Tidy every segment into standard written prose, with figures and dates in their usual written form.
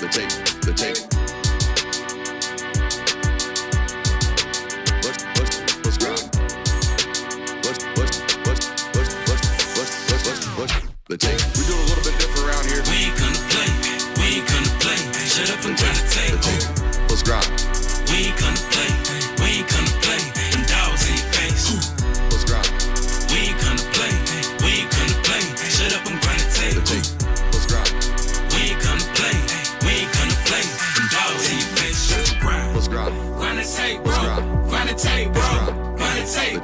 the tape. Let's grind. The tape. We do it a little bit different around here. We ain't gonna play. We ain't gonna play. Shut up and grind the tape. Let's grind. We ain't gonna play. We ain't gonna play. Them dogs in your face. Let's grind. We ain't gonna play. We ain't gonna play. Shut up and grind the tape. Let's grind. We ain't gonna play. We ain't gonna play. Them dogs in your face. Shut up and grind. Let's grind. Grind the tape, bro. Grind the tape, bro. Grind the tape.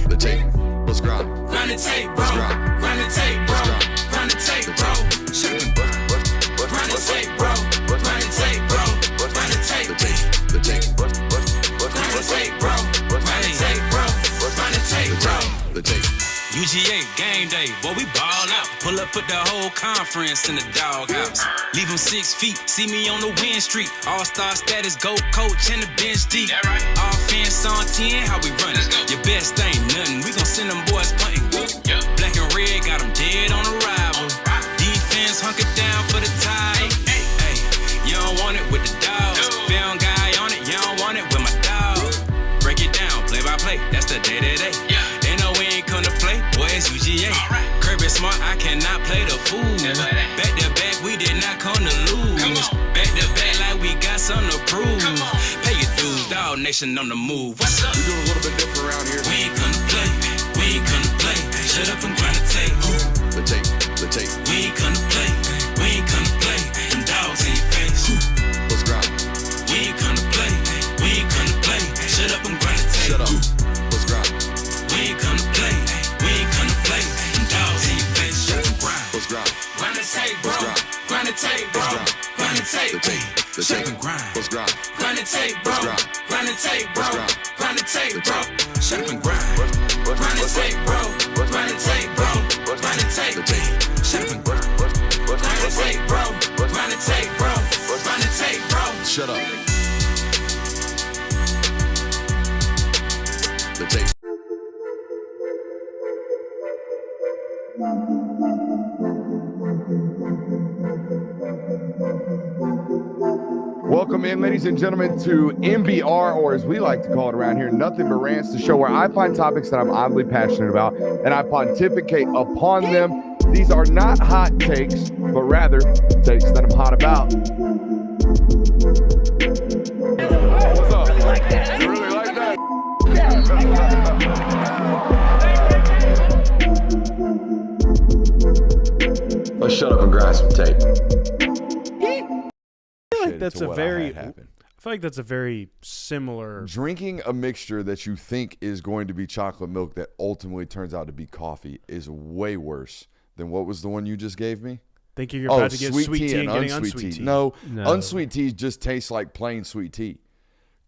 The tape. Let's grind. Grind the tape, bro. Grind the tape, bro. Grind the tape, bro. Shut up and grind. Grind the tape, bro. Grind the tape, bro. Grind the tape. The tape. Grind the tape, bro. Grind the tape, bro. Grind the tape, bro. The tape. UGA game day, boy, we ball out. Pull up, put the whole conference in the doghouse. Leave them 6 feet, see me on the win streak. All-star status, go coach, and the bench deep. Right. Offense on 10, how we run it? Your best ain't nothing, we gon' send them boys punting. Yep. Black and red, got them dead on arrival. Defense hunker down for the tie. Hey, you don't want it with the dogs. Found guy on it, you don't want it with my dog. Break it down, play by play, that's the day-to-day. They know we ain't come to play, boy, it's UGA. Kirby Smart, I cannot play the fool. Back to back, we did not come to lose. Back to back, like we got something to prove. Pay your dues, dog nation on the move. What's up? We do it a little bit different around here. We ain't gonna play, we ain't gonna play. Shut up and grind the tape. The tape. The tape. We ain't gonna play, we ain't gonna play. Them dogs in your face. Let's grind. We ain't gonna play, we ain't gonna play. Shut up and grind the tape. Shut up. Let's grind. We ain't gonna play, we ain't gonna play. Them dogs in your face. Shut up and grind. Let's grind. Grind the tape, bro. Grind the tape, bro. Grind the tape. The Shut tape. up and grind. Let's grind. Grind the tape, bro. Grind the tape, bro. Grind the tape, bro. Shut up and grind. Grind the tape, bro. Grind the tape, bro. Grind the tape. Shut up and grind. Grind the tape, bro. Grind the tape, bro. Grind the tape, bro. Shut up. The tape. Welcome in, ladies and gentlemen, to MBR, or as we like to call it around here, Nothing But Rants, the show where I find topics that I'm oddly passionate about and I pontificate upon them. These are not hot takes, but rather takes that I'm hot about. What's up? You really like that? Let's shut up and grind some tape. I feel like that's a very similar. Drinking a mixture that you think is going to be chocolate milk that ultimately turns out to be coffee is way worse than what was the one you just gave me? Think you're about to get sweet tea and getting unsweet tea. No, unsweet tea just tastes like plain sweet tea.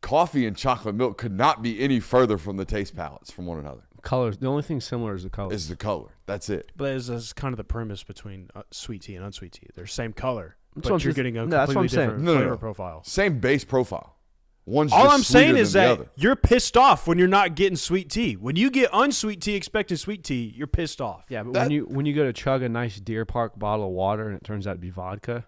Coffee and chocolate milk could not be any further from the taste palettes from one another. Colors. The only thing similar is the color. Is the color. That's it. But it's kind of the premise between sweet tea and unsweet tea. They're same color, That's but you're getting a completely different flavor profile. Same base profile. One's All just I'm saying is that other. you're pissed off when you're not getting sweet tea. When you get unsweet tea expecting sweet tea, you're pissed off. Yeah, but when you go to chug a nice Deer Park bottle of water and it turns out to be vodka,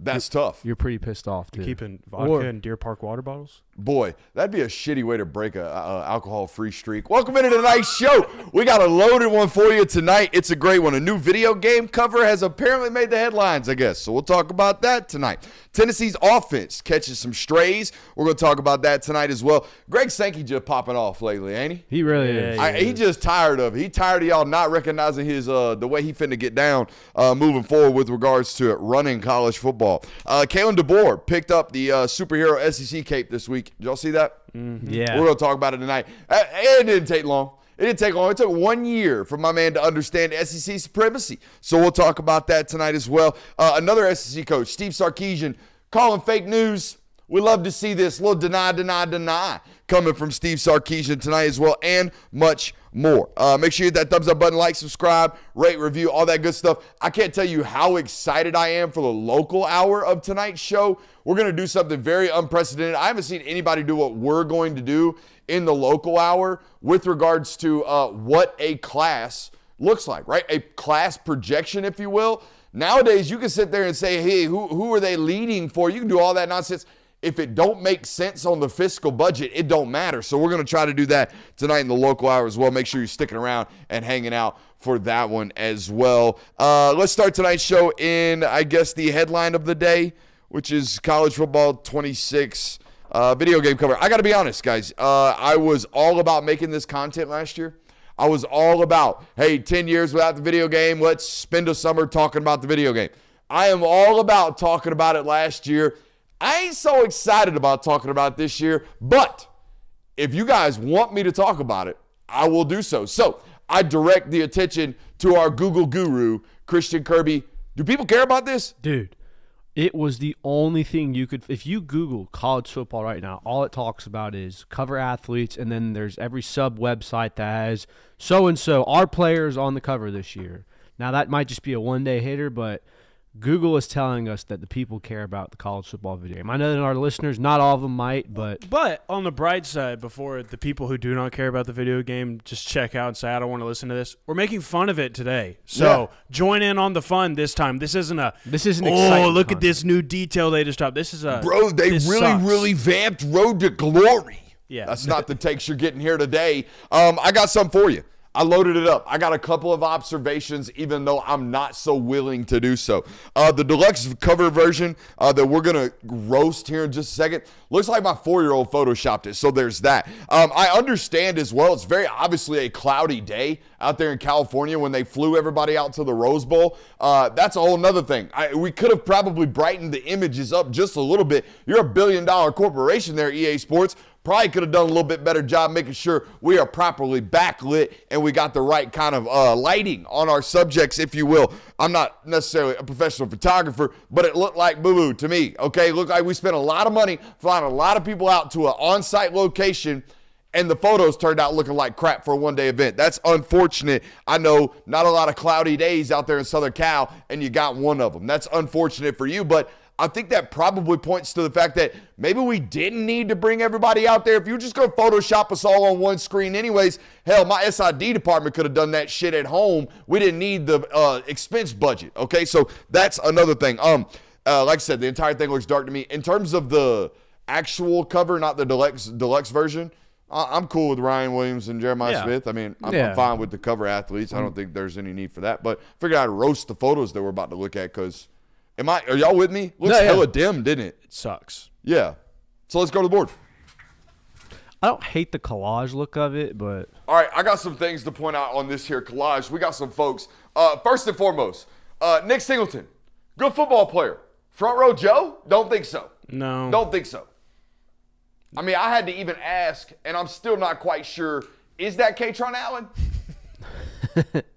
that's tough. You're pretty pissed off, too. You're keeping vodka in Deer Park water bottles? Boy, that'd be a shitty way to break a alcohol-free streak. Welcome into tonight's show. We got a loaded one for you tonight. It's a great one. A new video game cover has apparently made the headlines, I guess. So we'll talk about that tonight. Tennessee's offense catches some strays. We're going to talk about that tonight as well. Greg Sankey just popping off lately, ain't he? He really is. He just tired of it. He tired of y'all not recognizing his the way he finna get down moving forward with regards to running college football. Kalen DeBoer picked up the superhero SEC cape this week. Did y'all see that? Mm-hmm. Yeah. We're going to talk about it tonight. It didn't take long. It took 1 year for my man to understand SEC supremacy. So we'll talk about that tonight as well. Another SEC coach, Steve Sarkisian, calling fake news. We love to see this little deny coming from Steve Sarkisian tonight as well, and much more. Make sure you hit that thumbs up button, like, subscribe, rate, review, all that good stuff. I can't tell you how excited I am for the local hour of tonight's show. We're going to do something very unprecedented. I haven't seen anybody do what we're going to do in the local hour with regards to what a class looks like, right? A class projection, if you will. Nowadays, you can sit there and say, hey, who are they leading for? You can do all that nonsense. If it don't make sense on the fiscal budget, it don't matter. So we're going to try to do that tonight in the local hour as well. Make sure you're sticking around and hanging out for that one as well. Let's start tonight's show in, I guess, the headline of the day, which is college football 26 video game cover. I got to be honest, guys. I was all about making this content last year. I was all about, hey, 10 years without the video game. Let's spend a summer talking about the video game. I am all about talking about it last year. I ain't so excited about talking about it this year, but if you guys want me to talk about it, I will do so. So I direct the attention to our Google guru, Christian Kirby. Do people care about this? Dude, it was the only thing you could – if you Google college football right now, all it talks about is cover athletes, and then there's every sub-website that has so-and-so, our players on the cover this year. Now, that might just be a one-day hitter, but – Google is telling us that the people care about the college football video game. I know that our listeners, not all of them might, but... But on the bright side, before the people who do not care about the video game just check out and say, I don't want to listen to this, we're making fun of it today. So join in on the fun this time. This isn't exciting look content. at this new detail they just dropped. This is a... Bro, they really vamped Road to Glory. Yeah. That's not the takes you're getting here today. I got something for you. I loaded it up. I got a couple of observations, even though I'm not so willing to do so. The deluxe cover version that we're going to roast here in just a second looks like my 4-year-old photoshopped it, so there's that. I understand as well, it's very obviously a cloudy day out there in California when they flew everybody out to the Rose Bowl. That's a whole nother thing. We could have probably brightened the images up just a little bit. You're a billion-dollar corporation there, EA Sports. Probably could have done a little bit better job making sure we are properly backlit and we got the right kind of lighting on our subjects, if you will. I'm not necessarily a professional photographer, but it looked like boo-boo to me, okay? It looked like we spent a lot of money flying a lot of people out to an on-site location, and the photos turned out looking like crap for a one-day event. That's unfortunate. I know not a lot of cloudy days out there in Southern Cal, and you got one of them. That's unfortunate for you, but I think that probably points to the fact that maybe we didn't need to bring everybody out there. If you were just going to Photoshop us all on one screen anyways, hell, my SID department could have done that shit at home. We didn't need the expense budget, okay? So that's another thing. Like I said, the entire thing looks dark to me. In terms of the actual cover, not the deluxe version, I'm cool with Ryan Williams and Jeremiah Smith. I mean, I'm fine with the cover athletes. I don't think there's any need for that. But I figured I'd roast the photos that we're about to look at because – are y'all with me? Looks hella dim, didn't it? It sucks. Yeah. So let's go to the board. I don't hate the collage look of it, but... All right, I got some things to point out on this here collage. We got some folks. First and foremost, Nick Singleton, good football player. Front row Joe? Don't think so. No. Don't think so. I mean, I had to even ask, and I'm still not quite sure, is that Katron Allen?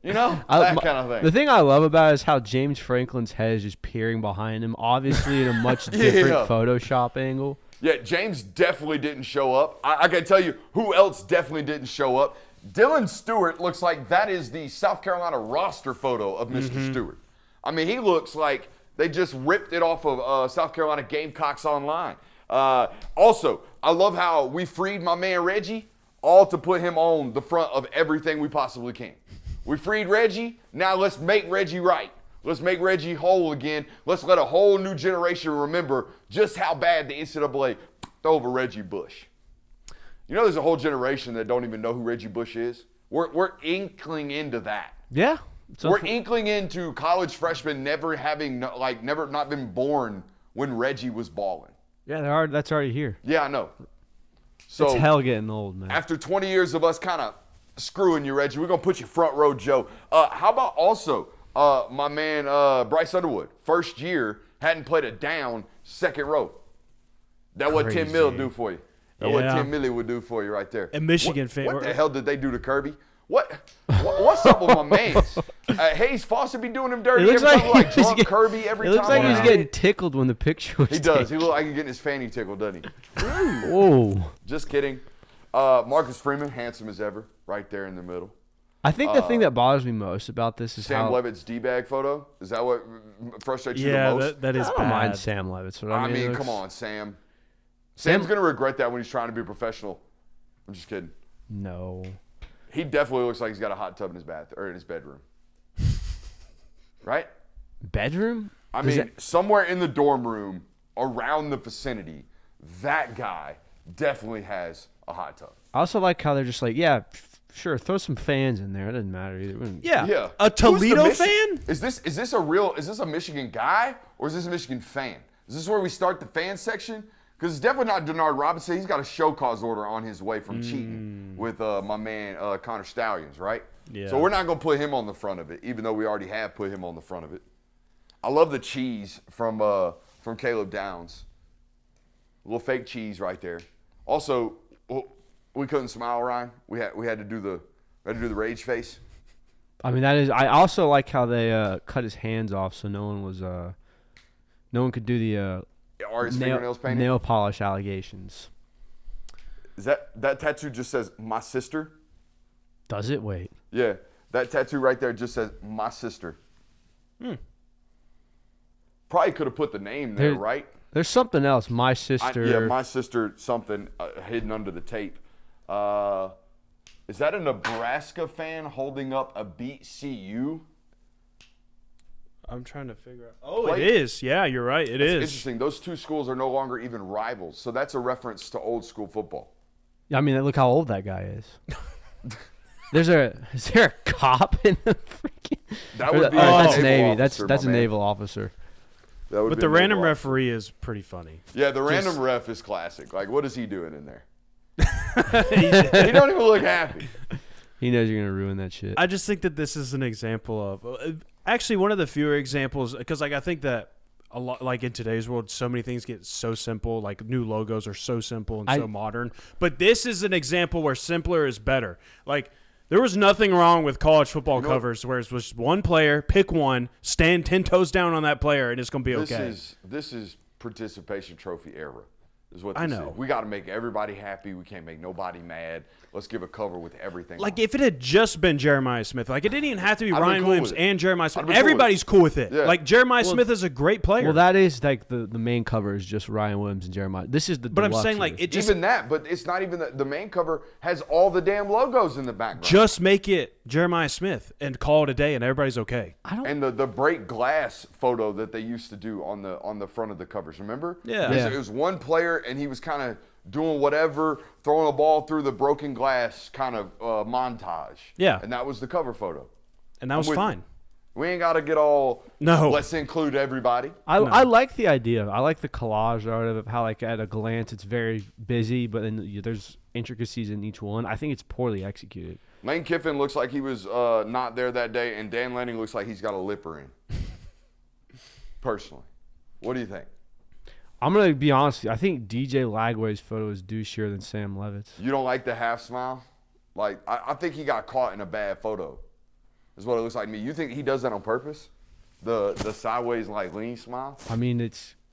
You know, that kind of thing. The thing I love about it is how James Franklin's head is just peering behind him, obviously in a much different Photoshop angle. Yeah, James definitely didn't show up. I can tell you who else definitely didn't show up. Dylan Stewart looks like that is the South Carolina roster photo of Mr. Stewart. I mean, he looks like they just ripped it off of South Carolina Gamecocks Online. Also, I love how we freed my man Reggie, all to put him on the front of everything we possibly can. We freed Reggie. Now let's make Reggie right. Let's make Reggie whole again. Let's let a whole new generation remember just how bad the NCAA over Reggie Bush. You know, there's a whole generation that don't even know who Reggie Bush is. We're inkling into that. Yeah. We're inkling into college freshmen never not been born when Reggie was balling. Yeah, that's already here. Yeah, I know. So it's hell getting old, man. After 20 years of us kind of screwing you, Reggie, we're going to put you front row, Joe. How about also my man Bryce Underwood, first year, hadn't played a down, second row. That what 10 mil do for you. That what 10 milli would do for you right there. And Michigan fan. What the hell did they do to Kirby? What's up with my man? Hayes Foster be doing him dirty. It looks like drunk Kirby every time. It looks like he's getting tickled when the picture was He does. He looks like he's getting his fanny tickled, doesn't he? Whoa. Just kidding. Marcus Freeman, handsome as ever, right there in the middle. I think the thing that bothers me most about this is Sam Levitt's D-bag photo. Is that what frustrates you the most? Yeah, that is I bad. don't mind Sam Levitt's. But I mean, come on, Sam. Sam's going to regret that when he's trying to be professional. I'm just kidding. No. He definitely looks like he's got a hot tub in his bath or in his bedroom. Right? bedroom? I mean, somewhere in the dorm room, around the vicinity, that guy definitely has a hot tub. I also like how they're just like, yeah, sure, throw some fans in there. It doesn't matter either. Yeah. A Toledo fan? Is this a Michigan guy or is this a Michigan fan? Is this where we start the fan section? Because it's definitely not Denard Robinson. He's got a show cause order on his way from cheating with my man Connor Stallions, right? Yeah. So we're not going to put him on the front of it, even though we already have put him on the front of it. I love the cheese from Caleb Downs. A little fake cheese right there. Also, we couldn't smile, Ryan. We had to do the rage face. I mean, that is. I also like how they cut his hands off, so no one could do the Are his fingernails painted? nail polish allegations. Is that tattoo just says my sister? Does it? Wait. Yeah, that tattoo right there just says my sister. Probably could have put the name there, right? There's something else. My sister. My sister. Something hidden under the tape. Is that a Nebraska fan holding up a beat CU? I'm trying to figure out. Oh, it is. Yeah, you're right. It is. Interesting. Those two schools are no longer even rivals. So that's a reference to old school football. I mean, look how old that guy is. Is there a cop in the freaking? That would be that's a Navy. naval officer, That's a my man. naval officer. That would But be the a naval random officer. referee is pretty funny. Yeah, the random ref is classic. Like, what is he doing in there? He don't even look happy. He knows you're gonna ruin that shit. I just think that this is an example of actually one of the fewer examples because like I think that a lot like in today's world so many things get so simple, like new logos are so simple and so modern, but this is an example where simpler is better. Like there was nothing wrong with college football covers where it was one player, pick one, stand 10 toes down on that player, and it's going to be okay. This is participation trophy era. Is what I this know. is. We got to make everybody happy. We can't make nobody mad. Let's give a cover with everything. Like on. if it had just been Jeremiah Smith, like it didn't even have to be I'd been Ryan cool Williams with it. and Jeremiah I'd Smith. been cool with Everybody's cool with it. Yeah. Like Jeremiah Smith is a great player. Well, that is like the main cover is just Ryan Williams and Jeremiah. This is the. but I'm deluxe saying like edition. it just even that, but it's not even the main cover has all the damn logos in the background. just make it Jeremiah Smith and call it a day, and everybody's okay. And the break glass photo that they used to do on the front of the covers, remember? Yeah. Yeah. It was one player and he was kind of doing whatever, throwing a ball through the broken glass kind of montage. Yeah. And that was the cover photo. And that was with fine. you. We ain't got to get all, No. let's include everybody. I like the idea. I like the collage art of it, how like at a glance it's very busy, but then there's intricacies in each one. I think it's poorly executed. Lane Kiffin looks like he was not there that day, and Dan Lanning looks like he's got a lipper in. Personally. What do you think? I'm gonna be honest with you. I think DJ Lagway's photo is douchier than Sam Levitt's. You don't like the half smile? Like, I think he got caught in a bad photo. Is what it looks like to me. You think he does that on purpose? The sideways like lean smile? I mean,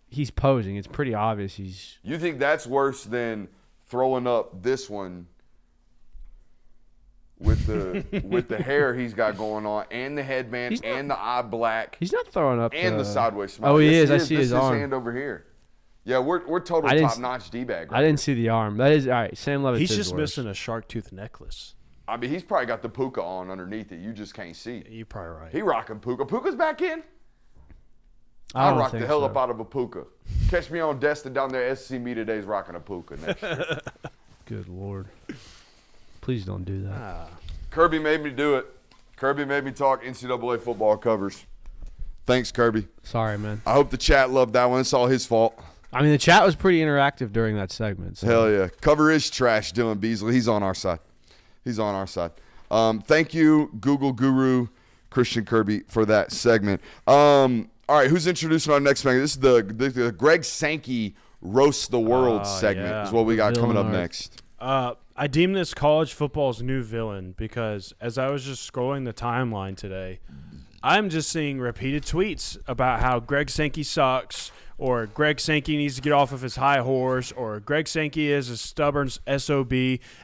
he's posing. It's pretty obvious he's. You think that's worse than throwing up this one with the hair he's got going on and the headband and the eye black He's not throwing up. and the sideways smile? Oh, he Yes, is. I see This his is arm. hand over here. Yeah, we're total I didn't top notch D-bag. I didn't see the arm. That is all right. Sam Levitt. He's is just worse. missing a shark tooth necklace. I mean, he's probably got the puka on underneath it. You just can't see. You're probably right. He rocking puka. Puka's back in. I I don't rock the think hell so. up out of a puka. Catch me on Destin down there. SC Me Today's rocking a puka next year. Good lord. Please don't do that. Kirby made me do it. Kirby made me talk NCAA football covers. Thanks, Kirby. Sorry, man. I hope the chat loved that one. It's all his fault. I mean, the chat was pretty interactive during that segment. So. Hell yeah. Cover is trash, Dylan Beasley. He's on our side. He's on our side. Thank you, Google Guru Christian Kirby, for that segment. All right, who's introducing our next segment? This is the Greg Sankey Roast the World segment yeah. is what we got The coming up villain next. I deem this college football's new villain because as I was just scrolling the timeline today, I'm just seeing repeated tweets about how Greg Sankey sucks, or Greg Sankey needs to get off of his high horse, or Greg Sankey is a stubborn SOB.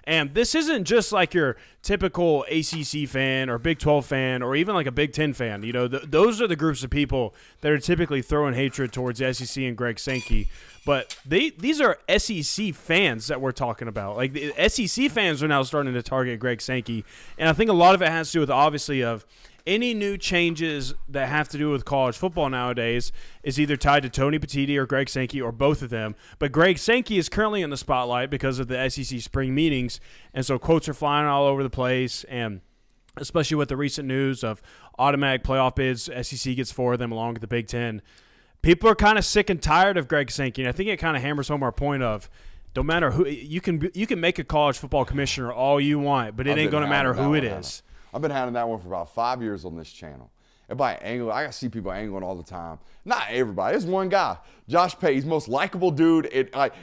And this isn't just like your typical ACC fan or Big 12 fan or even like a Big 10 fan. You know, those are the groups of people that are typically throwing hatred towards the SEC and Greg Sankey. But these are SEC fans that we're talking about. Like the SEC fans are now starting to target Greg Sankey. And I think a lot of it has to do with obviously of any new changes that have to do with college football nowadays is either tied to Tony Petitti or Greg Sankey or both of them. But Greg Sankey is currently in the spotlight because of the SEC spring meetings, and so quotes are flying all over the place, and especially with the recent news of automatic playoff bids, SEC gets 4 of them along with the Big Ten. People are kind of sick and tired of Greg Sankey, and I think it kind of hammers home our point of don't matter who you can make a college football commissioner all you want, but it ain't going to matter who it is. I've been handling that one for about 5 years on this channel. Everybody angling. I see people angling all the time. Not everybody. There's one guy, Josh Pay. He's the most likable dude.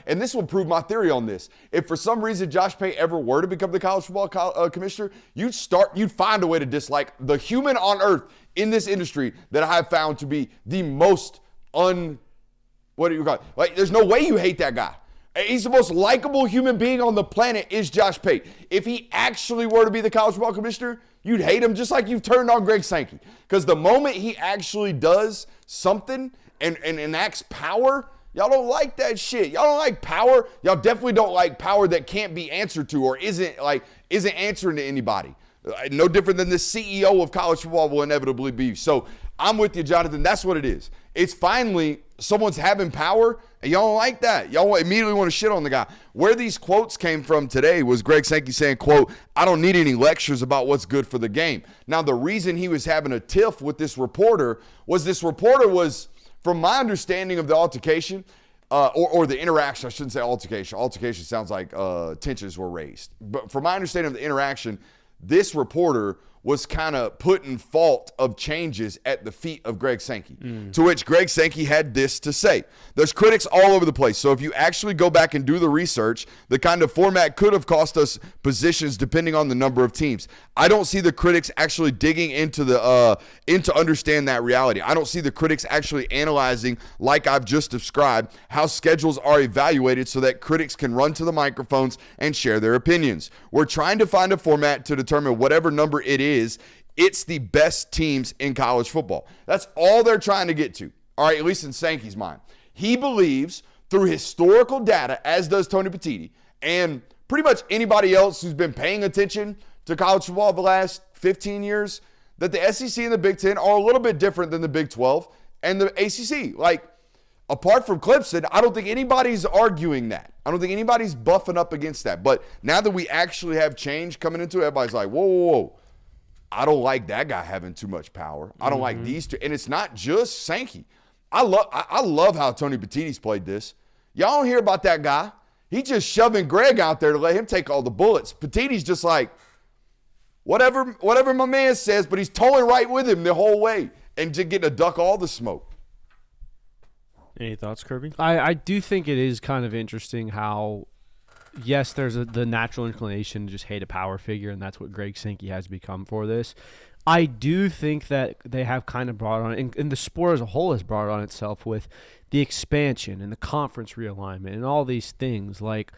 And this will prove my theory on this. If for some reason Josh Pay ever were to become the college football commissioner, you'd find a way to dislike the human on earth in this industry that I have found to be the most what do you call it? Like, there's no way you hate that guy. He's the most likable human being on the planet is Josh Pate. If he actually were to be the college football commissioner, you'd hate him just like you've turned on Greg Sankey. Because the moment he actually does something and enacts power, y'all don't like that shit. Y'all don't like power. Y'all definitely don't like power that can't be answered to or isn't answering to anybody. No different than the CEO of college football will inevitably be. So I'm with you, Jonathan. That's what it is. It's finally someone's having power, and y'all don't like that. Y'all immediately want to shit on the guy. Where these quotes came from today was Greg Sankey saying, quote, "I don't need any lectures about what's good for the game." Now, the reason he was having a tiff with this reporter was, from my understanding of the altercation, or the interaction, I shouldn't say altercation. Altercation sounds like tensions were raised. But from my understanding of the interaction, this reporter was kind of putting fault of changes at the feet of Greg Sankey, to which Greg Sankey had this to say. There's critics all over the place, so if you actually go back and do the research, the kind of format could have cost us positions depending on the number of teams. I don't see the critics actually digging into understand that reality. I don't see the critics actually analyzing, like I've just described, how schedules are evaluated so that critics can run to the microphones and share their opinions. We're trying to find a format to determine whatever number it is, it's the best teams in college football. That's all they're trying to get to. All right, at least in Sankey's mind. He believes through historical data, as does Tony Petitti, and pretty much anybody else who's been paying attention to college football the last 15 years, that the SEC and the Big Ten are a little bit different than the Big 12 and the ACC. Like, apart from Clemson, I don't think anybody's arguing that. I don't think anybody's buffing up against that. But now that we actually have change coming into it, everybody's like, whoa, whoa, whoa. I don't like that guy having too much power. I don't like these two. And it's not just Sankey. I love how Tony Petitti's played this. Y'all don't hear about that guy. He's just shoving Greg out there to let him take all the bullets. Petitti's just like, whatever my man says, but he's totally right with him the whole way and just getting to duck all the smoke. Any thoughts, Kirby? I do think it is kind of interesting how, yes, there's the natural inclination to just hate a power figure, and that's what Greg Sankey has become for this. I do think that they have kind of brought on, and the sport as a whole has brought on itself with the expansion and the conference realignment and all these things. Like,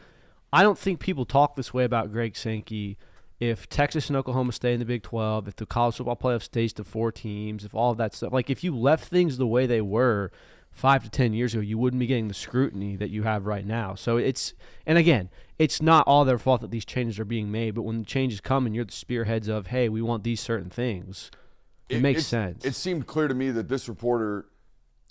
I don't think people talk this way about Greg Sankey if Texas and Oklahoma stay in the Big 12, if the college football playoff stays to 4 teams, if all of that stuff. Like, if you left things the way they were 5 to 10 years ago, you wouldn't be getting the scrutiny that you have right now. So and again, it's not all their fault that these changes are being made, but when the changes come and you're the spearheads of, hey, we want these certain things, it makes sense. It seemed clear to me that this reporter,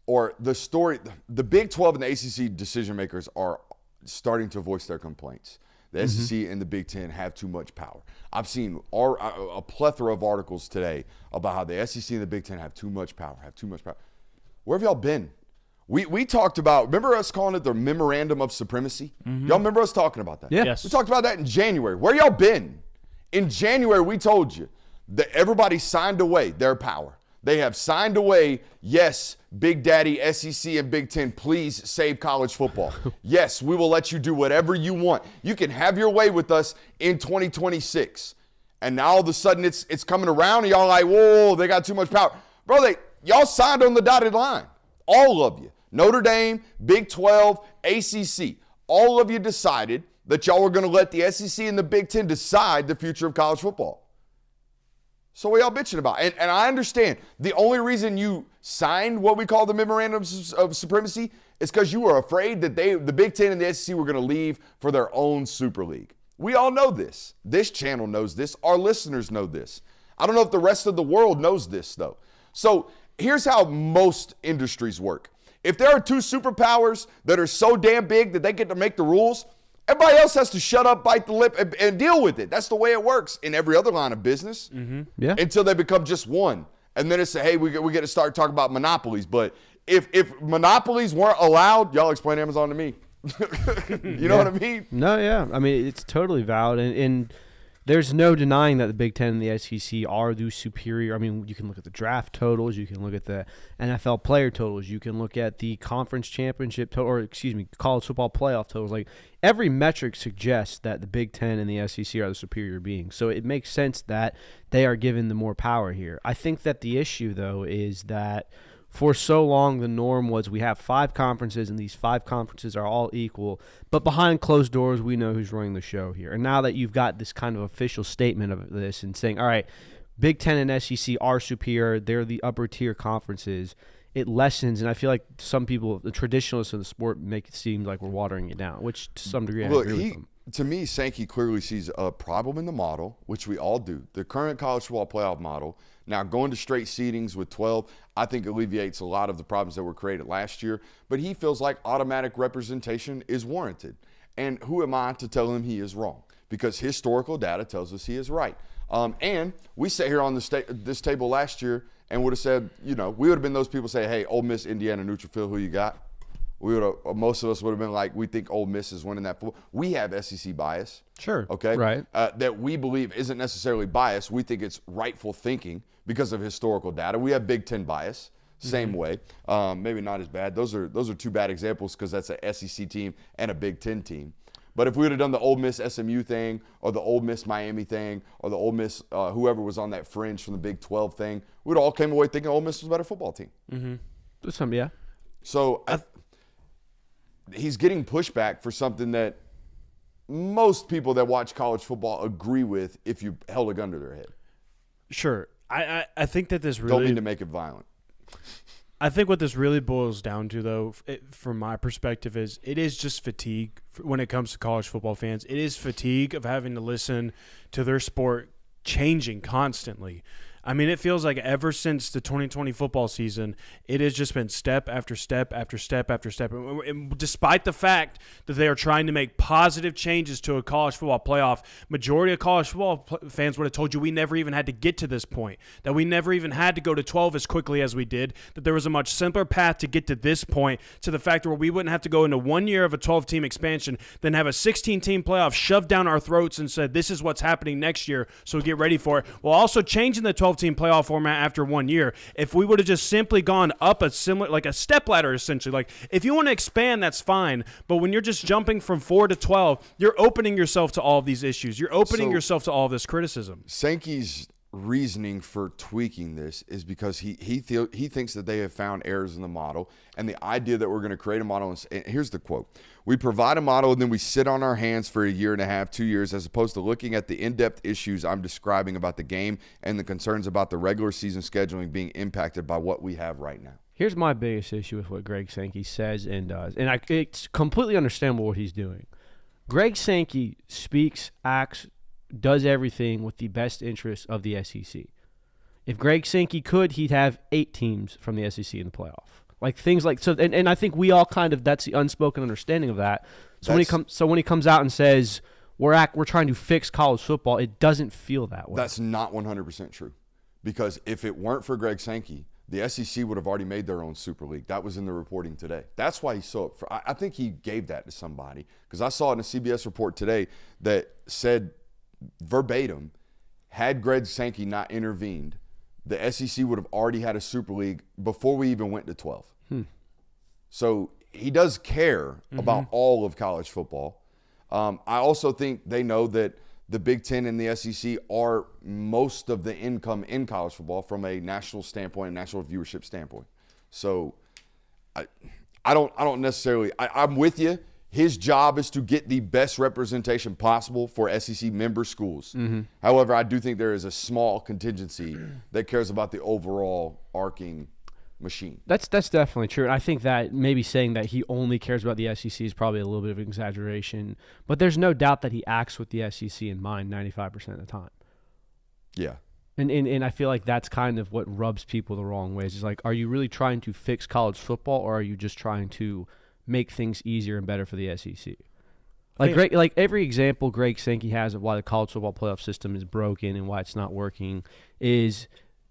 or the story, the Big 12 and the ACC decision makers are starting to voice their complaints. The SEC and the Big Ten have too much power. I've seen a plethora of articles today about how the SEC and the Big Ten have too much power, Where have y'all been? We talked about, remember us calling it the Memorandum of Supremacy? Y'all remember us talking about that? Yeah. Yes. We talked about that in January. Where y'all been? In January, we told you that everybody signed away their power. They have signed away, yes, Big Daddy, SEC, and Big Ten, please save college football. Yes, we will let you do whatever you want. You can have your way with us in 2026. And now all of a sudden it's coming around and y'all like, whoa, they got too much power. Bro, y'all signed on the dotted line. All of you. Notre Dame, Big 12, ACC. All of you decided that y'all were going to let the SEC and the Big Ten decide the future of college football. So what y'all bitching about? And I understand the only reason you signed what we call the Memorandum of Supremacy is because you were afraid that the Big Ten and the SEC were going to leave for their own Super League. We all know this. This channel knows this. Our listeners know this. I don't know if the rest of the world knows this, though. So here's how most industries work. If there are two superpowers that are so damn big that they get to make the rules, everybody else has to shut up, bite the lip, and deal with it. That's the way it works in every other line of business until they become just one. And then it's, hey, we get to start talking about monopolies. But if monopolies weren't allowed, y'all explain Amazon to me. You know what I mean? No, yeah. I mean, it's totally valid. And there's no denying that the Big Ten and the SEC are the superior. I mean, you can look at the draft totals. You can look at the NFL player totals. You can look at the conference championship college football playoff totals. Like, every metric suggests that the Big Ten and the SEC are the superior beings. So it makes sense that they are given the more power here. I think that the issue, though, is that for so long, the norm was we have 5 conferences, and these 5 conferences are all equal. But behind closed doors, we know who's running the show here. And now that you've got this kind of official statement of this and saying, all right, Big Ten and SEC are superior, they're the upper tier conferences, it lessens. And I feel like some people, the traditionalists of the sport, make it seem like we're watering it down, which to some degree I agree with them. To me, Sankey clearly sees a problem in the model, which we all do. The current college football playoff model, now going to straight seedings with 12, I think alleviates a lot of the problems that were created last year. But he feels like automatic representation is warranted. And who am I to tell him he is wrong? Because historical data tells us he is right. And we sat here on this table last year and would have said, we would have been those people say, hey, Ole Miss, Indiana, Neutrophil, who you got? Most of us would have been like, we think Ole Miss is winning that football. We have SEC bias. Sure. Okay. Right. That we believe isn't necessarily bias. We think it's rightful thinking because of historical data. We have Big Ten bias, same way. Maybe not as bad. Those are 2 bad examples because that's a SEC team and a Big Ten team. But if we would have done the Ole Miss SMU thing, or the Ole Miss Miami thing, or the Ole Miss whoever was on that fringe from the Big 12 thing, we'd all came away thinking Ole Miss was a better football team. Yeah. So he's getting pushback for something that most people that watch college football agree with if you held a gun to their head. Sure. I think that this really – Don't mean to make it violent. I think what this really boils down to, though, from my perspective, is it is just fatigue when it comes to college football fans. It is fatigue of having to listen to their sport changing constantly. I mean, it feels like ever since the 2020 football season, it has just been step after step after step after step. And despite the fact that they are trying to make positive changes to a college football playoff, majority of college football fans would have told you we never even had to get to this point, that we never even had to go to 12 as quickly as we did, that there was a much simpler path to get to this point, to the fact where we wouldn't have to go into 1 year of a 12-team expansion, then have a 16-team playoff shoved down our throats and said, this is what's happening next year, so we get ready for it, while also changing the 12-team playoff format after 1 year. If we would have just simply gone up a similar, like a step ladder, essentially, like if you want to expand, that's fine. But when you're just jumping from 4 to 12, you're opening yourself to all of these issues. You're opening yourself to all of this criticism. Sankey's reasoning for tweaking this is because he thinks that they have found errors in the model, and the idea that we're going to create a model. And here's the quote: "We provide a model and then we sit on our hands for a year and a half, 2 years, as opposed to looking at the in-depth issues I'm describing about the game and the concerns about the regular season scheduling being impacted by what we have right now." Here's my biggest issue with what Greg Sankey says and does, and it's completely understandable what he's doing. Greg Sankey speaks, acts, does everything with the best interest of the SEC. If Greg Sankey could, he'd have 8 teams from the SEC in the playoff. Like things like so, and I think we all kind of, that's the unspoken understanding of that. So when he comes out and says we're trying to fix college football, it doesn't feel that way. That's not 100% true, because if it weren't for Greg Sankey, the SEC would have already made their own Super League. That was in the reporting today. That's why he's so up for. I think he gave that to somebody, because I saw in a CBS report today that said verbatim, had Greg Sankey not intervened, the SEC would have already had a Super League before we even went to 12. So he does care about all of college football. I also think they know that the Big Ten and the SEC are most of the income in college football from a national standpoint, and national viewership standpoint. So I don't necessarily. I'm with you. His job is to get the best representation possible for SEC member schools. However, I do think there is a small contingency that cares about the overall arcing machine. That's definitely true. And I think that maybe saying that he only cares about the SEC is probably a little bit of an exaggeration. But there's no doubt that he acts with the SEC in mind 95% of the time. Yeah. And I feel like that's kind of what rubs people the wrong ways. Is like, are you really trying to fix college football, or are you just trying to make things easier and better for the SEC? Like every example Greg Sankey has of why the college football playoff system is broken and why it's not working is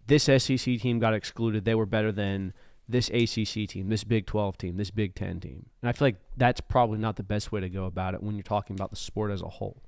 this SEC team got excluded. They were better than this ACC team, this Big 12 team, this Big 10 team. And I feel like that's probably not the best way to go about it when you're talking about the sport as a whole.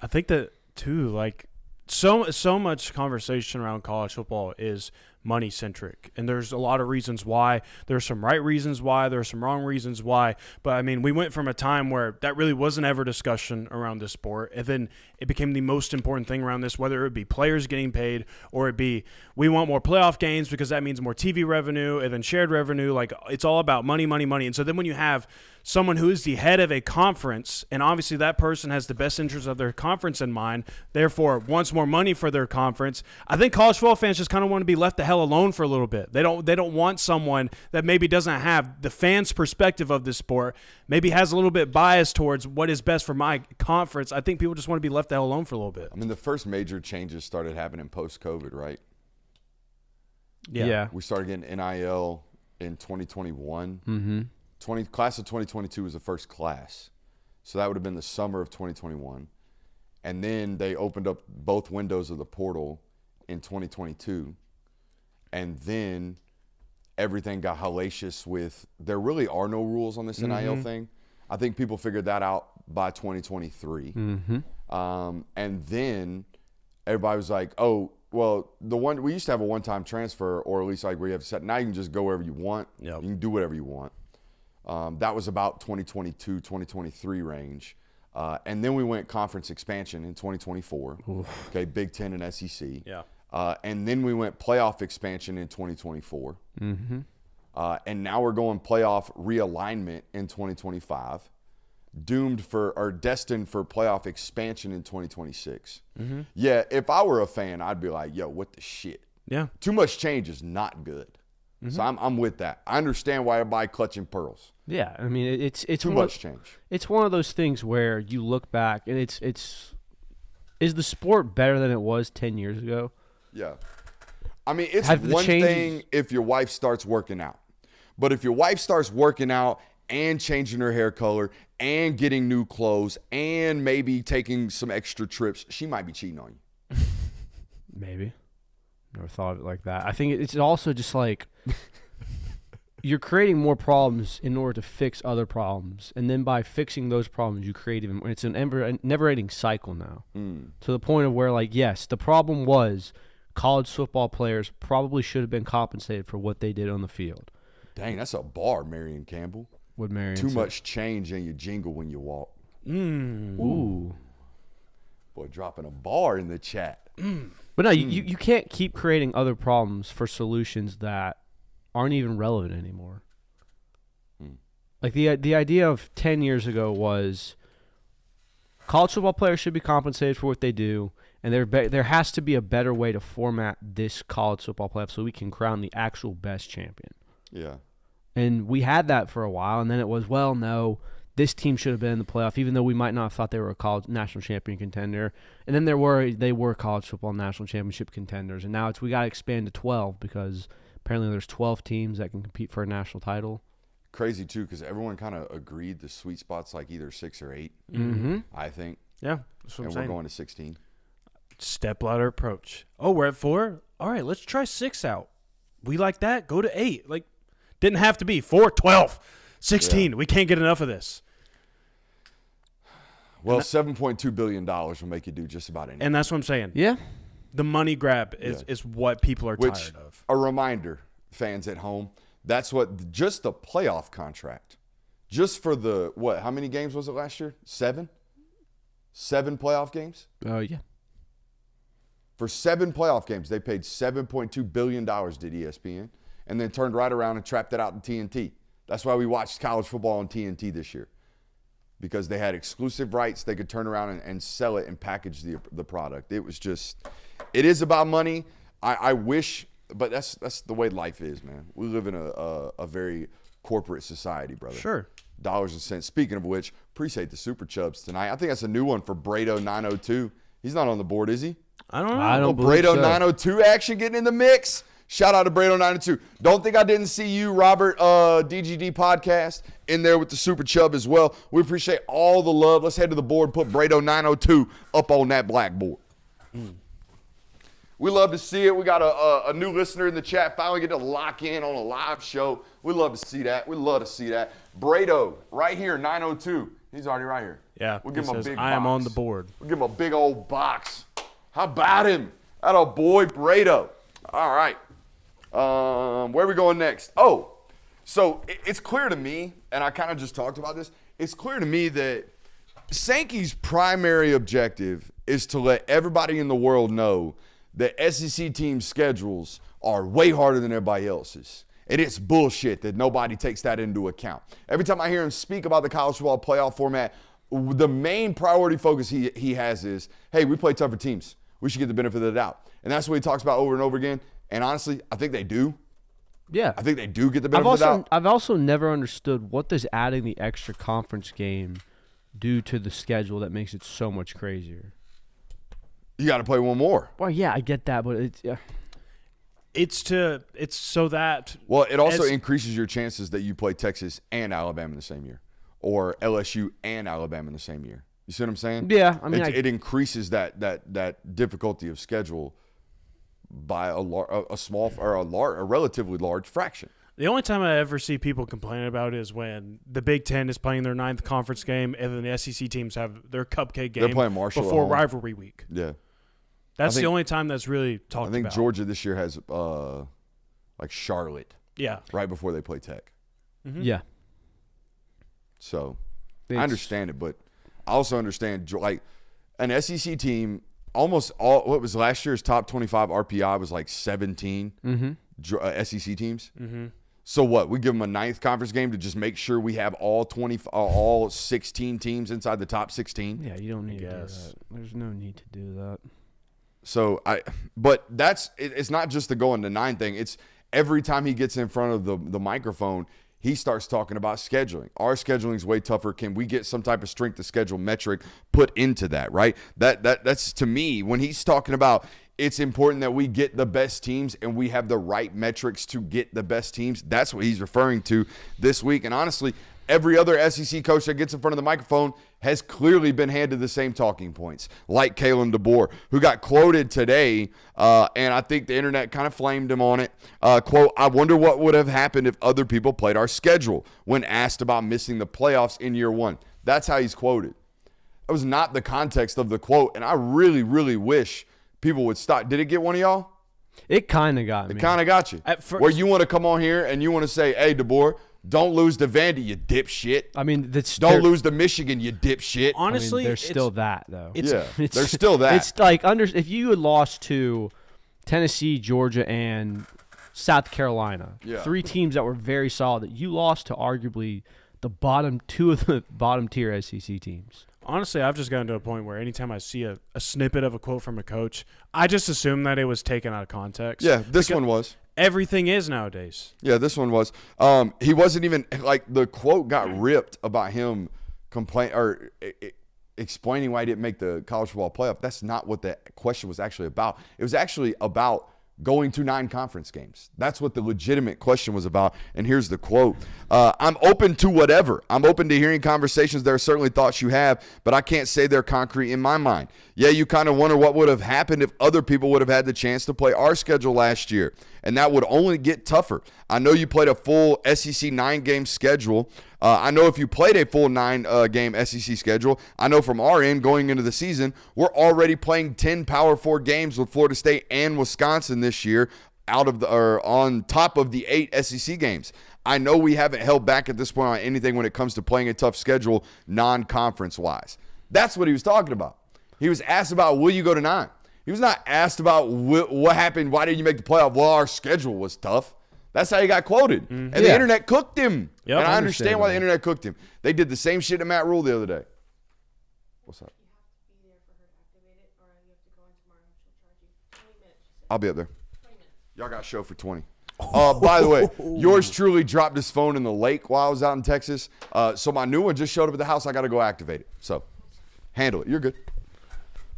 I think that too, like so much conversation around college football is money centric, and there's a lot of reasons why. There's some right reasons why, there's some wrong reasons why, but I mean, we went from a time where that really wasn't ever discussion around this sport, and then it became the most important thing around this, whether it be players getting paid or it be we want more playoff games because that means more TV revenue and then shared revenue. Like, it's all about money. And so then when you have someone who is the head of a conference, and obviously that person has the best interests of their conference in mind, therefore wants more money for their conference, I think college football fans just kind of want to be left the hell alone for a little bit. They don't want someone that maybe doesn't have the fans' perspective of this sport, maybe has a little bit bias towards what is best for my conference. I think people just want to be left the hell alone for a little bit. I mean, the first major changes started happening post-COVID, right? Yeah. We started getting NIL in 2021. Mm-hmm. Class of 2022 was the first class. So that would have been the summer of 2021. And then they opened up both windows of the portal in 2022. And then everything got hellacious with, there really are no rules on this NIL thing. I think people figured that out by 2023. And then everybody was like, oh, well, we used to have a one-time transfer, or at least like where you have set. Now you can just go wherever you want. Yep. You can do whatever you want. That was about 2022, 2023 range. And then we went conference expansion in 2024. Oof. Okay, Big Ten and SEC. Yeah. And then we went playoff expansion in 2024. And now we're going playoff realignment in 2025. Destined for playoff expansion in 2026. Yeah, if I were a fan, I'd be like, yo, what the shit? Yeah. Too much change is not good. So I'm with that. I understand why everybody clutching pearls. Yeah, I mean, it's too much change. It's one of those things where you look back and it's is the sport better than it was 10 years ago? Yeah. I mean, it's one thing if your wife starts working out. But if your wife starts working out and changing her hair color and getting new clothes and maybe taking some extra trips, she might be cheating on you. Maybe. Never thought of it like that. I think it's also just like you're creating more problems in order to fix other problems. And then by fixing those problems, you create even more. It's a never-ending cycle now. To the point of where, like, yes, the problem was college football players probably should have been compensated for what they did on the field. Dang, that's a bar, Marion Campbell. What Marion Too said. much change in your jingle when you walk. Ooh. Boy, dropping a bar in the chat. But no, you can't keep creating other problems for solutions that aren't even relevant anymore. Like the idea of 10 years ago was college football players should be compensated for what they do, and there has to be a better way to format this college football playoff so we can crown the actual best champion. Yeah. And we had that for a while, and then it was, well, no, this team should have been in the playoff, even though we might not have thought they were a college national champion contender. And then they were college football national championship contenders, and now we got to expand to 12 because apparently there's 12 teams that can compete for a national title. Crazy, too, because everyone kind of agreed the sweet spot's like either 6 or 8, I think. Yeah, that's what I'm saying. We're going to 16. Stepladder approach. Oh, we're at 4? All right, let's try 6 out. We like that? Go to 8. Like, didn't have to be 4, 12, 16. Yeah. We can't get enough of this. Well, $7.2 billion will make you do just about anything. And that's what I'm saying. Yeah. The money grab is what people are tired of. A reminder, fans at home, that's what just the playoff contract. Just for the, how many games was it last year? 7? 7 playoff games? Yeah. For 7 playoff games, they paid $7.2 billion, did ESPN, and then turned right around and trapped it out in TNT. That's why we watched college football on TNT this year, because they had exclusive rights. They could turn around and sell it and package the product. It was just, it is about money. I wish, but that's the way life is, man. We live in a very corporate society, brother. Sure. Dollars and cents. Speaking of which, appreciate the Super Chubs tonight. I think that's a new one for Brado 902. He's not on the board, is he? I don't know. I don't believe Brado so. 902 action getting in the mix. Shout out to Brado 902. Don't think I didn't see you, Robert, DGD podcast, in there with the Super Chub as well. We appreciate all the love. Let's head to the board and put Brado 902 up on that blackboard. We love to see it. We got a new listener in the chat. Finally get to lock in on a live show. We love to see that. We love to see that. Brado, right here, 902. He's already right here. Yeah. We'll give him a big box. I am on the board. We'll give him a big old box. How about him? That old boy, Brado. All right. Where are we going next? Oh, so it's clear to me, and I kind of just talked about this. It's clear to me that Sankey's primary objective is to let everybody in the world know that SEC team schedules are way harder than everybody else's. And it's bullshit that nobody takes that into account. Every time I hear him speak about the college football playoff format, the main priority focus he has is, hey, we play tougher teams. We should get the benefit of the doubt. And that's what he talks about over and over again. And honestly, I think they do. Yeah. I think they do get the benefit of the doubt. I've also never understood what does adding the extra conference game do to the schedule that makes it so much crazier. You got to play one more. Well, yeah, I get that, but it's It's so that. Well, it also increases your chances that you play Texas and Alabama in the same year, or LSU and Alabama in the same year. You see what I'm saying? Yeah, I mean, it increases that difficulty of schedule by a small or a relatively large fraction. The only time I ever see people complaining about it is when the Big Ten is playing their 9th conference game and then the SEC teams have their cupcake game They're playing Marshall before at home. rivalry week. Yeah. That's the only time that's really talked about. I think Georgia this year has like Charlotte Yeah. right before they play Tech. Mm-hmm. yeah. So I understand it, but I also understand like an SEC team. Almost all what was last year's top 25 RPI was like 17 SEC teams. Mm-hmm. So what? We give them a 9th conference game to just make sure we have all 16 teams inside the top 16. Yeah, you don't need to do that. There's no need to do that. So but it's not just the going to 9 thing. It's every time he gets in front of the microphone, he starts talking about scheduling. Our scheduling is way tougher. Can we get some type of strength of schedule metric put into that, right? That's to me, when he's talking about it's important that we get the best teams and we have the right metrics to get the best teams, that's what he's referring to this week. And honestly, every other SEC coach that gets in front of the microphone has clearly been handed the same talking points, like Kalen DeBoer, who got quoted today, and I think the internet kind of flamed him on it. Quote, I wonder what would have happened if other people played our schedule when asked about missing the playoffs in year 1. That's how he's quoted. That was not the context of the quote, and I really, really wish people would stop. Did it get one of y'all? It kind of got me. It kind of got you. At first, where you want to come on here and you want to say, hey, DeBoer, don't lose to Vandy, you dipshit. I mean, don't lose to Michigan, you dipshit. honestly, there's still that though. There's still that. It's like if you had lost to Tennessee, Georgia, and South Carolina, 3 teams that were very solid, that you lost to arguably the bottom 2 of the bottom tier SEC teams. Honestly, I've just gotten to a point where anytime I see a snippet of a quote from a coach, I just assume that it was taken out of context. Yeah, this one was. Everything is nowadays. Yeah, this one was. He wasn't even like the quote got ripped about him explaining why he didn't make the college football playoff. That's not what the question was actually about. It was actually about going to 9 conference games. That's what the legitimate question was about. And here's the quote. I'm open to whatever. I'm open to hearing conversations. There are certainly thoughts you have, but I can't say they're concrete in my mind. Yeah, you kind of wonder what would have happened if other people would have had the chance to play our schedule last year. And that would only get tougher. I know you played a full SEC 9-game schedule. I know if you played a full 9-game SEC schedule, I know from our end going into the season, we're already playing 10 Power 4 games with Florida State and Wisconsin this year on top of the 8 SEC games. I know we haven't held back at this point on anything when it comes to playing a tough schedule non-conference-wise. That's what he was talking about. He was asked about, will you go to 9? He was not asked about what happened, why didn't you make the playoff? Well, our schedule was tough. That's how he got quoted. And the internet cooked him. Yep, and I understand why the internet cooked him. They did the same shit to Matt Rule the other day. What's up? I'll be up there. Y'all got show for 20. By the way, yours truly dropped his phone in the lake while I was out in Texas. So my new one just showed up at the house. I got to go activate it. So handle it. You're good.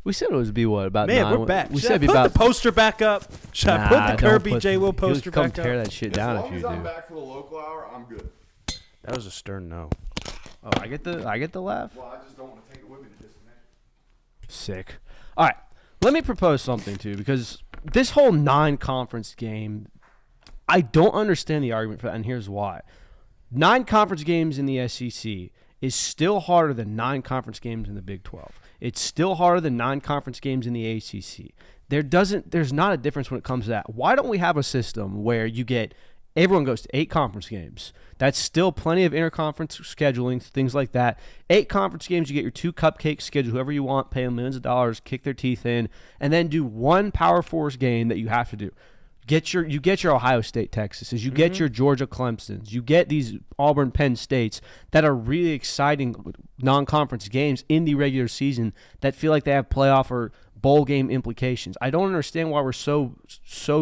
We said it was be what about Man, 9? we're back. We Should said I it'd be put about the poster back up? Should I put the don't Kirby put J. Will the- poster come back tear up? that shit As down long if you as I'm do. back for the local hour, I'm good. That was a stern no. Oh, I get the laugh. Well, I just don't want to take it with me to disconnect. Sick. All right, let me propose something too, because this whole 9-conference game, I don't understand the argument for that, and here's why. 9 conference games in the SEC is still harder than 9 conference games in the Big 12. It's still harder than 9 conference games in the ACC. There's not a difference when it comes to that. Why don't we have a system where everyone goes to 8 conference games? That's still plenty of interconference scheduling, things like that. 8 conference games, you get your 2 cupcakes, schedule whoever you want, pay them millions of dollars, kick their teeth in, and then do 1 Power Force game that you have to do. You get your Ohio State Texases, you get your Georgia Clemsons, you get these Auburn Penn States that are really exciting non-conference games in the regular season that feel like they have playoff or bowl game implications. I don't understand why we're so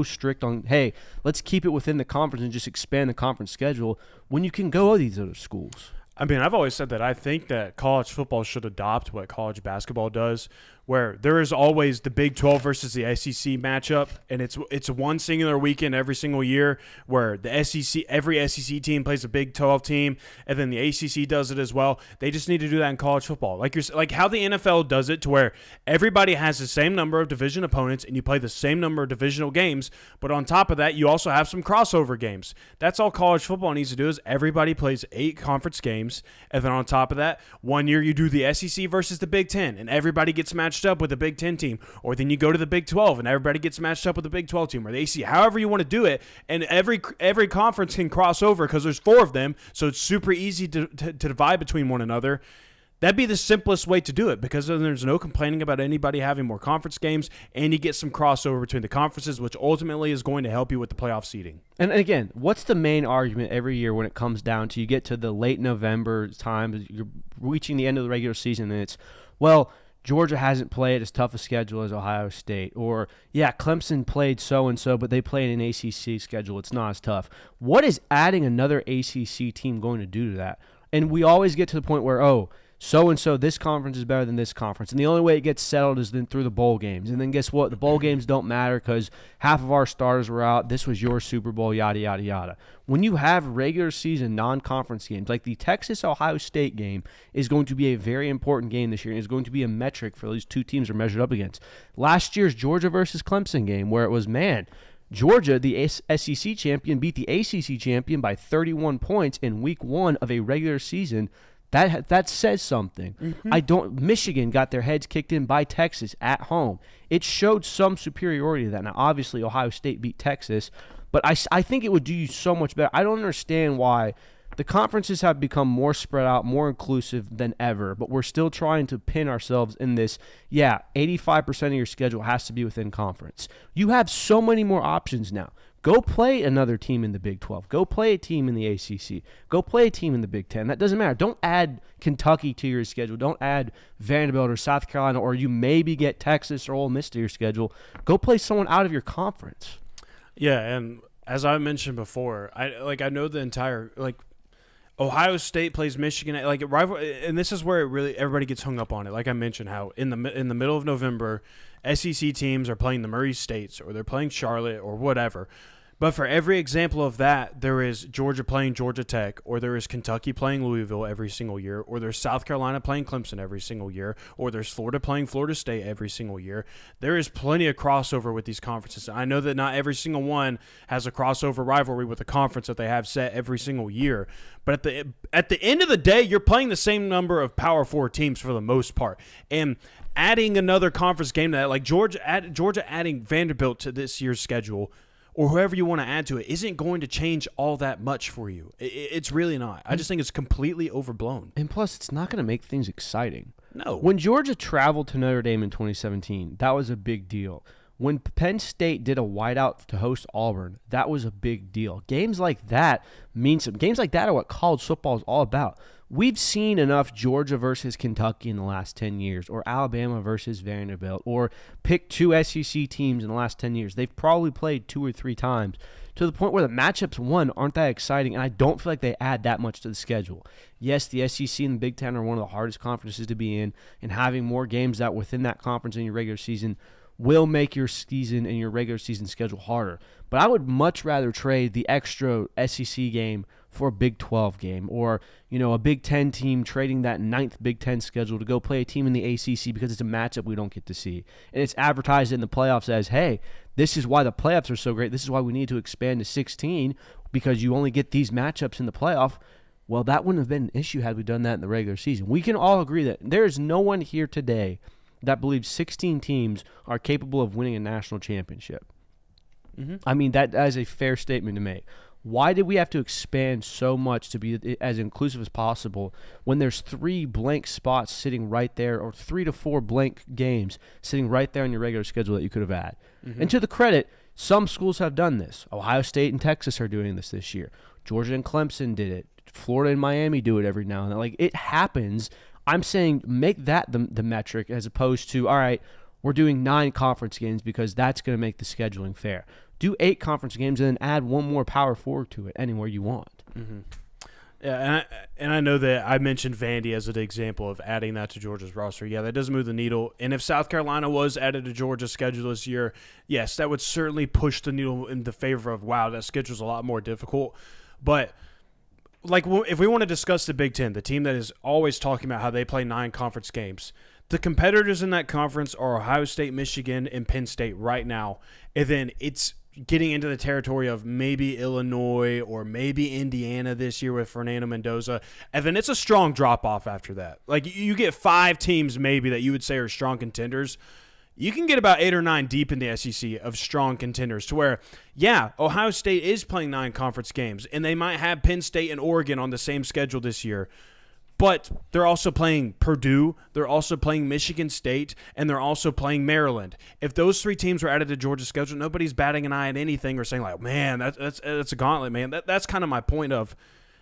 strict on, hey, let's keep it within the conference and just expand the conference schedule when you can go to these other schools. I mean, I've always said that I think that college football should adopt what college basketball does, where there is always the Big 12 versus the SEC matchup, and it's one singular weekend every single year where the SEC, every SEC team plays a Big 12 team, and then the ACC does it as well. They just need to do that in college football, like how the NFL does it, to where everybody has the same number of division opponents and you play the same number of divisional games, but on top of that, you also have some crossover games. That's all college football needs to do, is everybody plays 8 conference games, and then on top of that, one year you do the SEC versus the Big 10, and everybody gets matched up with the Big 10 team, or then you go to the Big 12 and everybody gets matched up with the Big 12 team, or the ACC, however you want to do it, and every conference can cross over because there's 4 of them, so it's super easy to divide between one another. That'd be the simplest way to do it, because then there's no complaining about anybody having more conference games, and you get some crossover between the conferences, which ultimately is going to help you with the playoff seeding. And again, what's the main argument every year when it comes down to you get to the late November time, you're reaching the end of the regular season, and it's, well, Georgia hasn't played as tough a schedule as Ohio State, or, yeah, Clemson played so-and-so, but they played an ACC schedule. It's not as tough. What is adding another ACC team going to do to that? And we always get to the point where, oh, so-and-so, this conference is better than this conference. And the only way it gets settled is then through the bowl games. And then guess what? The bowl games don't matter because half of our starters were out. This was your Super Bowl, yada, yada, yada. When you have regular season non-conference games, like the Texas-Ohio State game is going to be a very important game this year, and is going to be a metric for these two teams are measured up against. Last year's Georgia versus Clemson game, where it was, man, Georgia, the SEC champion, beat the ACC champion by 31 points in week 1 of a regular season. That says something. Michigan got their heads kicked in by Texas at home. It showed some superiority to that. Now, obviously, Ohio State beat Texas, but I think it would do you so much better. I don't understand why the conferences have become more spread out, more inclusive than ever, but we're still trying to pin ourselves in this, 85% of your schedule has to be within conference. You have so many more options now. Go play another team in the Big 12. Go play a team in the ACC. Go play a team in the Big 10. That doesn't matter. Don't add Kentucky to your schedule. Don't add Vanderbilt or South Carolina, or you maybe get Texas or Ole Miss to your schedule. Go play someone out of your conference. Yeah, and as I mentioned before, I know the entire, Ohio State plays Michigan, and this is where everybody gets hung up on it. Like I mentioned, how in the middle of November, SEC teams are playing the Murray States, or they're playing Charlotte, or whatever. But for every example of that, there is Georgia playing Georgia Tech, or there is Kentucky playing Louisville every single year, or there's South Carolina playing Clemson every single year, or there's Florida playing Florida State every single year. There is plenty of crossover with these conferences. I know that not every single one has a crossover rivalry with a conference that they have set every single year, but at the end of the day, you're playing the same number of Power 4 teams for the most part. And adding another conference game to that, like Georgia adding Vanderbilt to this year's schedule, or whoever you want to add to it, isn't going to change all that much for you. It's really not. I just think it's completely overblown. And plus, it's not going to make things exciting. No. When Georgia traveled to Notre Dame in 2017, that was a big deal. When Penn State did a whiteout to host Auburn, that was a big deal. Games like that mean something. Games like that are what college football is all about. We've seen enough Georgia versus Kentucky in the last 10 years, or Alabama versus Vanderbilt, or pick 2 SEC teams in the last 10 years. They've probably played 2 or 3 times to the point where the matchups, one, aren't that exciting, and I don't feel like they add that much to the schedule. Yes, the SEC and the Big Ten are one of the hardest conferences to be in, and having more games that within that conference in your regular season will make your season and your regular season schedule harder. But I would much rather trade the extra SEC game for a Big 12 game, or a Big 10 team trading that 9th Big 10 schedule to go play a team in the ACC because it's a matchup we don't get to see. And it's advertised in the playoffs as, hey, this is why the playoffs are so great. This is why we need to expand to 16 because you only get these matchups in the playoff. Well, that wouldn't have been an issue had we done that in the regular season. We can all agree that there is no one here today that believes 16 teams are capable of winning a national championship. I mean, that is a fair statement to make. Why did we have to expand so much to be as inclusive as possible when there's 3 blank spots sitting right there, or 3 to 4 blank games sitting right there on your regular schedule that you could have had? And to the credit, some schools have done this. Ohio State and Texas are doing this year. Georgia and Clemson did it. Florida and Miami do it every now and then. Like, it happens. I'm saying make that the metric as opposed to, all right, we're doing 9 conference games because that's going to make the scheduling fair. Do 8 conference games and then add 1 more power forward to it anywhere you want. Yeah, and I know that I mentioned Vandy as an example of adding that to Georgia's roster. Yeah, that does move the needle. And if South Carolina was added to Georgia's schedule this year, yes, that would certainly push the needle in the favor of, wow, that schedule's a lot more difficult. But like, if we want to discuss the Big Ten, the team that is always talking about how they play 9 conference games, the competitors in that conference are Ohio State, Michigan, and Penn State right now. And then it's getting into the territory of maybe Illinois or maybe Indiana this year with Fernando Mendoza. And then it's a strong drop-off after that. Like, you get 5 teams maybe that you would say are strong contenders. You can get about 8 or 9 deep in the SEC of strong contenders to where, yeah, Ohio State is playing 9 conference games, and they might have Penn State and Oregon on the same schedule this year. But they're also playing Purdue, they're also playing Michigan State, and they're also playing Maryland. If those 3 teams were added to Georgia's schedule, nobody's batting an eye at anything or saying, like, man, that's a gauntlet, man. That's kind of my point of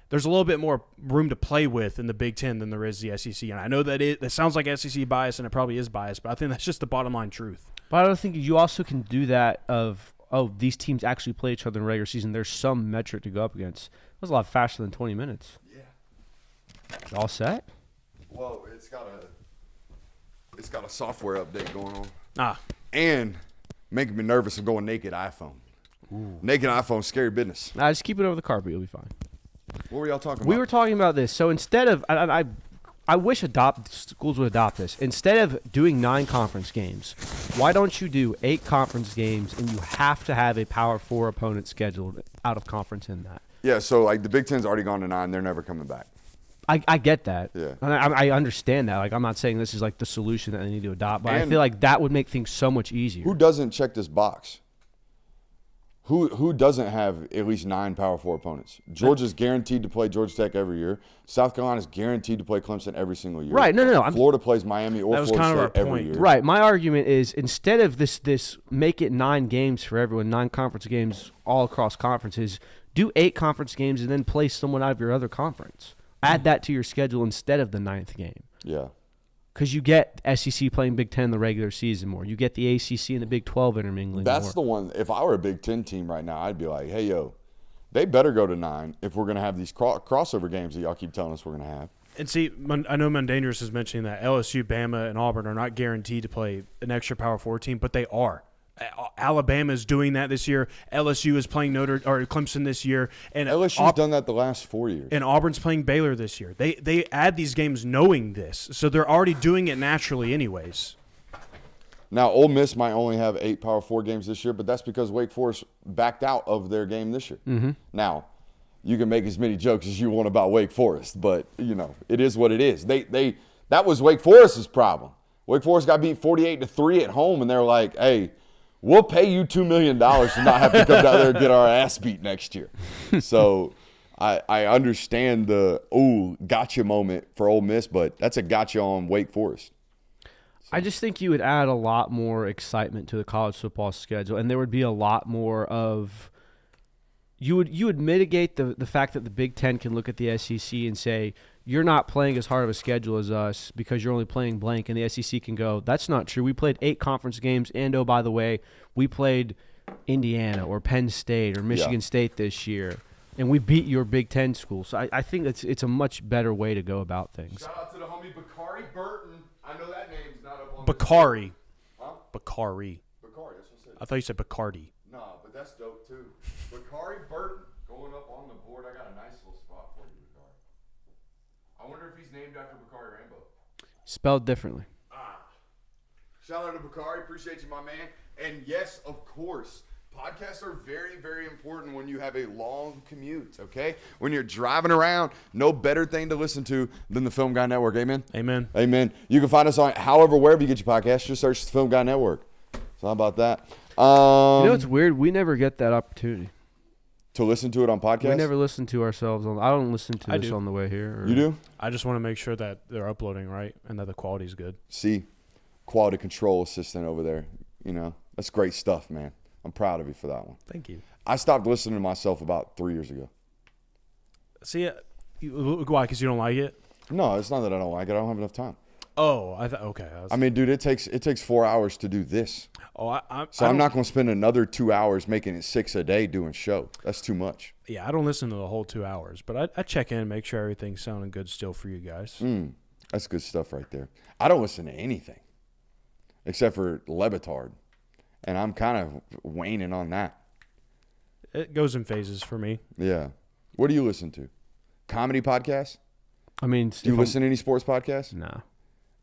there's a little bit more room to play with in the Big Ten than there is the SEC. And I know that sounds like SEC bias, and it probably is biased, but I think that's just the bottom line truth. But I don't think you also can do that of, these teams actually play each other in regular season. There's some metric to go up against. It was a lot faster than 20 minutes. All set? Well, it's got a software update going on. And making me nervous of going naked iPhone. Ooh. Naked iPhone, scary business. Nah, just keep it over the carpet. You'll be fine. What were y'all talking about? We were talking about this. So instead of, I wish schools would adopt this. Instead of doing 9 conference games, why don't you do 8 conference games and you have to have a Power 4 opponent scheduled out of conference in that? Yeah, so like the Big Ten's already gone to 9. They're never coming back. I get that. Yeah. And I understand that. Like, I'm not saying this is like the solution that they need to adopt, but I feel like that would make things so much easier. Who doesn't check this box? Who doesn't have at least 9 Power 4 opponents? Georgia's guaranteed to play Georgia Tech every year. South Carolina's guaranteed to play Clemson every single year. Right. No. Florida plays Miami or Florida State every year. Right. My argument is instead of this make it 9 games for everyone, 9 conference games all across conferences, do 8 conference games and then play someone out of your other conference. Add that to your schedule instead of the 9th game. Yeah. Because you get SEC playing Big Ten in the regular season more. You get the ACC and the Big 12 intermingling That's more. the one. If I were a Big Ten team right now, I'd be like, hey, yo, they better go to 9 if we're going to have these crossover games that y'all keep telling us we're going to have. And see, I know Mundangerous is mentioning that LSU, Bama, and Auburn are not guaranteed to play an extra Power 4 team, but they are. Alabama is doing that this year. LSU is playing Clemson this year, and LSU's done that the last 4 years. And Auburn's playing Baylor this year. They add these games knowing this, so they're already doing it naturally, anyways. Now, Ole Miss might only have 8 Power 4 games this year, but that's because Wake Forest backed out of their game this year. Mm-hmm. Now, you can make as many jokes as you want about Wake Forest, but it is what it is. That was Wake Forest's problem. Wake Forest got beat 48-3 at home, and they're like, hey, we'll pay you $2 million to not have to come down there and get our ass beat next year. So I understand the gotcha moment for Ole Miss, but that's a gotcha on Wake Forest. I just think you would add a lot more excitement to the college football schedule, and there would be a lot more of you would mitigate the fact that the Big Ten can look at the SEC and say, you're not playing as hard of a schedule as us because you're only playing blank, and the SEC can go, that's not true. We played 8 conference games, and oh, by the way, we played Indiana or Penn State or Michigan State this year, and we beat your Big Ten school. So I think it's a much better way to go about things. Shout out to the homie Bakari Burton. I know that name's not up on Bakari. Huh? Bakari. Bakari, that's what I said. I thought you said Bacardi. No, but that's dope too. Bakari Burton going up on the board. I got a nice little spot for you, Bakari. I wonder if he's named after Bakari Rambo. Spelled differently. Shout out to Bakari. Appreciate you, my man. And yes, of course, podcasts are very, very important when you have a long commute, okay? When you're driving around, no better thing to listen to than the Film Guy Network. Amen? Amen. Amen. You can find us on wherever you get your podcasts. Just search the Film Guy Network. So how about that? You know what's weird? We never get that opportunity. To listen to it on podcasts? We never listen to ourselves. I don't listen to this on the way here. You do? I just want to make sure that they're uploading right and that the quality's good. See, quality control assistant over there. You know, that's great stuff, man. I'm proud of you for that one. Thank you. I stopped listening to myself about 3 years ago. See, why? Because you don't like it? No, it's not that I don't like it. I don't have enough time. Oh, okay. I mean, dude, it takes 4 hours to do this. Oh, I'm not going to spend another 2 hours making it 6 a day doing show. That's too much. Yeah, I don't listen to the whole 2 hours, but I check in and make sure everything's sounding good still for you guys. That's good stuff right there. I don't listen to anything except for Levitard, and I'm kind of waning on that. It goes in phases for me. Yeah. What do you listen to? Comedy podcasts? I mean, Do you listen to any sports podcasts? No.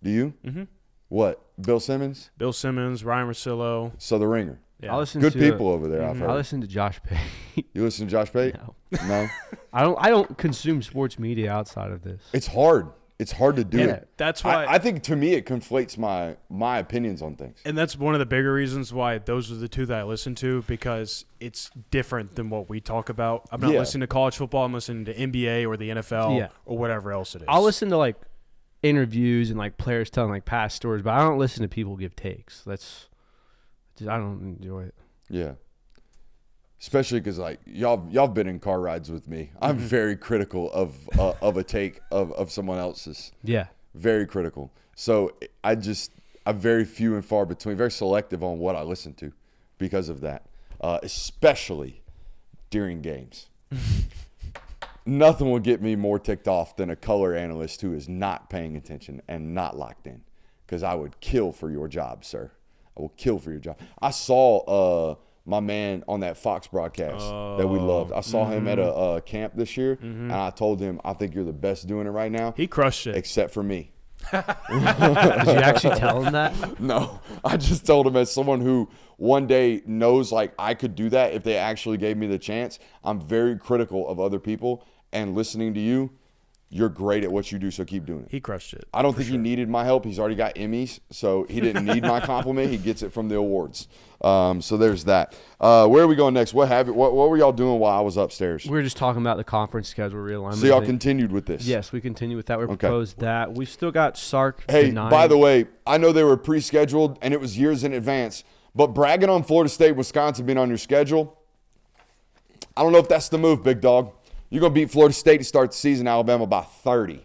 Do you? Mm-hmm. What? Bill Simmons? Bill Simmons, Ryan Russillo. So the Ringer. Yeah. I listen Good to people over there, I've heard. I listen to Josh Pate. You listen to Josh Pate? No. No? I don't consume sports media outside of this. It's hard. It's hard to do And it. that's why I think to me it conflates my opinions on things. And that's one of the bigger reasons why those are the two that I listen to, because it's different than what we talk about. I'm not listening to college football. I'm listening to NBA or the NFL or whatever else it is. I'll listen to like interviews and like players telling like past stories, but I don't listen to people give takes. I don't enjoy it. Yeah. Especially because like y'all been in car rides with me. I'm very critical of a take of someone else's. Yeah. Very critical. So I'm very few and far between, very selective on what I listen to because of that, especially during games. Nothing will get me more ticked off than a color analyst who is not paying attention and not locked in, because I would kill for your job, sir. I will kill for your job. I saw my man on that Fox broadcast that we loved. I saw him at a camp this year, and I told him, I think you're the best doing it right now. He crushed it. Except for me. Did you actually tell him that? No, I just told him as someone who one day knows like I could do that if they actually gave me the chance. I'm very critical of other people, and listening to you, you're great at what you do, so keep doing it. He crushed it. I don't think he needed my help. He's already got Emmys, so he didn't need my compliment. He gets it from the awards. So there's that. Where are we going next? What were y'all doing while I was upstairs? We were just talking about the conference schedule realignment. So y'all continued with this? Yes, we continue with that. We proposed that. We've still got Sark Hey, denying. by the way, I know they were pre-scheduled and it was years in advance, but bragging on Florida State, Wisconsin being on your schedule, I don't know if that's the move, big dog. You're going to beat Florida State to start the season, Alabama by 30.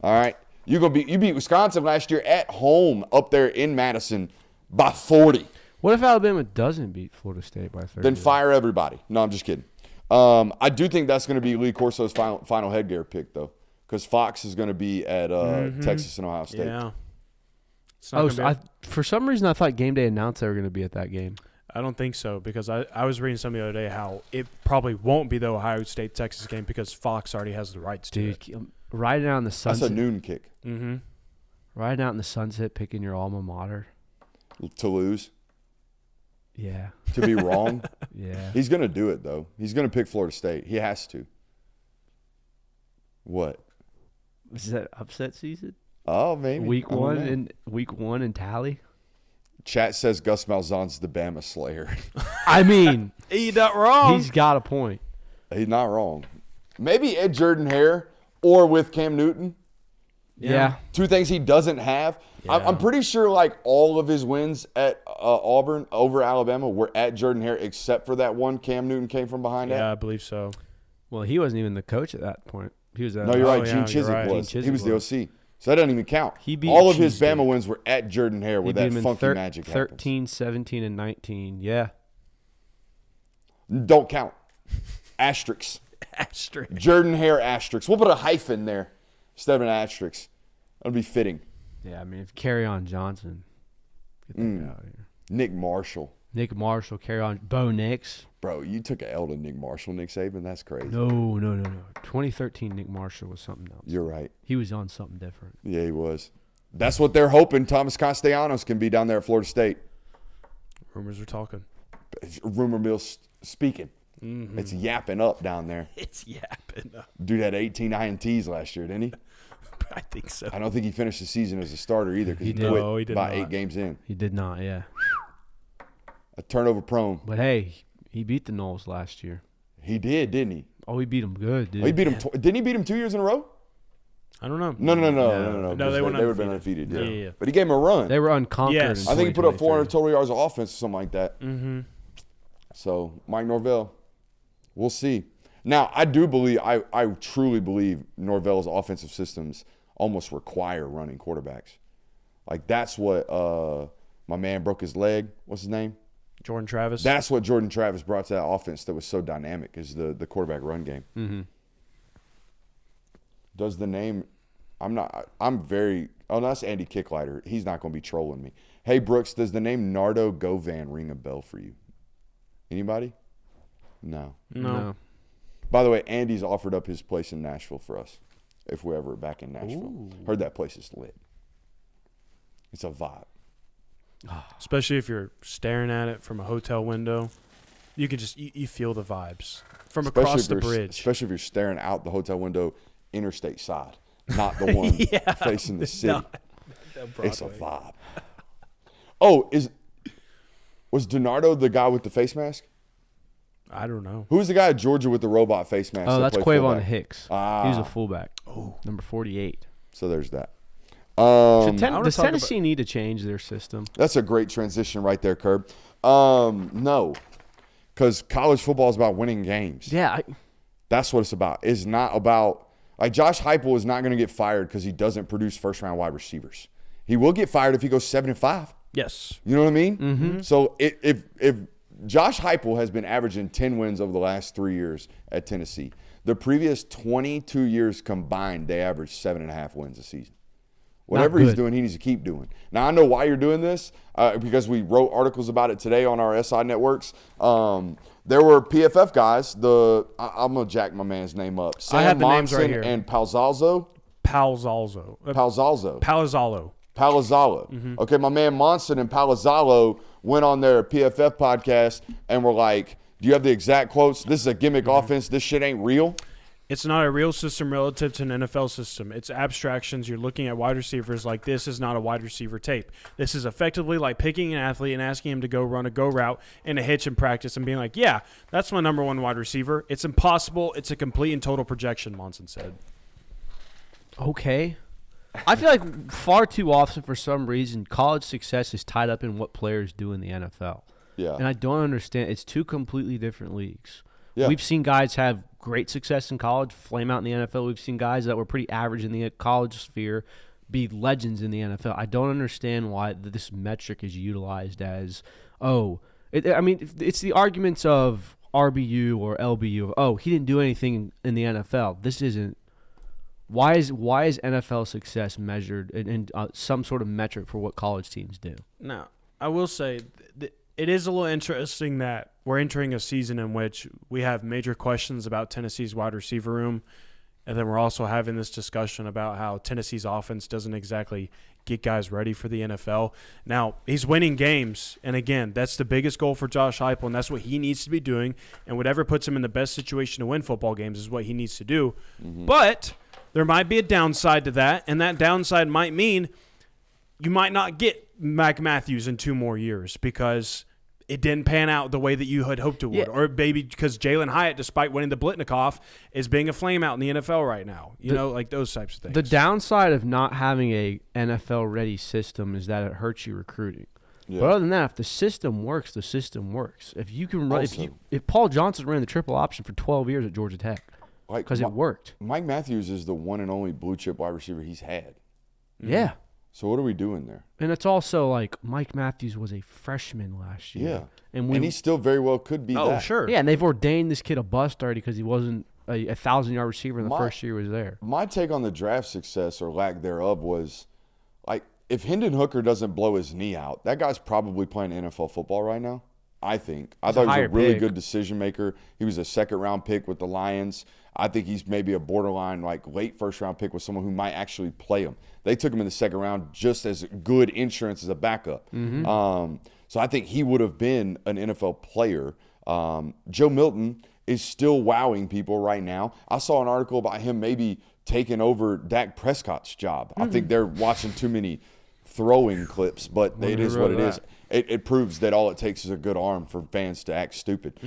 All right? You beat Wisconsin last year at home up there in Madison by 40. What if Alabama doesn't beat Florida State by 30? Then fire everybody. No, I'm just kidding. I do think that's going to be Lee Corso's final headgear pick, though, because Fox is going to be at Texas and Ohio State. Yeah. For some reason, I thought Game Day announced they were going to be at that game. I don't think so, because I was reading something the other day how it probably won't be the Ohio State-Texas game because Fox already has the rights to it. Dude, riding out in the sunset. That's a noon kick. Mm-hmm. Riding out in the sunset, picking your alma mater. To lose. Yeah. To be wrong. Yeah. He's going to do it, though. He's going to pick Florida State. He has to. What? Is that upset season? Oh, maybe. Week one in Tally. Chat says Gus Malzahn's the Bama Slayer. I mean, He's not wrong. he's got a point. He's not wrong. Maybe Ed Jordan-Hare or with Cam Newton. Yeah. Two things he doesn't have. I'm pretty sure like all of his wins at Auburn over Alabama were at Jordan-Hare, except for that one Cam Newton came from behind Yeah, that. I believe so. Well, he wasn't even the coach at that point. He was. No, you're right. yeah, Gene you're Chizik right. was. Gene He was the Chizik OC. So that doesn't even count. He beat all of his Cheesesteak. Bama wins were at Jordan-Hare He where beat that him in funky magic happens. 13, 17, and 19. Yeah. Don't count. Asterisks. Asterisk. Jordan-Hare asterisks. We'll put a hyphen there instead of an asterisk. That'll be fitting. Yeah, I mean, if Carry On Johnson. Get that guy out of here. Nick Marshall. Nick Marshall, Carry On. Bo Nix. Bro, you took an L to Nick Marshall, Nick Saban. That's crazy. No. 2013 Nick Marshall was something else. You're right. He was on something different. Yeah, he was. That's what they're hoping Thomas Castellanos can be down there at Florida State. Rumors are talking. Rumor mill speaking. It's yapping up down there. It's yapping. Dude had 18 INTs last year, didn't he? I think so. I don't think he finished the season as a starter either because he did. quit No, he did about not. 8 games in. He did not, yeah. A turnover prone. But hey, he beat the Knowles last year. He did, didn't he? Oh, he beat him good, dude. Oh, he beat him. Didn't he beat him 2 years in a row? I don't know. No. No, they went would have been undefeated. undefeated. Yeah. But he gave him a run. They were unconquered. Yes. in I think he put up 400 2023. total yards of offense or something like that. Mm-hmm. So Mike Norvell, we'll see. Now I do believe, I truly believe Norvell's offensive systems almost require running quarterbacks. Like that's what my man broke his leg. What's his name? Jordan Travis. That's what Jordan Travis brought to that offense that was so dynamic is the quarterback run game. Mm-hmm. Does the name? I'm very. Oh, no, that's Andy Kicklighter. He's not going to be trolling me. Hey Brooks, does the name Nardo Govan ring a bell for you? Anybody? No. no. By the way, Andy's offered up his place in Nashville for us if we're ever back in Nashville. Heard that place is lit. It's a vibe. Especially if you're staring at it from a hotel window. You can just you feel the vibes from across the bridge. Especially if you're staring out the hotel window, interstate side, not the one facing the city. It's a vibe. Oh, was DiNardo the guy with the face mask? I don't know. Who's the guy at Georgia with the robot face mask? Oh, that that's played Quavon fullback? Hicks. Ah. He was a fullback. Oh, number 48. So there's that. Does Tennessee need to change their system? That's a great transition right there, Curb. No, because college football is about winning games. Yeah. That's what it's about. It's not about like Josh Heupel is not going to get fired because he doesn't produce first-round wide receivers. He will get fired if he goes 7-5. Yes. You know what I mean? Mm-hmm. So if Josh Heupel has been averaging 10 wins over the last 3 years at Tennessee, the previous 22 years combined, they averaged 7.5 wins a season. Whatever he's doing, he needs to keep doing. Now, I know why you're doing this because we wrote articles about it today on our SI networks. There were PFF guys. I'm going to jack my man's name up. Sam I have the names Monson right here. and Palzalzo. Palazzolo. Palazzolo. Mm-hmm. Okay, my man Monson and Palazzolo went on their PFF podcast and were like, do you have the exact quotes? This is a gimmick offense. This shit ain't real. It's not a real system relative to an NFL system. It's abstractions. You're looking at wide receivers like this is not a wide receiver tape. This is effectively like picking an athlete and asking him to go run a go route in a hitch in practice and being like, yeah, that's my number one wide receiver. It's impossible. It's a complete and total projection, Monson said. Okay. I feel like far too often, for some reason, college success is tied up in what players do in the NFL. Yeah. And I don't understand. It's two completely different leagues. Yeah. We've seen guys have great success in college, flame out in the NFL. We've seen guys that were pretty average in the college sphere be legends in the NFL. I don't understand why this metric is utilized as, it's the arguments of RBU or LBU. Oh, he didn't do anything in the NFL. This isn't. Why is NFL success measured in some sort of metric for what college teams do? Now, I will say it is a little interesting that we're entering a season in which we have major questions about Tennessee's wide receiver room, and then we're also having this discussion about how Tennessee's offense doesn't exactly get guys ready for the NFL. Now, he's winning games, and again, that's the biggest goal for Josh Heupel, and that's what he needs to be doing, and whatever puts him in the best situation to win football games is what he needs to do. Mm-hmm. But there might be a downside to that, and that downside might mean you might not get Mac Matthews in 2 more years because it didn't pan out the way that you had hoped it would. Yeah. Or maybe because Jalen Hyatt, despite winning the Blitnikoff, is being a flame out in the NFL right now. You know, like those types of things. The downside of not having a NFL-ready system is that it hurts you recruiting. Yeah. But other than that, if the system works, the system works. If you can run, if Paul Johnson ran the triple option for 12 years at Georgia Tech, Like, because it worked. Mike Matthews is the one and only blue chip wide receiver he's had. Yeah. So what are we doing there? And it's also like Mike Matthews was a freshman last year. Yeah. And he still very well could be that. sure. Yeah, and they've ordained this kid a bust already because he wasn't a 1,000-yard receiver in the first year he was there. My take on the draft success or lack thereof was, like, if Hendon Hooker doesn't blow his knee out, that guy's probably playing NFL football right now, I think. I thought he was a really good decision maker. He was a second-round pick with the Lions. I think he's maybe a borderline, like, late first-round pick with someone who might actually play him. They took him in the second round just as good insurance as a backup. So I think he would have been an NFL player. Joe Milton is still wowing people right now. I saw an article about him maybe taking over Dak Prescott's job. I think they're watching too many throwing clips, but it is what it is. It proves that all it takes is a good arm for fans to act stupid.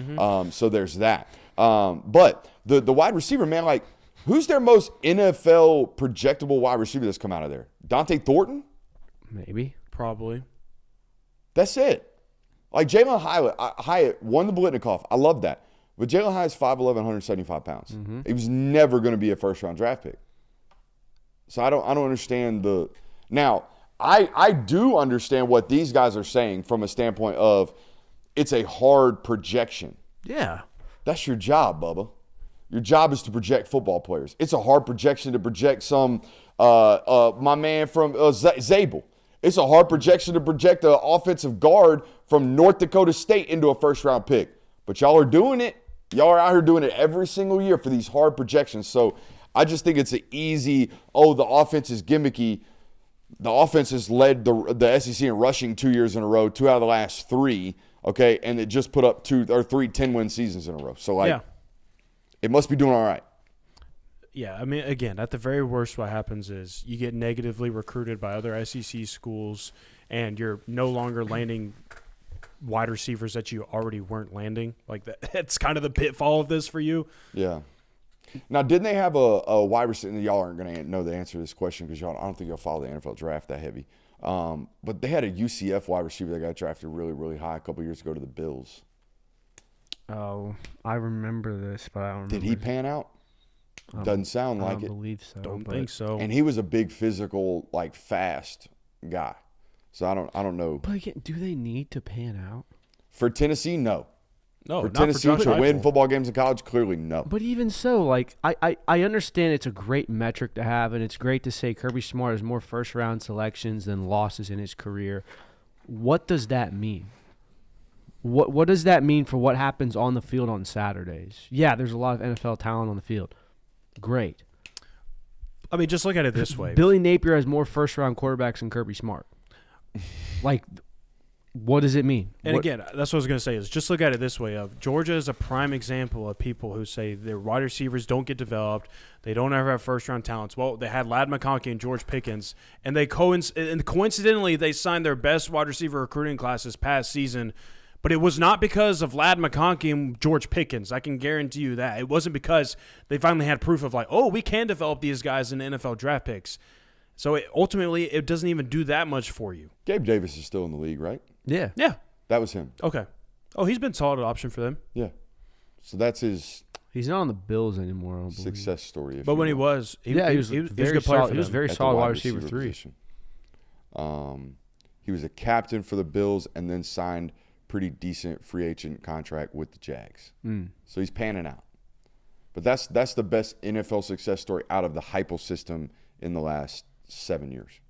So there's that. But the wide receiver, man, like, who's their most NFL projectable wide receiver that's come out of there? Dante Thornton? Maybe. Probably. That's it. Like, Jalen Hyatt won the Blitnikoff. I love that. But Jalen Hyatt's 5'11", 175 pounds. He was never going to be a first-round draft pick. So I don't understand the – now, I do understand what these guys are saying from a standpoint of it's a hard projection. Yeah. That's your job, Bubba. Your job is to project football players. It's a hard projection to project some my man from Zabel. It's a hard projection to project an offensive guard from North Dakota State into a first-round pick. But y'all are doing it. Y'all are out here doing it every single year for these hard projections. So I just think it's an easy, the offense is gimmicky. The offense has led the SEC in rushing 2 years in a row, 2 out of the last 3, okay? And it just put up 2 or 3 10-win seasons in a row. So, like, it must be doing all right. Yeah, I mean, again, at the very worst, what happens is you get negatively recruited by other SEC schools, and you're no longer landing wide receivers that you already weren't landing. Like, that's kind of the pitfall of this for you. Yeah. Now, didn't they have a wide receiver? Y'all aren't going to know the answer to this question because I don't think y'all follow the NFL draft that heavy. But they had a UCF wide receiver that got drafted really, really high a couple years ago to the Bills. Oh, I remember this, but I don't remember. Did he pan out? Doesn't sound like it. I don't believe so. Don't think so. And he was a big physical, like, fast guy. So I don't know. But again, do they need to pan out? For Tennessee, no. No, For not Tennessee for Josh to win Heupel. football games in college, clearly no. But even so, like, I understand it's a great metric to have, and it's great to say Kirby Smart has more first-round selections than losses in his career. What does that mean? What does that mean for what happens on the field on Saturdays? Yeah, there's a lot of NFL talent on the field. Great. I mean, just look at it this way. Billy Napier has more first-round quarterbacks than Kirby Smart. Like, what does it mean? And again, that's what I was going to say is just look at it this way. Georgia is a prime example of people who say their wide receivers don't get developed. They don't ever have first-round talents. Well, they had Ladd McConkey and George Pickens, and coincidentally, they signed their best wide receiver recruiting class this past season. But it was not because of Ladd McConkey and George Pickens. I can guarantee you that. It wasn't because they finally had proof of, like, we can develop these guys in NFL draft picks. So ultimately, it doesn't even do that much for you. Gabe Davis is still in the league, right? Yeah. Yeah. That was him. Okay. Oh, he's been a solid option for them. Yeah. So that's his He's not on the Bills anymore, I don't believe. success story. if But you when he will, was, He was a very good player solid. for He was them. very at the solid wide receiver 3. position. He was a captain for the Bills and then signed pretty decent free agent contract with the Jags. So he's panning out. But that's the best NFL success story out of the Heupel system in the last 7 years.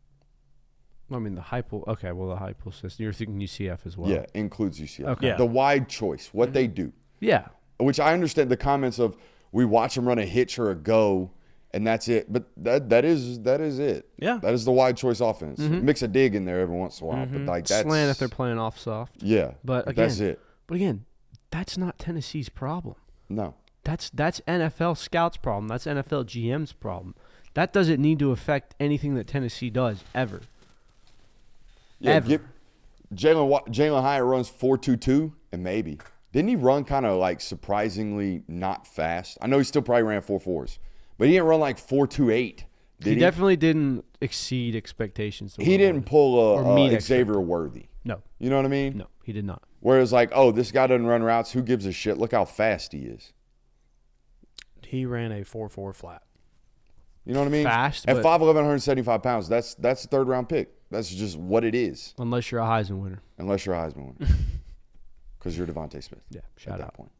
I mean, the Heupel. Okay, well, the Heupel system. You're thinking UCF as well. Yeah, includes UCF. Okay. Yeah. The wide choice, what they do. Yeah. Which I understand the comments of we watch them run a hitch or a go, and that's it. But that is it. Yeah. That is the wide choice offense. Mix a dig in there every once in a while, but like that's Slant if they're playing off soft. yeah. But again, that's it. But again, that's not Tennessee's problem. No. That's NFL scouts' problem. That's NFL GM's problem. That doesn't need to affect anything that Tennessee does ever. Yeah, Ever. Jalen Hyatt runs 4.22, and maybe. Didn't he run kind of like surprisingly not fast? I know he still probably ran 4.4s, but he didn't run like 4.28. He definitely didn't exceed expectations. He didn't pull meet Xavier Worthy. No. You know what I mean? No, he did not. Whereas like, oh, this guy doesn't run routes. Who gives a shit? Look how fast he is. He ran a 4.4 flat. You know what I mean? Fast, At but 5'11", 175 pounds, that's a third-round pick. That's just what it is. unless you're a Heisman winner. Unless you're a Heisman winner. Because you're Devontae Smith. Yeah, At shout that out. point.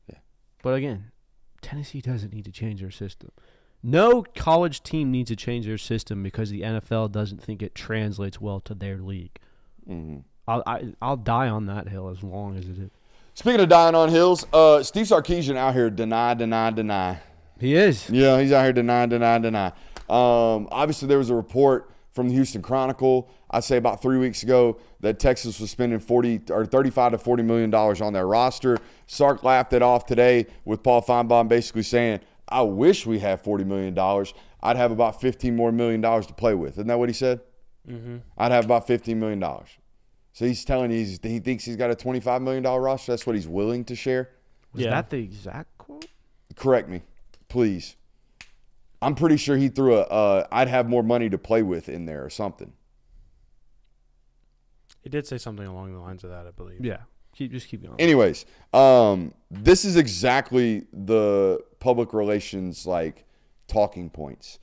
Yeah. But again, Tennessee doesn't need to change their system. No college team needs to change their system because the NFL doesn't think it translates well to their league. Mm-hmm. I'll die on that hill as long as it is. Speaking of dying on hills, Steve Sarkisian out here deny. He is. Yeah, he's out here deny. Obviously, there was a report from the Houston Chronicle, I'd say about 3 weeks ago, that Texas was spending $35 to $40 million on their roster. Sark laughed it off today with Paul Feinbaum basically saying, I wish we had $40 million. I'd have about $15 more million to play with. Isn't that what he said? Mm-hmm. I'd have about $15 million. So he's telling you he thinks he's got a $25 million roster. That's what he's willing to share. Was that the exact quote? Correct me, please. I'm pretty sure he threw I'd have more money to play with in there or something. He did say something along the lines of that, I believe. Yeah. Just keep going. Anyways, this is exactly the public relations like talking points.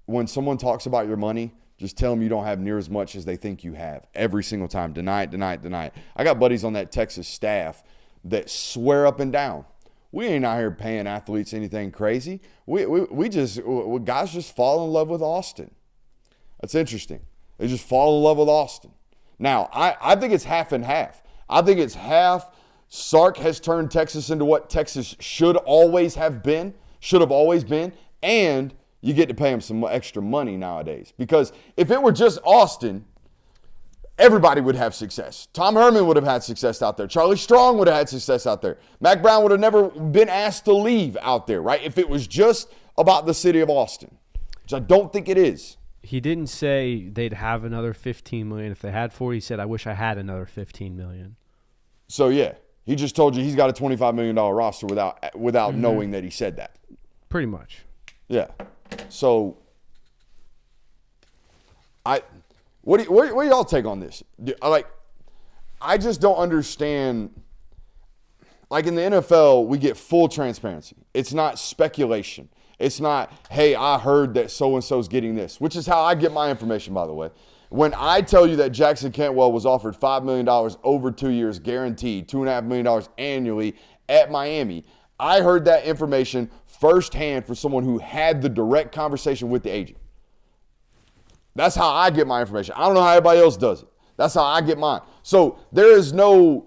When someone talks about your money, just tell them you don't have near as much as they think you have. Every single time. Deny it. I got buddies on that Texas staff that swear up and down. We ain't out here paying athletes anything crazy. Guys just fall in love with Austin. That's interesting. They just fall in love with Austin. Now, I think it's half and half. I think it's half. Sark has turned Texas into what Texas should always have been, and you get to pay him some extra money nowadays. Because if it were just Austin, everybody would have success. Tom Herman would have had success out there. Charlie Strong would have had success out there. Mac Brown would have never been asked to leave out there, right? If it was just about the city of Austin, which I don't think it is. He didn't say they'd have another $15 million. If they had 40, he said, I wish I had another $15 million. So, yeah, he just told you he's got a $25 million roster without knowing that he said that. Pretty much. Yeah. So, what do y'all take on this? I just don't understand. Like in the NFL, we get full transparency. It's not speculation. It's not, hey, I heard that so-and-so's getting this, which is how I get my information, by the way. When I tell you that Jackson Cantwell was offered $5 million over 2 years, guaranteed, $2.5 million annually at Miami, I heard that information firsthand from someone who had the direct conversation with the agent. That's how I get my information. I don't know how everybody else does it. That's how I get mine. So there is no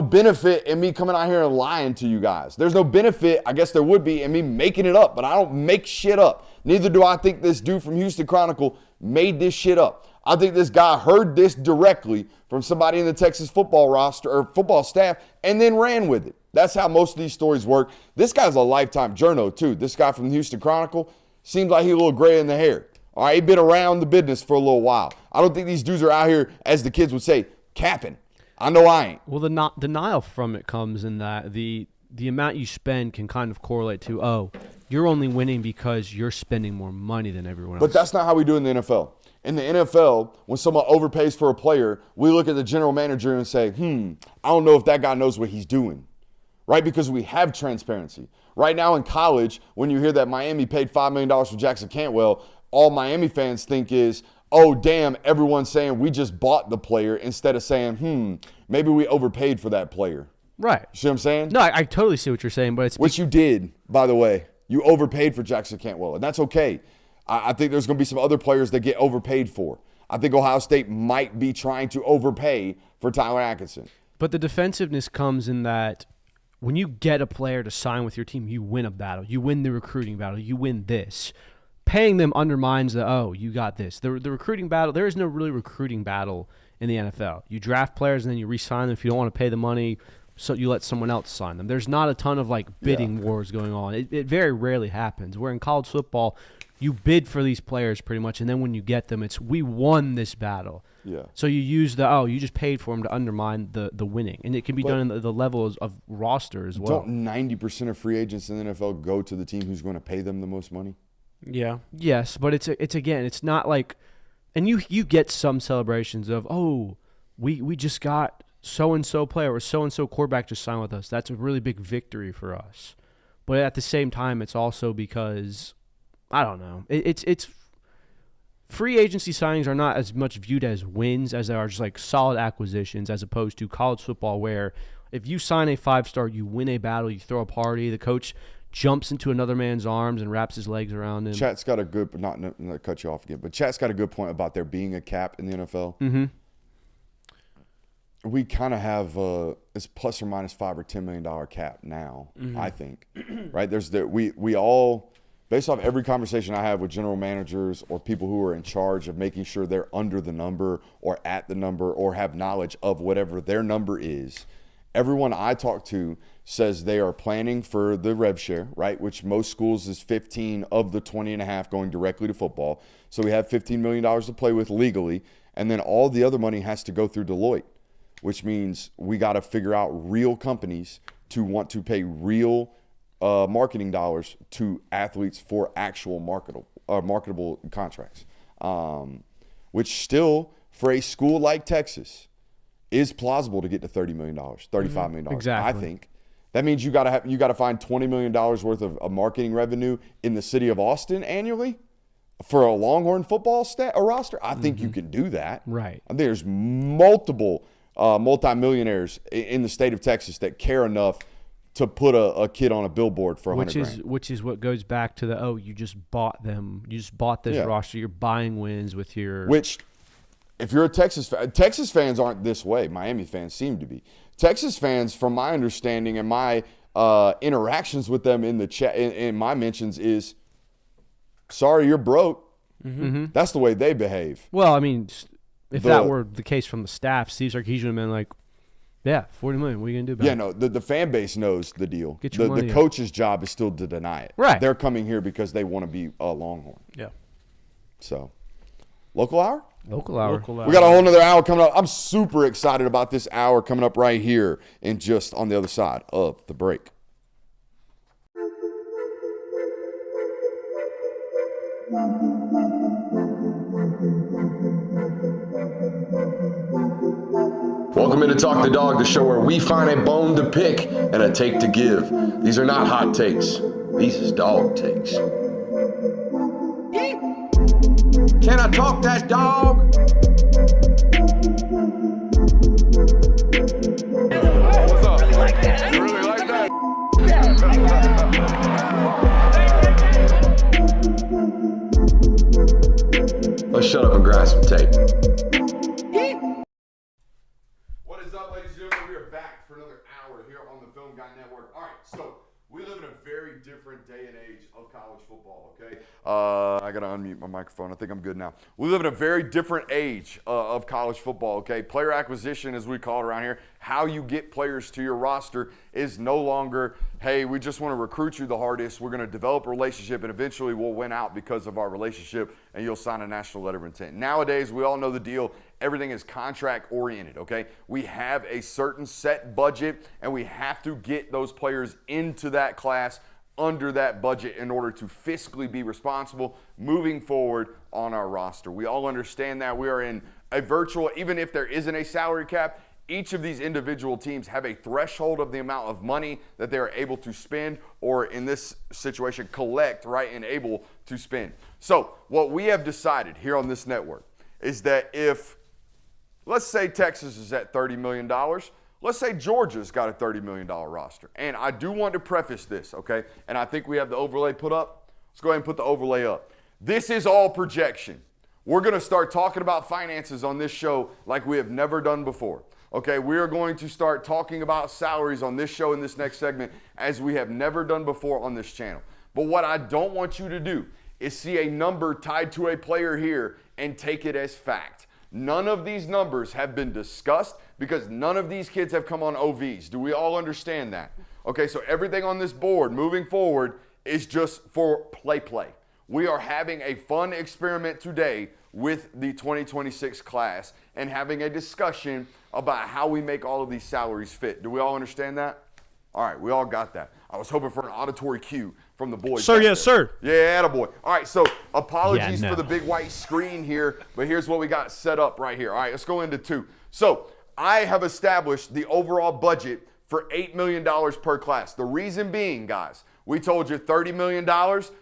benefit in me coming out here and lying to you guys. There's no benefit, I guess there would be, in me making it up, but I don't make shit up. Neither do I think this dude from Houston Chronicle made this shit up. I think this guy heard this directly from somebody in the Texas football roster or football staff and then ran with it. That's how most of these stories work. This guy's a lifetime journo, too. This guy from the Houston Chronicle seems like he's a little gray in the hair. All right, he's been around the business for a little while. I don't think these dudes are out here, as the kids would say, capping. I know I ain't. Well, the denial from it comes in that the amount you spend can kind of correlate to, oh, you're only winning because you're spending more money than everyone else. But that's not how we do in the NFL. In the NFL, when someone overpays for a player, we look at the general manager and say, I don't know if that guy knows what he's doing, right? Because we have transparency. Right now in college, when you hear that Miami paid $5 million for Jackson Cantwell, all Miami fans think is, oh, damn, everyone's saying we just bought the player instead of saying, maybe we overpaid for that player. Right. You see what I'm saying? No, I totally see what you're saying, but it's Which you did, by the way. You overpaid for Jackson Cantwell, and that's okay. I think there's going to be some other players that get overpaid for. I think Ohio State might be trying to overpay for Tyler Atkinson. But the defensiveness comes in that when you get a player to sign with your team, you win a battle. You win the recruiting battle. You win this. Paying them undermines the, oh, you got this. The recruiting battle, there is no really recruiting battle in the NFL. You draft players and then you re-sign them. If you don't want to pay the money, so you let someone else sign them. There's not a ton of like bidding wars going on. It very rarely happens. Where in college football, you bid for these players pretty much, and then when you get them, it's we won this battle. Yeah. So you use you just paid for them to undermine the winning, and it can be done in the levels of roster as well. Don't 90% of free agents in the NFL go to the team who's going to pay them the most money? Yeah. Yes, but it's not like, and you get some celebrations of, oh, we just got so-and-so player or so-and-so quarterback just signed with us. That's a really big victory for us. But at the same time, it's also because, I don't know, it's free agency signings are not as much viewed as wins as they are just like solid acquisitions, as opposed to college football where if you sign a 5-star, you win a battle, you throw a party, the coach jumps into another man's arms and wraps his legs around him. Chat's got a good, not cut you off again, but Chat's got a good point about there being a cap in the NFL. Mm-hmm. We kind of have it's plus or minus $5 or $10 million cap now. I think, right? We all, based off every conversation I have with general managers or people who are in charge of making sure they're under the number or at the number or have knowledge of whatever their number is. Everyone I talk to says they are planning for the rev share, right? Which most schools is 15 of the 20 and a half going directly to football. So we have $15 million to play with legally. And then all the other money has to go through Deloitte, which means we got to figure out real companies to want to pay real marketing dollars to athletes for actual marketable contracts, which still, for a school like Texas, is plausible to get to $30 million, $35 million. Exactly. I think that means you got to find $20 million worth of marketing revenue in the city of Austin annually for a Longhorn football roster. I think you can do that. Right. I think there's multiple multimillionaires in the state of Texas that care enough to put a kid on a billboard for $100,000. Which is what goes back to you just bought them. You just bought this roster. You're buying wins with your. Which, if you're a Texas fan, Texas fans aren't this way. Miami fans seem to be. Texas fans, from my understanding and my interactions with them in the chat, in my mentions, is sorry you're broke. Mm-hmm. That's the way they behave. Well, I mean, if that were the case from the staff, Steve Sarkisian would have been like, yeah, $40 million. What are you going to do about it? Yeah, no, the fan base knows the deal. Get your money the coach's job is still to deny it. Right. They're coming here because they want to be a Longhorn. Yeah. So, local hour? Local hour. We got a whole nother hour coming up. I'm super excited about this hour coming up right here and just on the other side of the break. Welcome into Talk the Dog, the show where we find a bone to pick and a take to give. These are not hot takes. These is dog takes. Can I talk that dog? What's up? You really like that? Let's shut up and grind some tape. What is up, ladies and gentlemen? We are back for another hour here on the Film Guy Network. All right, so we live in a very different day and age of college football, okay? I got to unmute my microphone. I think I'm good now. We live in a very different age of college football, okay? Player acquisition, as we call it around here, how you get players to your roster is no longer, hey, we just want to recruit you the hardest. We're going to develop a relationship, and eventually we'll win out because of our relationship, and you'll sign a national letter of intent. Nowadays, we all know the deal. Everything is contract-oriented, okay? We have a certain set budget, and we have to get those players into that class under that budget in order to fiscally be responsible moving forward on our roster. We all understand that we are in a virtual, even if there isn't a salary cap, each of these individual teams have a threshold of the amount of money that they are able to spend, or in this situation, collect, right, and able to spend. So what we have decided here on this network is that if, let's say Texas is at $30 million, let's say Georgia's got a $30 million roster. And I do want to preface this, okay? And I think we have the overlay put up. Let's go ahead and put the overlay up. This is all projection. We're going to start talking about finances on this show like we have never done before. Okay, we are going to start talking about salaries on this show in this next segment as we have never done before on this channel. But what I don't want you to do is see a number tied to a player here and take it as fact. None of these numbers have been discussed because none of these kids have come on OVs. Do we all understand that? Okay, so everything on this board moving forward is just for play. We are having a fun experiment today with the 2026 class and having a discussion about how we make all of these salaries fit. Do we all understand that? All right, we all got that. I was hoping for an auditory cue from the boys. Sir, yes, sir. Yeah, attaboy. All right, so apologies Yeah, no. for the big white screen here, but here's what we got set up right here. All right, let's go into 2. So I have established the overall budget for $8 million per class. The reason being, guys, we told you $30 million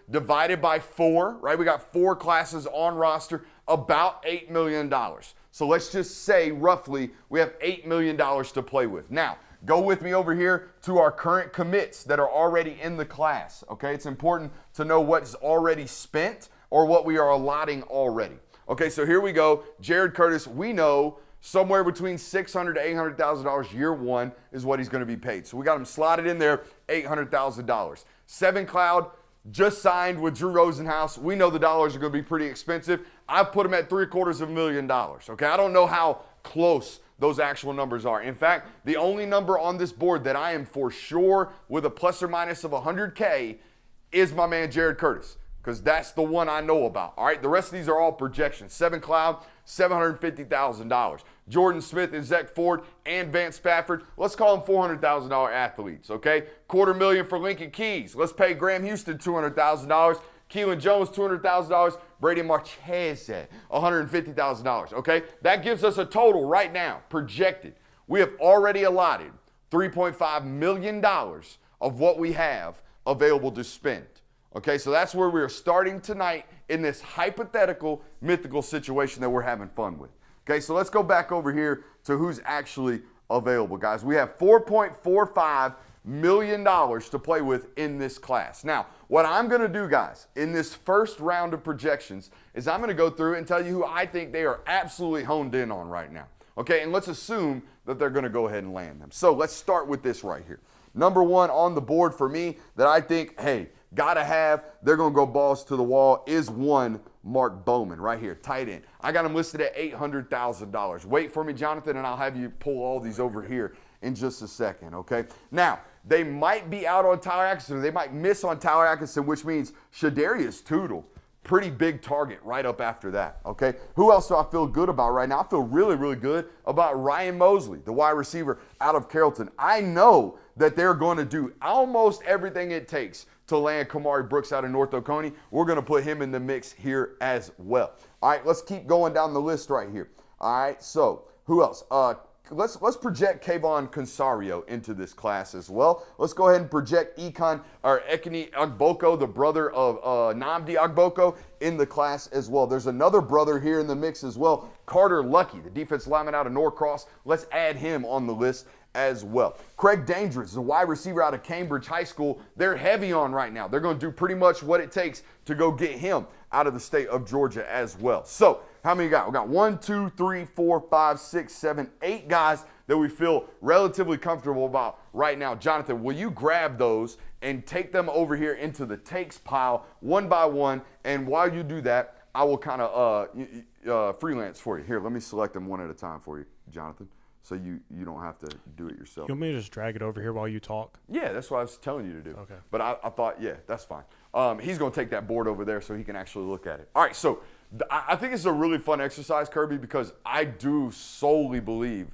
divided by 4, right? We got 4 classes on roster, about $8 million. So let's just say roughly we have $8 million to play with. Now, go with me over here to our current commits that are already in the class, okay? It's important to know what's already spent or what we are allotting already. Okay, so here we go. Jared Curtis, we know somewhere between $600,000 to $800,000 year 1 is what he's going to be paid. So we got him slotted in there, $800,000. 7 Cloud just signed with Drew Rosenhaus. We know the dollars are going to be pretty expensive. I've put him at $750,000. Okay, I don't know how close those actual numbers are. In fact, the only number on this board that I am for sure with a plus or minus of 100K is my man Jared Curtis, because that's the one I know about. All right, the rest of these are all projections. 7 Cloud, $750,000. Jordan Smith and Zach Ford and Vance Spafford, let's call them $400,000 athletes, okay? $250,000 for Lincoln Keys. Let's pay Graham Houston $200,000. Keelan Jones, $200,000. Brady Marchese, $150,000, okay? That gives us a total right now, projected. We have already allotted $3.5 million of what we have available to spend. Okay, so that's where we're starting tonight in this hypothetical, mythical situation that we're having fun with. Okay, so let's go back over here to who's actually available, guys. We have $4.45 million to play with in this class. Now, what I'm going to do, guys, in this first round of projections is I'm going to go through and tell you who I think they are absolutely honed in on right now. Okay, and let's assume that they're going to go ahead and land them. So let's start with this right here. Number 1 on the board for me that I think, hey, gotta have, they're gonna go balls to the wall, is one Mark Bowman right here, tight end. I got him listed at $800,000. Wait for me, Jonathan, and I'll have you pull all these over here in just a second, okay? Now, they might be out on Tyler Atkinson, or they might miss on Tyler Atkinson, which means Shadarius Tootle, pretty big target right up after that, okay? Who else do I feel good about right now? I feel really, really good about Ryan Mosley, the wide receiver out of Carrollton. I know that they're going to do almost everything it takes to land Kamari Brooks out of North Oconee. We're going to put him in the mix here as well. All right, let's keep going down the list right here. All right, so who else? Let's project Kayvon Consario into this class as well. Let's go ahead and project Ekini Agboko, the brother of Nnamdi Agboko, in the class as well. There's another brother here in the mix as well, Carter Lucky, the defensive lineman out of Norcross. Let's add him on the list as well. Craig Dangerous, the wide receiver out of Cambridge High School. They're heavy on right now. They're going to do pretty much what it takes to go get him out of the state of Georgia as well. So how many got? We got 1, 2, 3, 4, 5, 6, 7, 8 guys that we feel relatively comfortable about right now. Jonathan, will you grab those and take them over here into the takes pile one by one? And while you do that, I will kind of freelance for you. Here, let me select them one at a time for you, Jonathan, so you don't have to do it yourself. You want me to just drag it over here while you talk? Yeah, that's what I was telling you to do. Okay. But I thought, yeah, that's fine. He's going to take that board over there so he can actually look at it. All right, so I think it's a really fun exercise, Kirby, because I do solely believe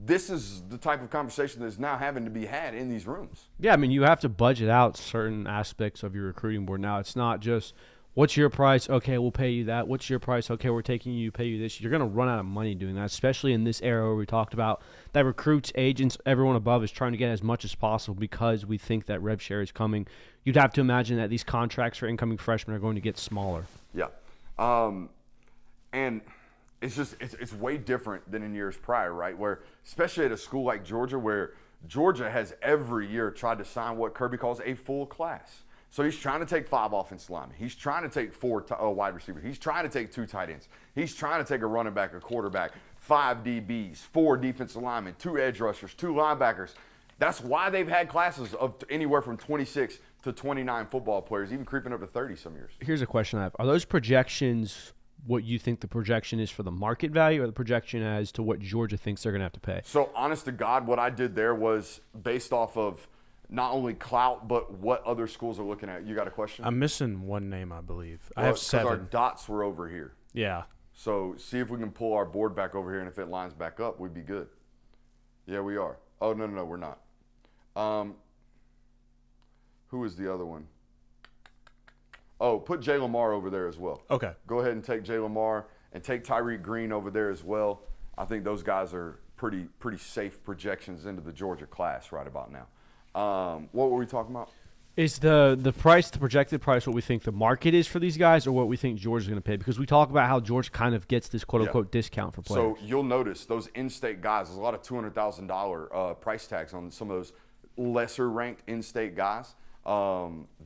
this is the type of conversation that's now having to be had in these rooms. Yeah, I mean, you have to budget out certain aspects of your recruiting board. Now, it's not just, what's your price? Okay, we'll pay you that. What's your price? Okay, we're taking you, pay you this. You're going to run out of money doing that, especially in this era where we talked about that recruits, agents, everyone above is trying to get as much as possible because we think that rev share is coming. You'd have to imagine that these contracts for incoming freshmen are going to get smaller. Yeah. And it's just, it's way different than in years prior, right? Where, especially at a school like Georgia, where Georgia has every year tried to sign what Kirby calls a full class. So he's trying to take 5 offensive linemen. He's trying to take 4 wide receivers. He's trying to take 2 tight ends. He's trying to take a running back, a quarterback, 5 DBs, 4 defensive linemen, 2 edge rushers, 2 linebackers. That's why they've had classes of anywhere from 26 to 29 football players, even creeping up to 30 some years. Here's a question I have. Are those projections what you think the projection is for the market value or the projection as to what Georgia thinks they're going to have to pay? So honest to God, what I did there was based off of not only clout, but what other schools are looking at. You got a question? I'm missing one name, I believe. I Well, have it's 'cause our 7. dots were over here. Yeah. So see if we can pull our board back over here, and if it lines back up, we'd be good. Yeah, we are. Oh, no, we're not. Who is the other one? Oh, put Jay Lamar over there as well. Okay. Go ahead and take Jay Lamar and take Tyreek Green over there as well. I think those guys are pretty safe projections into the Georgia class right about now. What were we talking about? Is the price, the projected price, what we think the market is for these guys, or what we think Georgia's going to pay? Because we talk about how Georgia kind of gets this quote-unquote discount for players. So you'll notice those in-state guys, there's a lot of $200,000 price tags on some of those lesser-ranked in-state guys.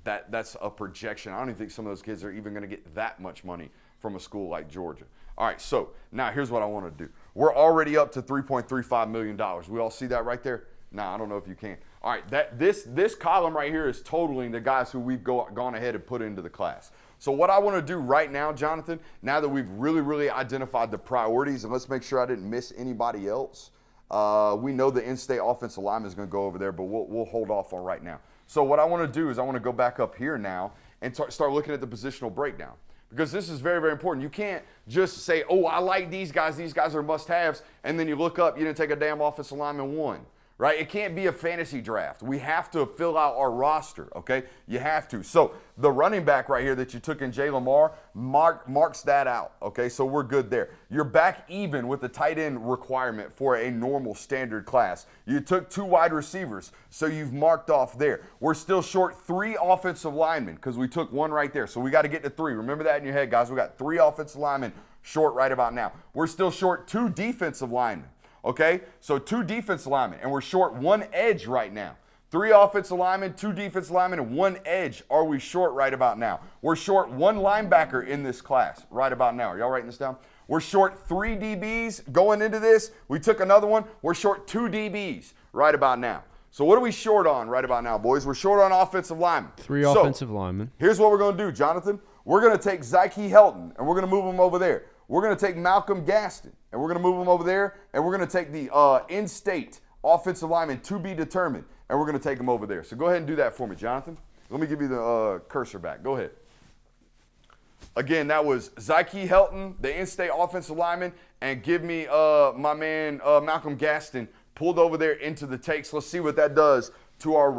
That's a projection. I don't even think some of those kids are even going to get that much money from a school like Georgia. All right, so now here's what I want to do. We're already up to $3.35 million. We all see that right there? Nah, I don't know if you can. All right, this column right here is totaling the guys who we've gone ahead and put into the class. So what I want to do right now, Jonathan, now that we've really identified the priorities, and let's make sure I didn't miss anybody else. We know the in-state offensive lineman is going to go over there, but we'll hold off on right now. So what I want to do is I want to go back up here now and start looking at the positional breakdown, because this is very important. You can't just say, oh, I like these guys are must-haves, and then you look up, you didn't take a damn offensive lineman one. Right? It can't be a fantasy draft. We have to fill out our roster, okay? You have to. So the running back right here that you took in Jay Lamar marks that out, okay? So we're good there. You're back even with the tight end requirement for a normal standard class. You took 2 wide receivers, so you've marked off there. We're still short 3 offensive linemen because we took 1 right there. So we got to get to 3. Remember that in your head, guys. We got 3 offensive linemen short right about now. We're still short 2 defensive linemen. Okay, so 2 defensive linemen, and we're short 1 edge right now. 3 offensive linemen, 2 defensive linemen, and 1 edge are we short right about now. We're short 1 linebacker in this class right about now. Are y'all writing this down? We're short 3 DBs going into this. We took another one. We're short 2 DBs right about now. So what are we short on right about now, boys? We're short on offensive linemen. 3 offensive linemen. Here's what we're going to do, Jonathan. We're going to take Sankey Helton, and we're going to move him over there. We're going to take Malcolm Gaston, and we're going to move him over there, and we're going to take the in-state offensive lineman to be determined, and we're going to take him over there. So go ahead and do that for me, Jonathan. Let me give you the cursor back. Go ahead. Again, that was Sankey Helton, the in-state offensive lineman, and give me my man Malcolm Gaston pulled over there into the takes. Let's see what that does to our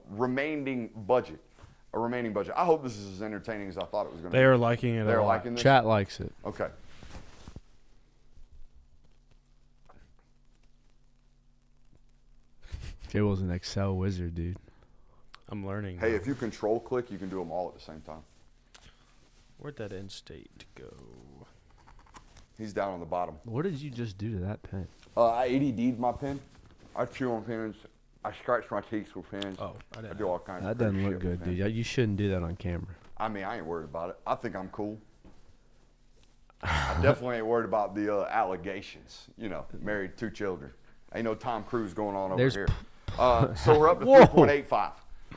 remaining budget. A remaining budget. I hope this is as entertaining as I thought it was going to be. They are liking it. They're a lot. liking this? Chat likes it. Okay. Jay was an Excel wizard, dude. I'm learning. Hey, now. if you control click, you can do them all at the same time. Where'd that in-state go? He's down on the bottom. What did you just do to that pen? I ADD'd my pen. I chew on pens. I scratch my teeth with pens. Oh, I I didn't. do all kinds That of doesn't crazy look shit with good, dude. pens. You shouldn't do that on camera. I mean, I ain't worried about it. I think I'm cool. I definitely ain't worried about the allegations. You know, married 2 children. Ain't no Tom Cruise going on over There's here. So we're up to Whoa. 3.85. All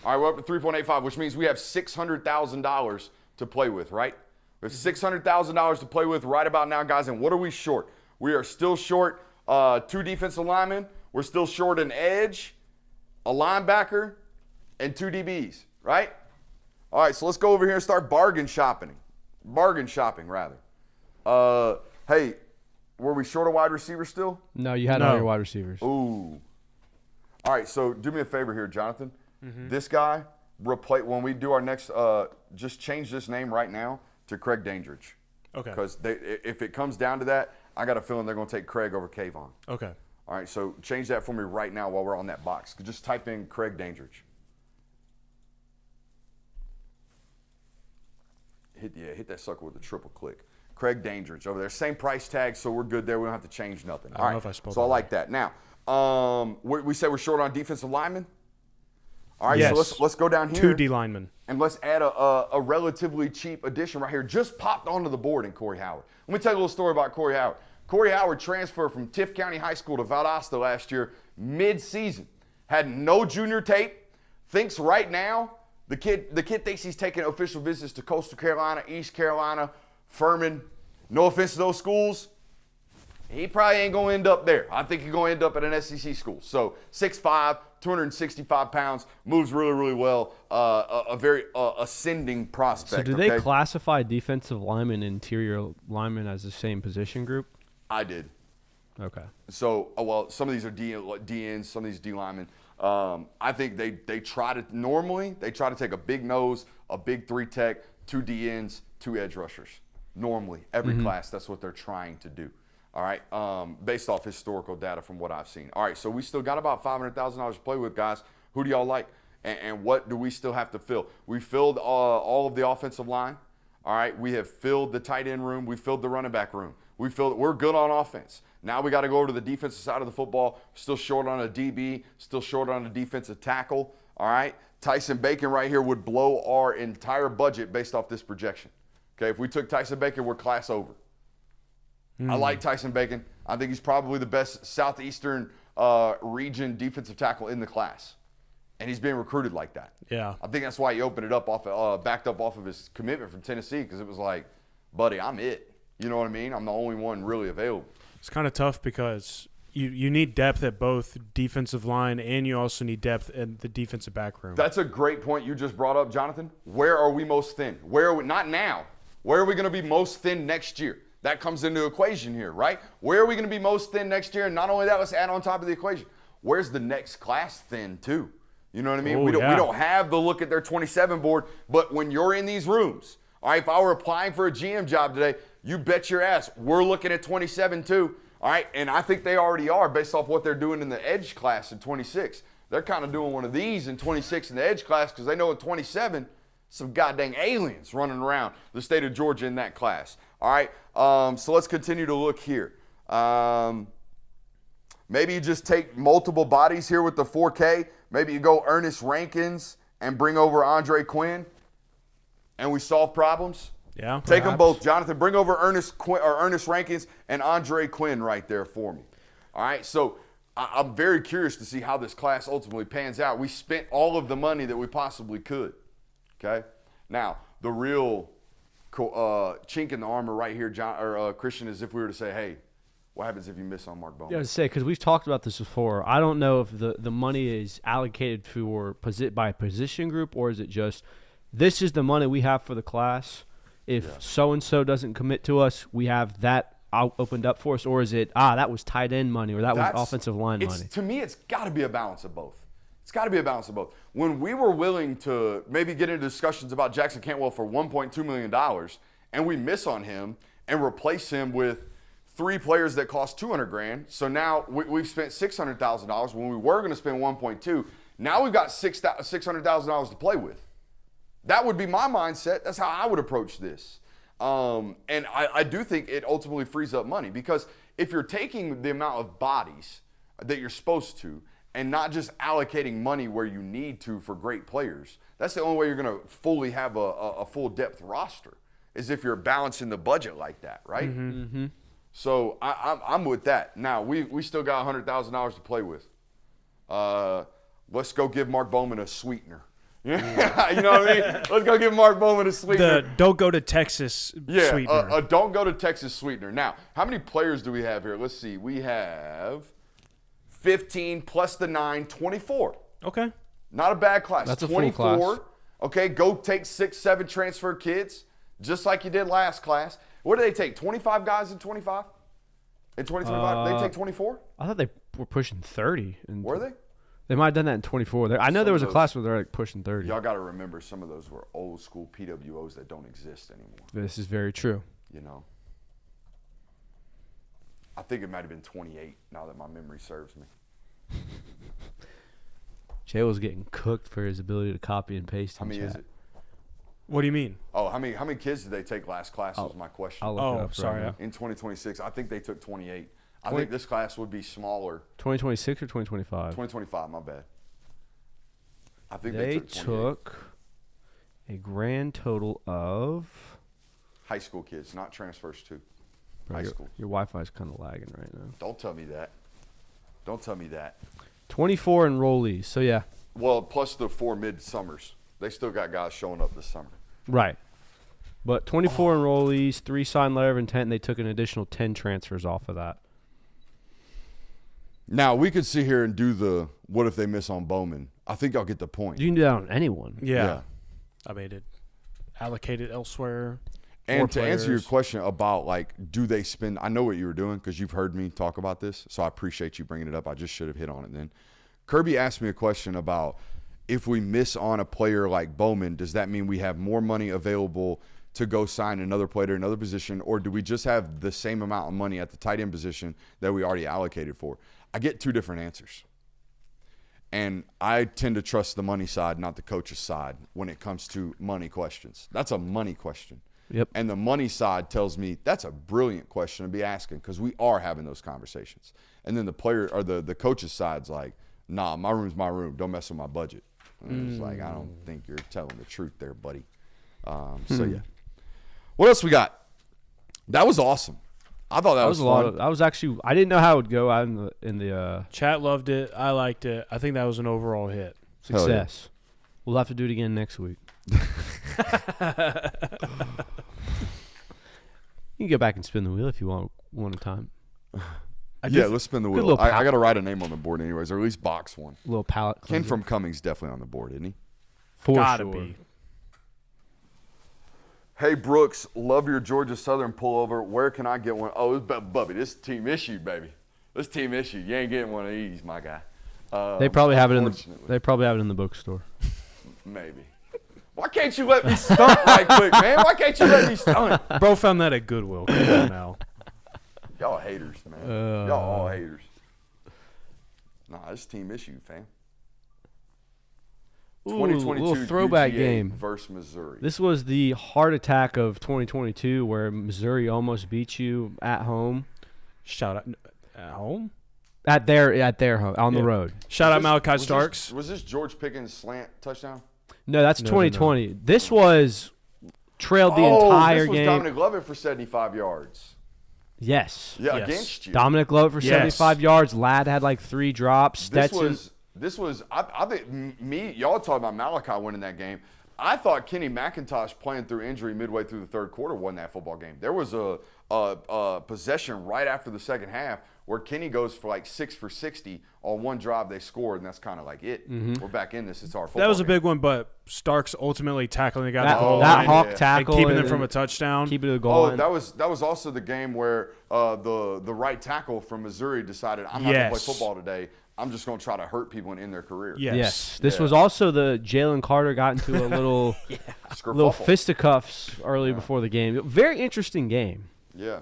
right, we're up to 3.85, which means we have $600,000 to play with, right? We have $600,000 to play with right about now, guys. And what are we short? We are still short 2 defensive linemen. We're still short an edge, a linebacker, and 2 DBs, right? All right, so let's go over here and start bargain shopping. Bargain shopping, rather. Hey, were we short a wide receiver still? No, you had No. all your wide receivers. Ooh. All right, so do me a favor here, Jonathan. Mm-hmm. This guy, when we do our next, just change this name right now to Craig Dandridge. Okay. Because if it comes down to that, I got a feeling they're going to take Craig over Kayvon. Okay. All right, so change that for me right now while we're on that box. Just type in Craig Dandridge. Hit that sucker with a triple click. Craig Dandridge over there. Same price tag, so we're good there. We don't have to change nothing. I don't know if I spelled so I that like that. Now, we said we're short on defensive linemen. All right, Yes. so let's go down here. 2 D linemen. And let's add a relatively cheap addition right here. Just popped onto the board in Corey Howard. Let me tell you a little story about Corey Howard. Corey Howard transferred from Tift County High School to Valdosta last year, mid-season. Had no junior tape. Thinks right now, the kid thinks he's taking official visits to Coastal Carolina, East Carolina, Furman. No offense to those schools. He probably ain't going to end up there. I think he's going to end up at an SEC school. So 6'5", 265 pounds, moves really, really well. A very ascending prospect. So do they classify defensive linemen and interior linemen as the same position group? I did. Okay. So, well, some of these are DNs, some of these D linemen. I think they try to take a big nose, a big 3 tech, 2 DNs, 2 edge rushers. Normally, every class, that's what they're trying to do. All right, based off historical data from what I've seen. All right, so we still got about $500,000 to play with, guys. Who do y'all like? And what do we still have to fill? We filled all of the offensive line. All right, we have filled the tight end room. We filled the running back room. We're good on offense. Now we got to go over to the defensive side of the football. Still short on a DB, still short on a defensive tackle. All right, Tyson Bacon right here would blow our entire budget based off this projection. Okay, if we took Tyson Bacon, we're class over. I like Tyson Bacon. I think he's probably the best Southeastern region defensive tackle in the class. And he's being recruited like that. Yeah. I think that's why he opened it up backed up off of his commitment from Tennessee, because it was like, buddy, I'm it. You know what I mean? I'm the only one really available. It's kind of tough because you need depth at both defensive line, and you also need depth in the defensive back room. That's a great point you just brought up, Jonathan. Where are we most thin? Where are we, not now. Where are we going to be most thin next year? That comes into equation here, right? Where are we going to be most thin next year? And not only that, let's add on top of the equation. Where's the next class thin too? You know what I mean? Oh, we don't have the look at their 27 board, but when you're in these rooms, all right, if I were applying for a GM job today, you bet your ass we're looking at 27 too. All right, and I think they already are based off what they're doing in the edge class in 26. They're kind of doing one of these in 26 in the edge class, because they know in 27, some goddamn aliens running around the state of Georgia in that class. All right, so let's continue to look here. Maybe you just take multiple bodies here with the 4K. Maybe you go Ernest Rankins and bring over Andre Quinn, and we solve problems. Yeah, take them both, Jonathan. Bring over Ernest Rankins and Andre Quinn right there for me. All right, so I'm very curious to see how this class ultimately pans out. We spent all of the money that we possibly could. Okay, now the real chink in the armor right here, Christian, is if we were to say, hey, what happens if you miss on Mark Bowman? Yeah, I was say, because we've talked about this before. I don't know if the money is allocated for by position group, or is it just this is the money we have for the class. If so-and-so doesn't commit to us, we have that opened up for us, or is it, that was tight end money, or that was offensive line money? To me, it's got to be a balance of both. It's got to be a balance of both. When we were willing to maybe get into discussions about Jackson Cantwell for $1.2 million, and we miss on him and replace him with 3 players that cost $200,000, so now we've spent $600,000 when we were going to spend 1.2. Now we've got $600,000 to play with. That would be my mindset. That's how I would approach this. And I do think it ultimately frees up money, because if you're taking the amount of bodies that you're supposed to and not just allocating money where you need to for great players, that's the only way you're going to fully have a full depth roster, is if you're balancing the budget like that, right? Mm-hmm. So I'm with that. Now, we still got $100,000 to play with. Let's go give Mark Bowman a sweetener. Yeah, you know what I mean? Let's go give Mark Bowman a sweetener. Don't go to Texas sweetener. Don't go to Texas sweetener. Now, how many players do we have here? Let's see. We have 15 plus the 9, 24. Okay. Not a bad class. That's a 24. full class. Okay, go take 6, 7 transfer kids, just like you did last class. What do they take? 25 guys in 25? In 2025? They take 24? I thought they were pushing 30. Were they? They might have done that in 24. I know there was a class where they're like pushing 30. Y'all got to remember, some of those were old school PWOs that don't exist anymore. This is very true. You know, I think it might have been 28 now that my memory serves me. Jay was getting cooked for his ability to copy and paste. How many is it? What do you mean? Oh, how many kids did they take last class was my question. I'll look it up sorry. Right in 2026, I think they took 28. I think this class would be smaller. 2026 or 2025? 2025, my bad. I think They took 28. took a grand total of High school kids, not transfers too. Bro, High your, school. Your Wi-Fi is kind of lagging right now. Don't tell me that. Don't tell me that. 24 enrollees. So yeah. Well, plus the 4 mid-summers. They still got guys showing up this summer. Right. But 24 enrollees, 3 signed letter of intent, and they took an additional 10 transfers off of that. Now, we could sit here and do the what if they miss on Bowman. I think I'll get the point. You can do that on anyone. Yeah. I made it allocated elsewhere. And to answer your question about, like, do they spend – I know what you were doing because you've heard me talk about this, so I appreciate you bringing it up. I just should have hit on it then. Kirby asked me a question about if we miss on a player like Bowman, does that mean we have more money available to go sign another player in another position, or do we just have the same amount of money at the tight end position that we already allocated for? I get two different answers. And I tend to trust the money side, not the coach's side, when it comes to money questions. That's a money question. Yep. And the money side tells me that's a brilliant question to be asking because we are having those conversations. And then the player or the coach's side's like, nah, my room's my room. Don't mess with my budget. And it's like, I don't think you're telling the truth there, buddy. So, yeah. What else we got? That was awesome. I thought that was a fun. lot. I was actually. I didn't know how it would go out in the Chat loved it. I liked it. I think that was an overall hit. success. We'll have to do it again next week. You can go back and spin the wheel if you want one time. Let's spin the wheel. I got to write a name on the board anyways, or at least box one. A little palate Ken cleanser. from Cummings definitely on the board, isn't he? For Gotta sure. be. Hey, Brooks, love your Georgia Southern pullover. Where can I get one? Oh, it's Bubby. This is team issue, baby. This team issue. You ain't getting one of these, my guy. They probably have it in the. Unfortunately. They probably have it in the bookstore. Maybe. Why can't you let me stunt right quick, man? Why can't you let me stunt? Bro found that at Goodwill. Come on now. Y'all haters, man. Y'all all haters. Nah, this team issue, fam. Ooh, 2022 little throwback UGA game versus Missouri. This was the heart attack of 2022, where Missouri almost beat you at home. Shout out at home. At their home on the road. Shout out Was Malachi this- Starks. Was this George Pickens slant touchdown? No, that's No. 2020. This was trailed the entire this was game. Dominic Lovett for 75 yards. Yes. Yeah, Yes. against you. Dominic Lovett for Yes. 75 yards. Ladd had like 3 drops. This was. I think y'all talking about Malachi winning that game. I thought Kenny McIntosh playing through injury midway through the third quarter won that football game. There was a possession right after the second half where Kenny goes for like 6 for 60 on one drive they scored, and that's kind of like it. We're back in this. It's our football That was a game. big one, but Starks ultimately tackling the guy at the goal that line hawk yeah. tackle and keeping them and- from a touchdown. keep it to the goal Oh, line. that was also the game where the right tackle from Missouri decided, I'm not going to play Yes. football today. I'm just going to try to hurt people and end their career. Yes. This Yeah. was also the Jalen Carter got into a little little Skerfuffle. fisticuffs early before the game. Very interesting game. Yeah.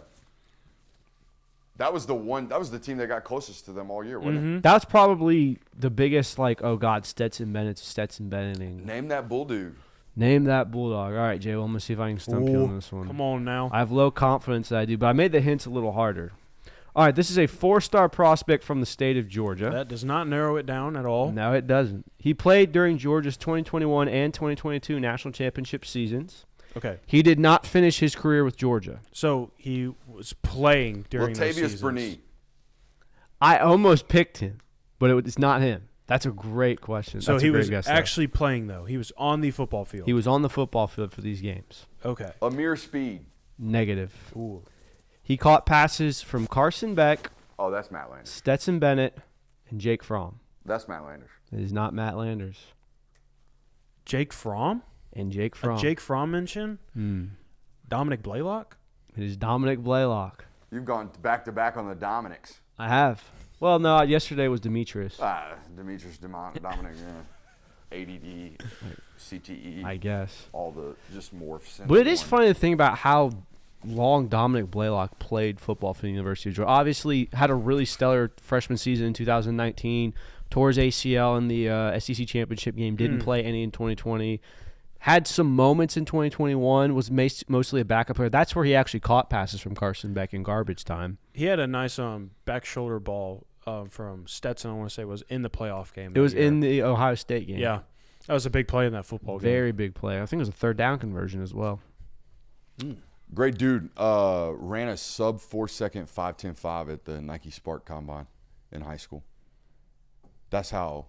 That was the team that got closest to them all year, wasn't it? That's probably the biggest, like, oh, God, Stetson Bennetting. Name that bull dude. Name that Bulldog. All right, Jay, well, I'm going to see if I can stump you on this one. Come on now. I have low confidence that I do, but I made the hints a little harder. All right, this is a 4-star prospect from the state of Georgia. That does not narrow it down at all. No, it doesn't. He played during Georgia's 2021 and 2022 national championship seasons. Okay. He did not finish his career with Georgia. So he was playing during those Latavius seasons. Bernee. I almost picked him, but it's not him. That's a great question. So That's he a great was guess, though. actually playing, though. He was on the football field. He was on the football field for these games. Okay. Amir Speed. Negative. Ooh. He caught passes from Carson Beck, Oh, that's Matt Landers. Stetson Bennett, and Jake Fromm. That's Matt Landers. It is not Matt Landers. Jake Fromm? And Jake Fromm. Jake Fromm mention? Dominic Blaylock? It is Dominic Blaylock. You've gone back-to-back on the Dominics. I have. Well, no, yesterday was Demetrius, Demetrius Dominic, yeah. ADD, CTE, I guess. all the just morphs. But it is one. funny to think about how long Dominic Blaylock played football for the University of Georgia. Obviously, had a really stellar freshman season in 2019. Tore his ACL in the SEC championship game. Didn't play any in 2020. Had some moments in 2021. Was mostly a backup player. That's where he actually caught passes from Carson Beck in garbage time. He had a nice back shoulder ball from Stetson, I want to say, was in the playoff game. It was in the Ohio State game. Yeah. That was a big play in that football game. Very big play. I think it was a third down conversion as well. Great dude. Ran a sub 4-second 5.10.5 at the Nike Spark Combine in high school. That's how.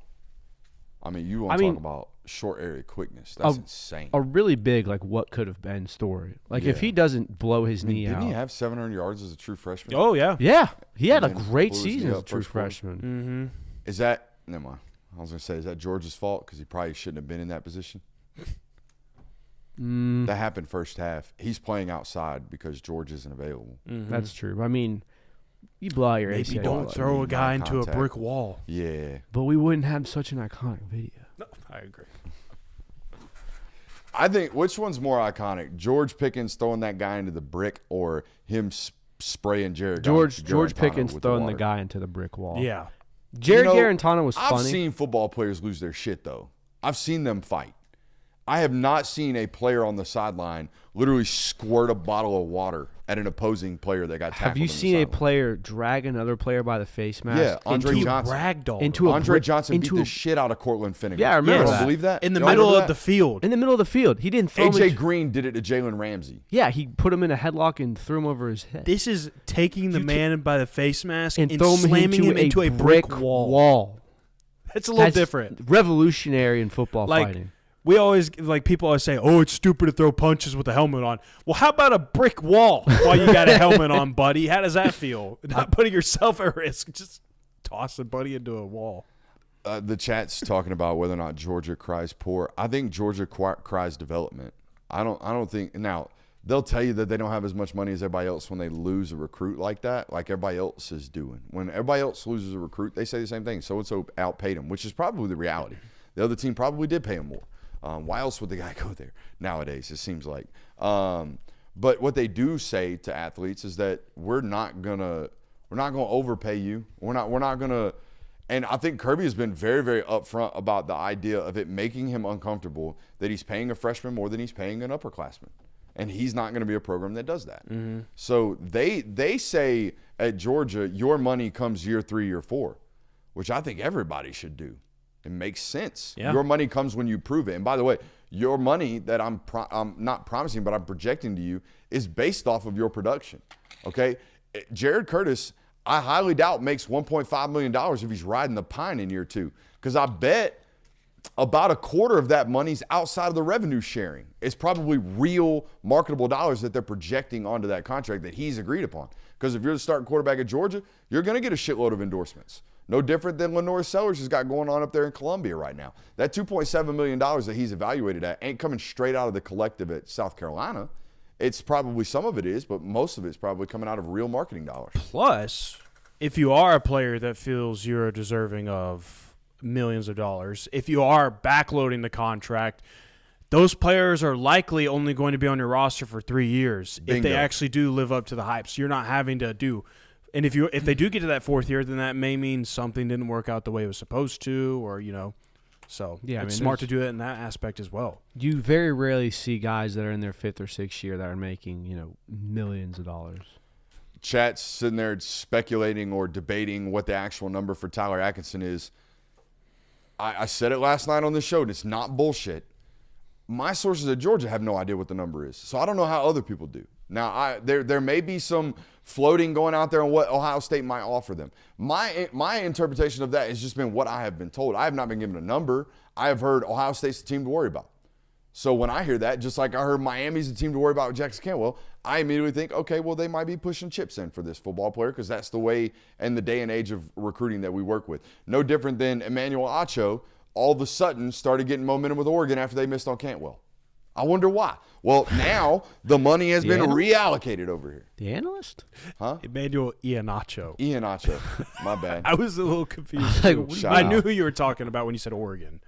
I mean, you want to talk about short area quickness. That's insane. A really big, like, what could have been story. Like, if he doesn't blow his knee didn't out. he have 700 yards as a true freshman? Oh, yeah. Yeah. He had a And then great blew his knee season as a up true first quarter. freshman. Is that – never mind. I was going to say, is that Georgia's fault? Because he probably shouldn't have been in that position. That happened first half. He's playing outside because George isn't available. That's true. I mean, you blow out your Maybe ACL. don't throw a guy into a contact. brick wall. Yeah. But we wouldn't have such an iconic video. No, I agree. I think which one's more iconic? George Pickens throwing that guy into the brick or him spraying Jared George Garantano Pickens with throwing the water? guy into the brick wall. Yeah. Jared Garantano was I've funny. seen football players lose their shit, though. I've seen them fight. I have not seen a player on the sideline literally squirt a bottle of water at an opposing player that got tackled. Have you seen a player drag another player by the face mask? Yeah, Andre He Johnson. ragdolled into a Andre brick- Johnson beat into the a- shit out of Cortland Finnegan. Yeah, I remember You that. don't believe that? in the Y'all middle remember of the that? field. In the middle of the field. He didn't throw him AJ into- Green did it to Jalen Ramsey. Yeah, he put him in a headlock and threw him over his head. This is taking the man by the face mask and, throw him slamming him into a brick wall. That's a little That's different. Revolutionary in football Like, fighting. we always, like, people always say, oh, it's stupid to throw punches with a helmet on. Well, how about a brick wall while you got a helmet on, buddy? How does that feel? Not putting yourself at risk. Just toss a buddy into a wall. The chat's talking about whether or not Georgia cries poor. I think Georgia cries development. I don't think now they'll tell you that they don't have as much money as everybody else when they lose a recruit like that, like everybody else is doing. When everybody else loses a recruit, they say the same thing. So and so outpaid him, which is probably the reality. The other team probably did pay him more. Why else would the guy go there nowadays? It seems like. But what they do say to athletes is that we're not gonna overpay you. We're not gonna. And I think Kirby has been very, very upfront about the idea of it making him uncomfortable that he's paying a freshman more than he's paying an upperclassman. And he's not going to be a program that does that. So they say at Georgia, your money comes year 3, year 4, which I think everybody should do. It makes sense. Yeah. Your money comes when you prove it. And by the way, your money that I'm not promising, but I'm projecting to you is based off of your production. Okay? Jared Curtis, I highly doubt makes $1.5 million if he's riding the pine in year 2. Because I bet about a quarter of that money's outside of the revenue sharing. It's probably real marketable dollars that they're projecting onto that contract that he's agreed upon. Because if you're the starting quarterback at Georgia, you're going to get a shitload of endorsements. No different than Lenore Sellers has got going on up there in Columbia right now. That $2.7 million that he's evaluated at ain't coming straight out of the collective at South Carolina. It's probably some of it is, but most of it's probably coming out of real marketing dollars. Plus, if you are a player that feels you're deserving of millions of dollars, if you are backloading the contract, those players are likely only going to be on your roster for 3 years if they Bingo. actually do live up to the hype. So you're not having to do. And if they do get to that 4th year, then that may mean something didn't work out the way it was supposed to, or So Yeah, I it's mean, smart to do it in that aspect as well. You very rarely see guys that are in their 5th or 6th year that are making, millions of dollars. Chat's sitting there speculating or debating what the actual number for Tyler Atkinson is. I said it last night on the show, and it's not bullshit. My sources at Georgia have no idea what the number is, so I don't know how other people do. Now, there may be some floating going out there on what Ohio State might offer them. My interpretation of that has just been what I have been told. I have not been given a number. I have heard Ohio State's the team to worry about. So when I hear that, just like I heard Miami's the team to worry about with Jackson Cantwell, I immediately think, okay, well, they might be pushing chips in for this football player because that's the way and the day and age of recruiting that we work with. No different than Emmanuel Acho all of a sudden started getting momentum with Oregon after they missed on Cantwell. I wonder why. Well, now the money has been reallocated over here. The analyst? Emmanuel Iheanacho. Ian Acho. My bad. I was a little confused. Like, too. I knew who you were talking about when you said Oregon.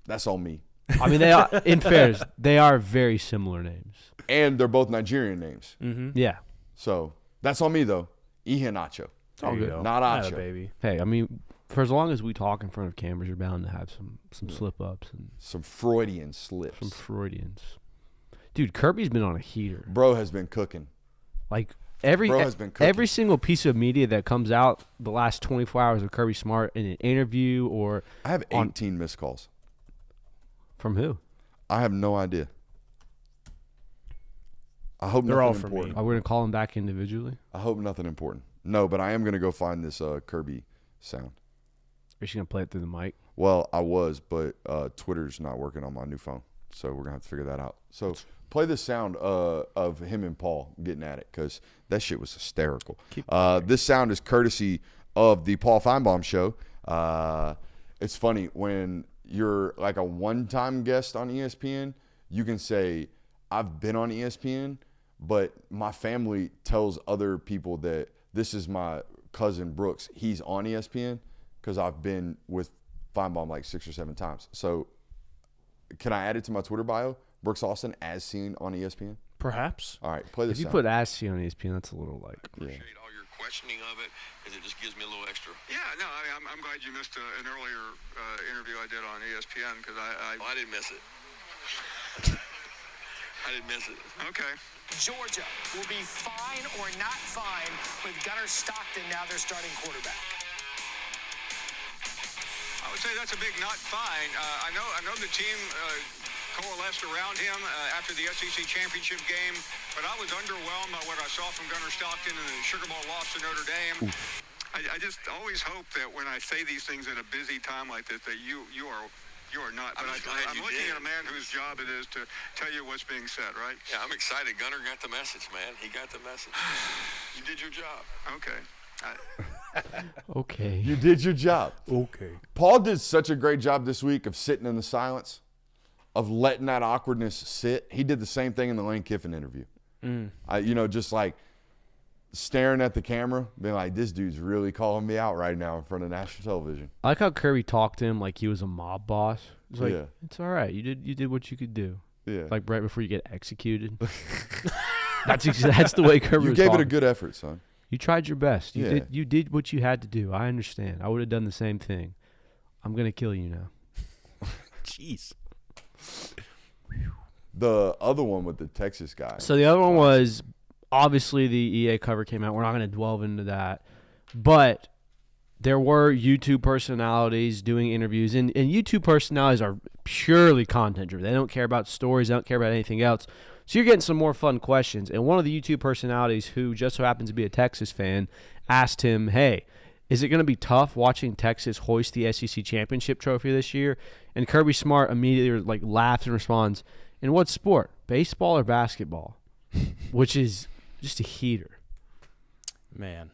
That's on me. I mean, they are, in fairness, they are very similar names. And they're both Nigerian names. Yeah. So that's on me, though. Ian Acho. There you go. Not Atta Acho. baby. Hey, I mean, for as long as we talk in front of cameras, you're bound to have some slip-ups and Some Freudian slips. some Freudians. Dude, Kirby's been on a heater. Bro has been cooking. Like, every Bro has been cooking. every single piece of media that comes out the last 24 hours of Kirby Smart in an interview or I have on- 18 missed calls. from who? I have no idea. I hope They're nothing all for me. important. Are we going to call him back individually? I hope nothing important. No, but I am going to go find this Kirby sound. you just going to play it through the mic? Well, I was, but Twitter's not working on my new phone, so we're going to have to figure that out. So play the sound of him and Paul getting at it, because that shit was hysterical. This sound is courtesy of the Paul Feinbaum Show. It's funny, when you're like a one-time guest on ESPN, you can say, I've been on ESPN, but my family tells other people that this is my cousin Brooks. He's on ESPN, because I've been with Feinbaum like 6 or 7 times. So can I add it to my Twitter bio? Brooks Austin as seen on ESPN? Perhaps. All right, play this. If you sound. put as seen on ESPN, that's a little like. Yeah. All your questioning of it, because it just gives me a little extra. Yeah, no, I mean, I'm glad you missed an earlier interview I did on ESPN, because I didn't miss it. I didn't miss it. Okay. Georgia will be fine or not fine with Gunnar Stockton now their starting quarterback. I would say that's a big not fine. I know the team coalesced around him after the SEC championship game, but I was underwhelmed by what I saw from Gunnar Stockton in the Sugar Bowl loss to Notre Dame. I just always hope that when I say these things at a busy time like this, that you are not. But I'm looking at a man whose job it is to tell you what's being said, right? Yeah, I'm excited. Gunnar got the message, man. He got the message. You did your job. Okay. Okay. You did your job. Okay. Paul did such a great job this week of sitting in the silence, of letting that awkwardness sit. He did the same thing in the Lane Kiffin interview. Just like staring at the camera, being like, this dude's really calling me out right now in front of national television. I like how Kirby talked to him like he was a mob boss. It's like, Yeah. it's all right. You did what you could do. Yeah. Like right before you get executed. That's the way Kirby You was gave it talking. a good effort, son. You tried your best. Yeah. You did what you had to do. I understand. I would have done the same thing. I'm gonna kill you now. Jeez. The other one with the Texas guy. So the other one was obviously the EA cover came out. We're not going to delve into that, but there were YouTube personalities doing interviews, and YouTube personalities are purely content driven. They don't care about stories. They don't care about anything else. So you're getting some more fun questions. And one of the YouTube personalities, who just so happens to be a Texas fan, asked him, "Hey, is it going to be tough watching Texas hoist the SEC championship trophy this year?" And Kirby Smart immediately laughs and responds, "In what sport? Baseball or basketball?" Which is just a heater. Man.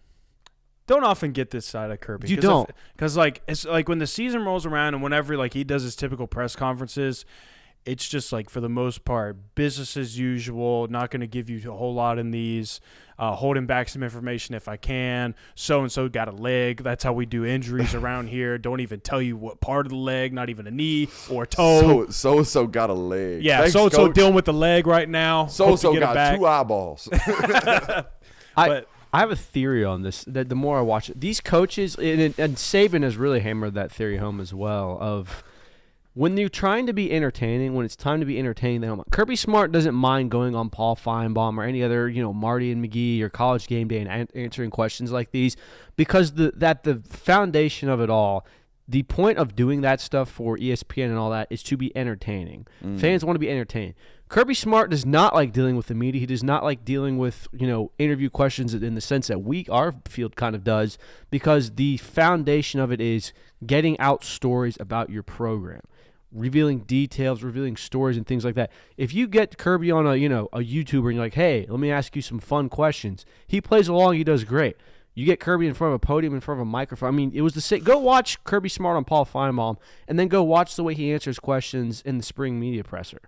Don't often get this side of Kirby. You don't. Because, it's like when the season rolls around and whenever, he does his typical press conferences, it's just, for the most part, business as usual, not going to give you a whole lot in these, holding back some information if I can. So-and-so got a leg. That's how we do injuries around here. Don't even tell you what part of the leg, not even a knee or a toe. So-and-so got a leg. Yeah, Thanks, so-and-so Coach. dealing with the leg right now. So-and-so got 2 eyeballs. I have a theory on this. That the more I watch it, these coaches, and Saban has really hammered that theory home as well, of when you're trying to be entertaining, when it's time to be entertaining, they don't mind. Kirby Smart doesn't mind going on Paul Feinbaum or any other, Marty and McGee or College Game Day and answering questions like these, because the foundation of it all, the point of doing that stuff for ESPN and all that is to be entertaining. Fans want to be entertained. Kirby Smart does not like dealing with the media. He does not like dealing with, interview questions in the sense that our field kind of does, because the foundation of it is getting out stories about your program, revealing details, revealing stories and things like that. If you get Kirby on a YouTuber and you're like, "Hey, let me ask you some fun questions," he plays along. He does great. You get Kirby in front of a podium, in front of a microphone. I mean, it was the same. Go watch Kirby Smart on Paul Feinbaum, and then go watch the way he answers questions in the spring media presser.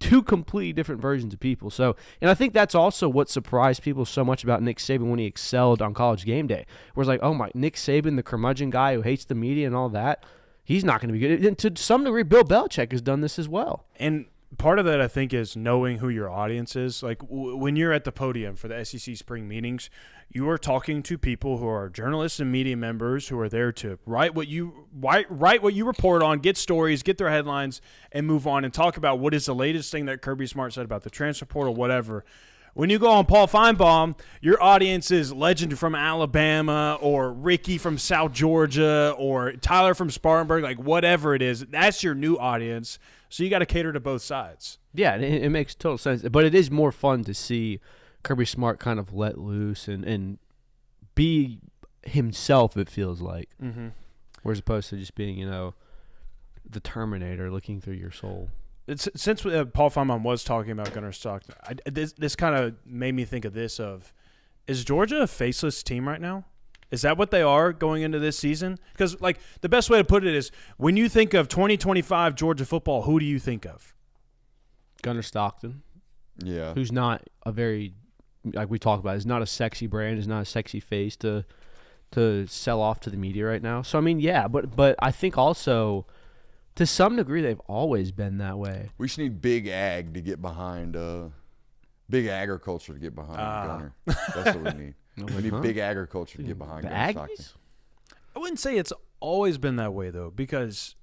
2 completely different versions of people. So, and I think that's also what surprised people so much about Nick Saban when he excelled on College Game Day. Where it's like, oh my, Nick Saban, the curmudgeon guy who hates the media and all that, he's not going to be good. And to some degree, Bill Belichick has done this as well. And part of that, I think, is knowing who your audience is. When you're at the podium for the SEC spring meetings, you are talking to people who are journalists and media members who are there to write what you report on, get stories, get their headlines, and move on and talk about what is the latest thing that Kirby Smart said about the transfer portal, whatever. When you go on Paul Feinbaum, your audience is Legend from Alabama or Ricky from South Georgia or Tyler from Spartanburg, whatever it is. That's your new audience. So you got to cater to both sides. Yeah, it makes total sense. But it is more fun to see Kirby Smart kind of let loose and be himself, it feels like. Mm-hmm. Whereas opposed to just being, the Terminator looking through your soul. Since Paul Feynman was talking about Gunnar Stockton, this kind of made me think of this is Georgia a faceless team right now? Is that what they are going into this season? Because, the best way to put it is when you think of 2025 Georgia football, who do you think of? Gunnar Stockton. Yeah. Who's not a very, like we talked about, is not a sexy brand, is not a sexy face to sell off to the media right now. So, I mean, yeah, but I think also to some degree they've always been that way. We should need Big Ag to get behind, Big Agriculture to get behind Gunner. That's what we need. We need Big Agriculture to get behind Gunner Stockton. I wouldn't say it's always been that way, though, because,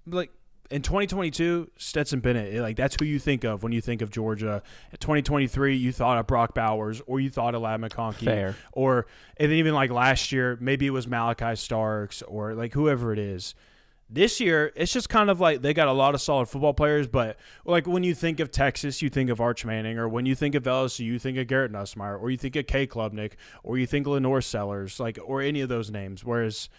in 2022, Stetson Bennett, that's who you think of when you think of Georgia. In 2023, you thought of Brock Bowers or you thought of Ladd McConkey. Fair. And then even last year, maybe it was Malachi Starks or whoever it is. This year, it's just kind of they got a lot of solid football players, but when you think of Texas, you think of Arch Manning, or when you think of LSU, you think of Garrett Nussmeier, or you think of Kay Klubnik, or you think of Lenore Sellers, or any of those names. Whereas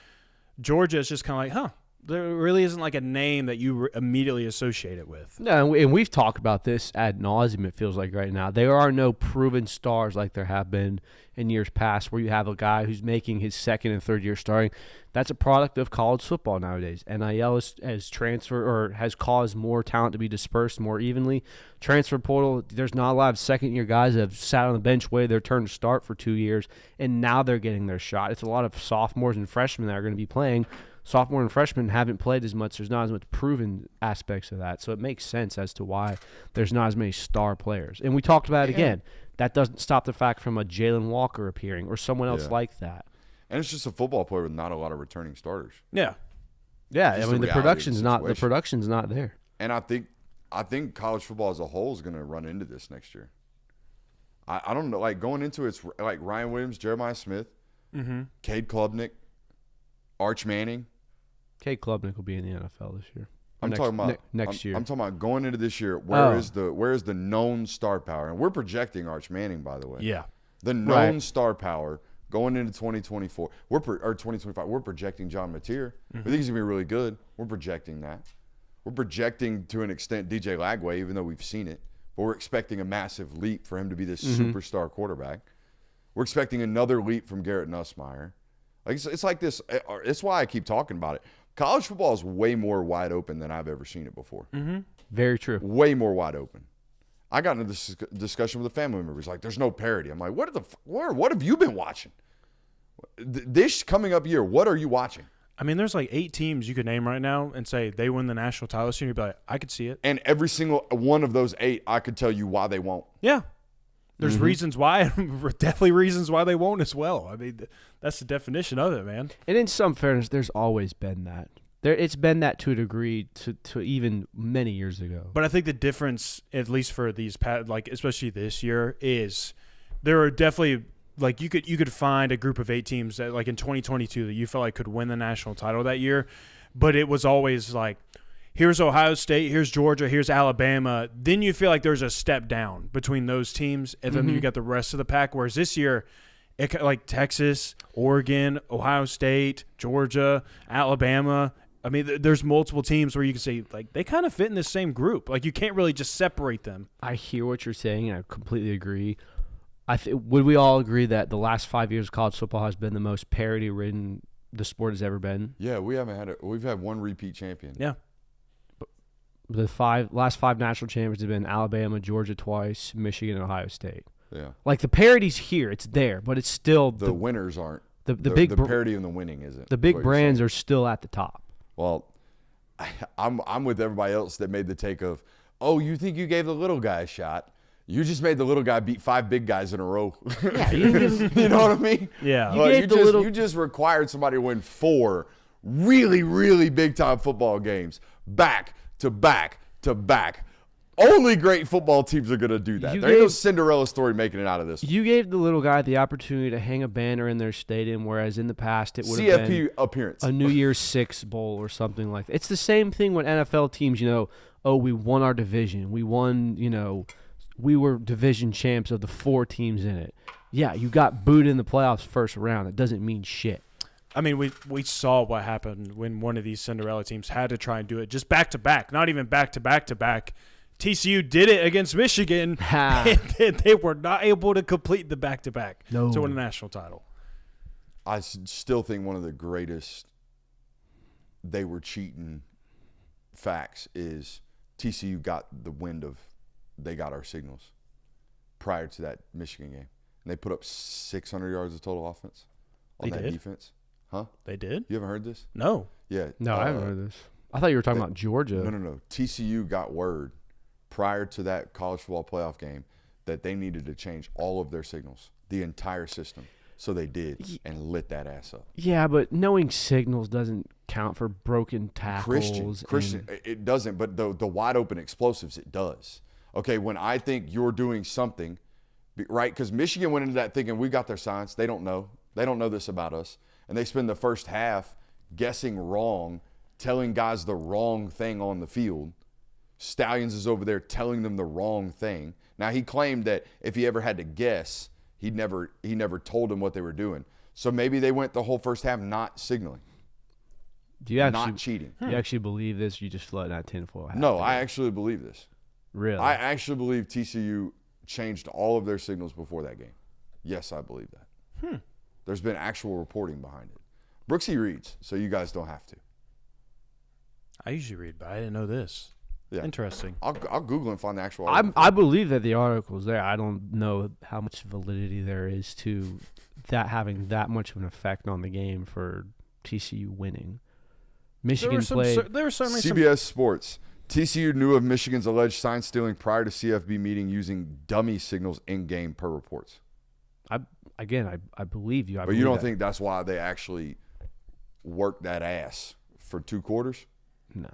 Georgia is just kind of there really isn't a name that you immediately associate it with. No, and we've talked about this ad nauseum, it feels like right now. There are no proven stars like there have been in years past where you have a guy who's making his second and third year starting. That's a product of college football nowadays. NIL has caused more talent to be dispersed more evenly. Transfer portal, there's not a lot of second-year guys that have sat on the bench waiting their turn to start for 2 years, and now they're getting their shot. It's a lot of sophomores and freshmen that are going to be playing. Sophomore and freshmen haven't played as much. There's not as much proven aspects of that. So it makes sense as to why there's not as many star players. And we talked about it again. That doesn't stop the fact from a Jalen Walker appearing or someone else like that. And it's just a football player with not a lot of returning starters. Yeah. Yeah, I mean the production's not there. And I think college football as a whole is going to run into this next year. I don't know, going into it's Ryan Williams, Jeremiah Smith, Cade Klubnik, Arch Manning. Cade Klubnik will be in the NFL this year. I'm talking about next year. I'm talking about going into this year. Where is the known star power? And we're projecting Arch Manning, by the way. Yeah, the known star power going into 2024. Or 2025. We're projecting John Mateer. We think he's gonna be really good. We're projecting that. We're projecting to an extent DJ Lagway, even though we've seen it. But we're expecting a massive leap for him to be this superstar quarterback. We're expecting another leap from Garrett Nussmeier. It's like this. It's why I keep talking about it. College football is way more wide open than I've ever seen it before. Very true. Way more wide open. I got into this discussion with a family member. He's like, "There's no parity." I'm like, "What have you been watching? This coming up year, what are you watching?" I mean, there's 8 teams you could name right now and say they win the national title this year. You'd be like, I could see it. And every single one of those 8, I could tell you why they won't. Yeah. There's reasons why, definitely reasons why they won't as well. I mean, that's the definition of it, man. And in some fairness, there's always been that. It's been that to a degree to even many years ago. But I think the difference, at least for these, especially this year, is there are definitely you could find a group of 8 teams that in 2022 that you felt like could win the national title that year, but it was always here's Ohio State, here's Georgia, here's Alabama. Then you feel like there's a step down between those teams, and then you got the rest of the pack. Whereas this year, Texas, Oregon, Ohio State, Georgia, Alabama. I mean, there's multiple teams where you can say they kind of fit in the same group. You can't really just separate them. I hear what you're saying, and I completely agree. Would we all agree that the last 5 years of college football has been the most parody-ridden the sport has ever been? Yeah, we've had one repeat champion. Yeah. The last 5 national champions have been Alabama, Georgia twice, Michigan, and Ohio State. Yeah. The parody's here, it's there, but it's still the winners aren't. The parody and the winning isn't. The big brands are still at the top. Well, I'm with everybody else that made the take of, oh, you think you gave the little guy a shot? You just made the little guy beat 5 big guys in a row. Yeah, you know what I mean? Yeah. You just required somebody to win 4 really, really big-time football games back to back to back. Only great football teams are going to do that. There ain't no Cinderella story making it out of this one. You gave the little guy the opportunity to hang a banner in their stadium, whereas in the past it would have been CFP appearance. A New Year's Six bowl or something like that. It's the same thing when NFL teams, we won our division. We won, we were division champs of the 4 teams in it. Yeah, you got booed in the playoffs first round. That doesn't mean shit. I mean, we saw what happened when one of these Cinderella teams had to try and do it just back-to-back, not even back-to-back-to-back. TCU did it against Michigan, and they were not able to complete the back-to-back to win a national title. I still think one of the greatest they were cheating facts is TCU got the wind of they got our signals prior to that Michigan game. And they put up 600 yards of total offense on that defense. Huh? They did? You haven't heard this? No. Yeah. No, I haven't heard this. I thought you were talking about Georgia. No. TCU got word prior to that college football playoff game that they needed to change all of their signals, the entire system. So they did and lit that ass up. Yeah, but knowing signals doesn't count for broken tackles. Christian, it doesn't, but the wide open explosives, it does. Okay, when I think you're doing something, right? Because Michigan went into that thinking we got their science. They don't know. They don't know this about us. And they spend the first half guessing wrong, telling guys the wrong thing on the field. Stallions is over there telling them the wrong thing. Now, he claimed that if he ever had to guess, he never told them what they were doing. So maybe they went the whole first half not signaling. Do you actually, not cheating. Do you actually believe this? You just floating that tinfoil hat? No, I actually believe this. Really? I actually believe TCU changed all of their signals before that game. Yes, I believe that. There's been actual reporting behind it. Brooksy reads, so you guys don't have to. I usually read, but I didn't know this. Yeah. Interesting. I'll Google and find the actual article. I believe that the article's there. I don't know how much validity there is to that having that much of an effect on the game for TCU winning. Michigan played. There were certainly CBS Sports. TCU knew of Michigan's alleged sign stealing prior to CFB meeting using dummy signals in-game per reports. I believe you. But you don't think that's why they actually worked that ass for 2 quarters? No.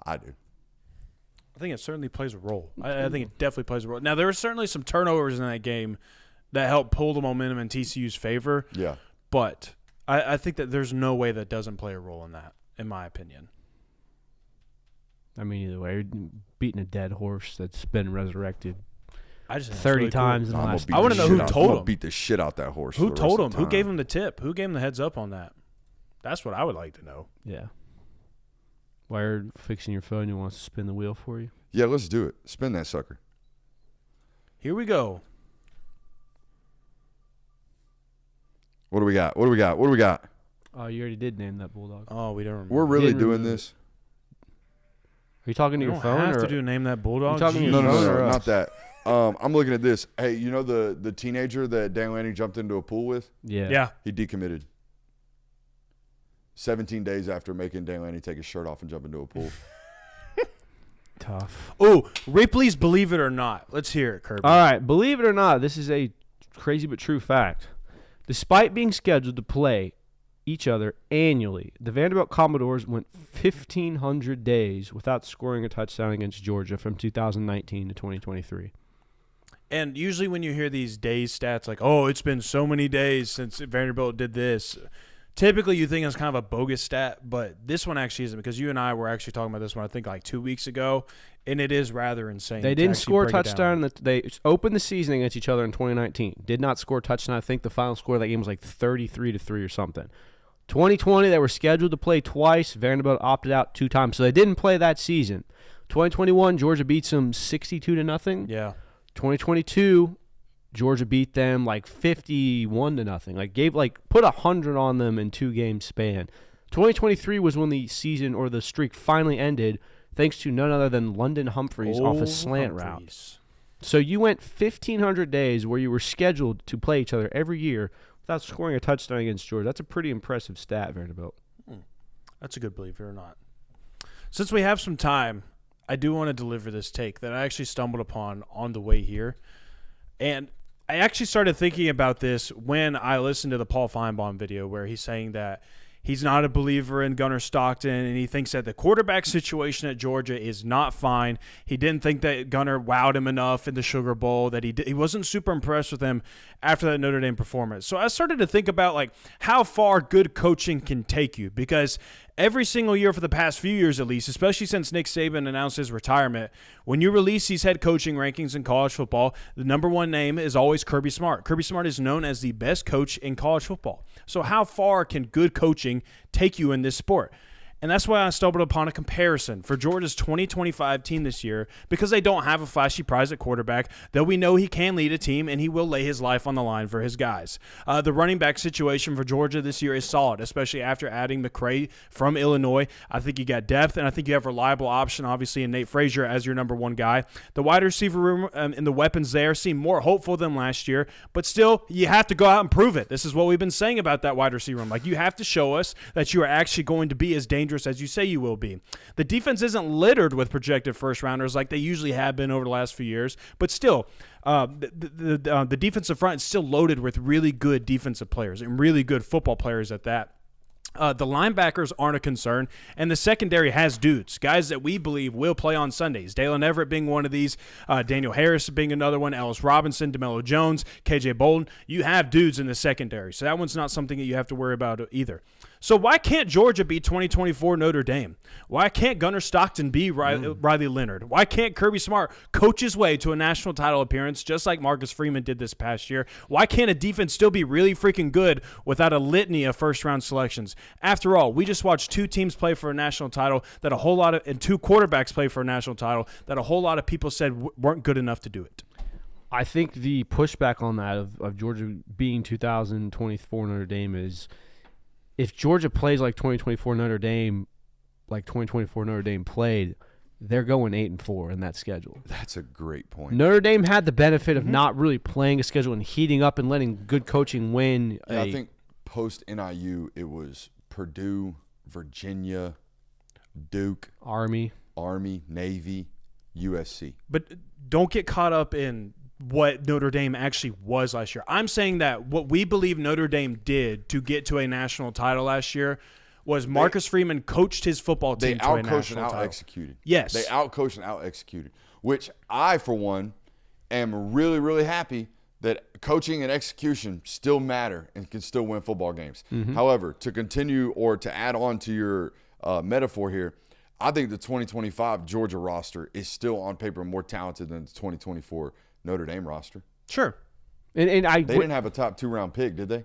I do. I think it certainly plays a role. I think it definitely plays a role. Now, there were certainly some turnovers in that game that helped pull the momentum in TCU's favor. Yeah. But I think that there's no way that doesn't play a role in that, in my opinion. I mean, either way, you're beating a dead horse that's been resurrected I just think 30 really times cool. in the last. I want to know who told him. Beat the shit out that horse. Who told him? Who gave him the tip? Who gave him the heads up on that? That's what I would like to know. Yeah. While you're fixing your phone, you want us to spin the wheel for you? Yeah, let's do it. Spin that sucker. Here we go. What do we got? Oh, you already did name that bulldog. Oh, we don't remember. We're really Didn't doing remove this. Are you talking to You your don't phone? have or to name that bulldog. You talking to No, your phone or us? not that. I'm looking at this. Hey, you know the teenager that Dan Lanning jumped into a pool with? Yeah. Yeah. He decommitted. 17 days after making Dan Lanning take his shirt off and jump into a pool. Tough. Oh, Ripley's Believe It or Not. Let's hear it, Kirby. All right. Believe it or not, this is a crazy but true fact. Despite being scheduled to play each other annually, the Vanderbilt Commodores went 1,500 days without scoring a touchdown against Georgia from 2019 to 2023. And usually when you hear these days stats like, oh, it's been so many days since Vanderbilt did this, typically you think it's kind of a bogus stat, but this one actually isn't, because you and I were actually talking about this one, I think, like 2 weeks ago, and it is rather insane. They didn't score a touchdown. They opened the season against each other in 2019. Did not score a touchdown. I think the final score of that game was like 33-3 or something. 2020, they were scheduled to play twice. Vanderbilt opted out 2 times, so they didn't play that season. 2021, Georgia beats them 62-0. Yeah. 2022, Georgia beat them like 51-0. Put 100 on them in 2 game span. 2023 was when the season or the streak finally ended, thanks to none other than London Humphreys off a slant route. So you went 1,500 days where you were scheduled to play each other every year without scoring a touchdown against Georgia. That's a pretty impressive stat, Vanderbilt. That's a good Believe It or Not. Since we have some time, I do want to deliver this take that I actually stumbled upon on the way here. And I actually started thinking about this when I listened to the Paul Feinbaum video where he's saying that he's not a believer in Gunnar Stockton, and he thinks that the quarterback situation at Georgia is not fine. He didn't think that Gunnar wowed him enough in the Sugar Bowl, that he wasn't super impressed with him after that Notre Dame performance. So I started to think about like how far good coaching can take you, because every single year for the past few years at least, especially since Nick Saban announced his retirement, when you release these head coaching rankings in college football, the number one name is always Kirby Smart. Kirby Smart is known as the best coach in college football. So how far can good coaching take you in this sport? And that's why I stumbled upon a comparison for Georgia's 2025 team this year, because they don't have a flashy prize at quarterback, though we know he can lead a team and he will lay his life on the line for his guys. The running back situation for Georgia this year is solid, especially after adding McCray from Illinois. I think you got depth, and I think you have a reliable option, obviously, in Nate Frazier as your number one guy. The wide receiver room and the weapons there seem more hopeful than last year, but still, you have to go out and prove it. This is what we've been saying about that wide receiver room. Like, you have to show us that you are actually going to be as dangerous as you say you will be. The defense isn't littered with projected first-rounders like they usually have been over the last few years, but still, the defensive front is still loaded with really good defensive players and really good football players at that. The linebackers aren't a concern, and the secondary has dudes, guys that we believe will play on Sundays. Dalen Everett being one of these, Daniel Harris being another one, Ellis Robinson, DeMello Jones, KJ Bolden. You have dudes in the secondary, so that one's not something that you have to worry about either. So why can't Georgia be 2024 Notre Dame? Why can't Gunnar Stockton be Riley Leonard? Why can't Kirby Smart coach his way to a national title appearance just like Marcus Freeman did this past year? Why can't a defense still be really freaking good without a litany of first-round selections? After all, we just watched two teams play for a national title that a whole lot of, and two quarterbacks play for a national title that a whole lot of people said weren't good enough to do it. I think the pushback on that of Georgia being 2024 Notre Dame is, if Georgia plays like 2024 Notre Dame, like 2024 Notre Dame played, they're going 8-4 in that schedule. That's a great point. Notre Dame had the benefit of not really playing a schedule and heating up and letting good coaching win. Yeah, I think post NIU it was Purdue, Virginia, Duke, Army, Navy, USC. But don't get caught up in what Notre Dame actually was last year. I'm saying that what we believe Notre Dame did to get to a national title last year was Marcus Freeman coached his football team to a national title. They outcoached and out-executed. Yes. They outcoached and out-executed, which I, for one, am really, really happy that coaching and execution still matter and can still win football games. However, to continue or to add on to your metaphor here, I think the 2025 Georgia roster is still on paper more talented than the 2024 Notre Dame roster. Sure. And they didn't have a top 2-round pick, did they?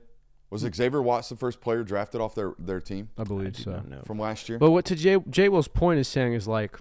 Was Xavier Watts the first player drafted off their team? I believe so. From last year? But what to Jay Will's point is saying is like,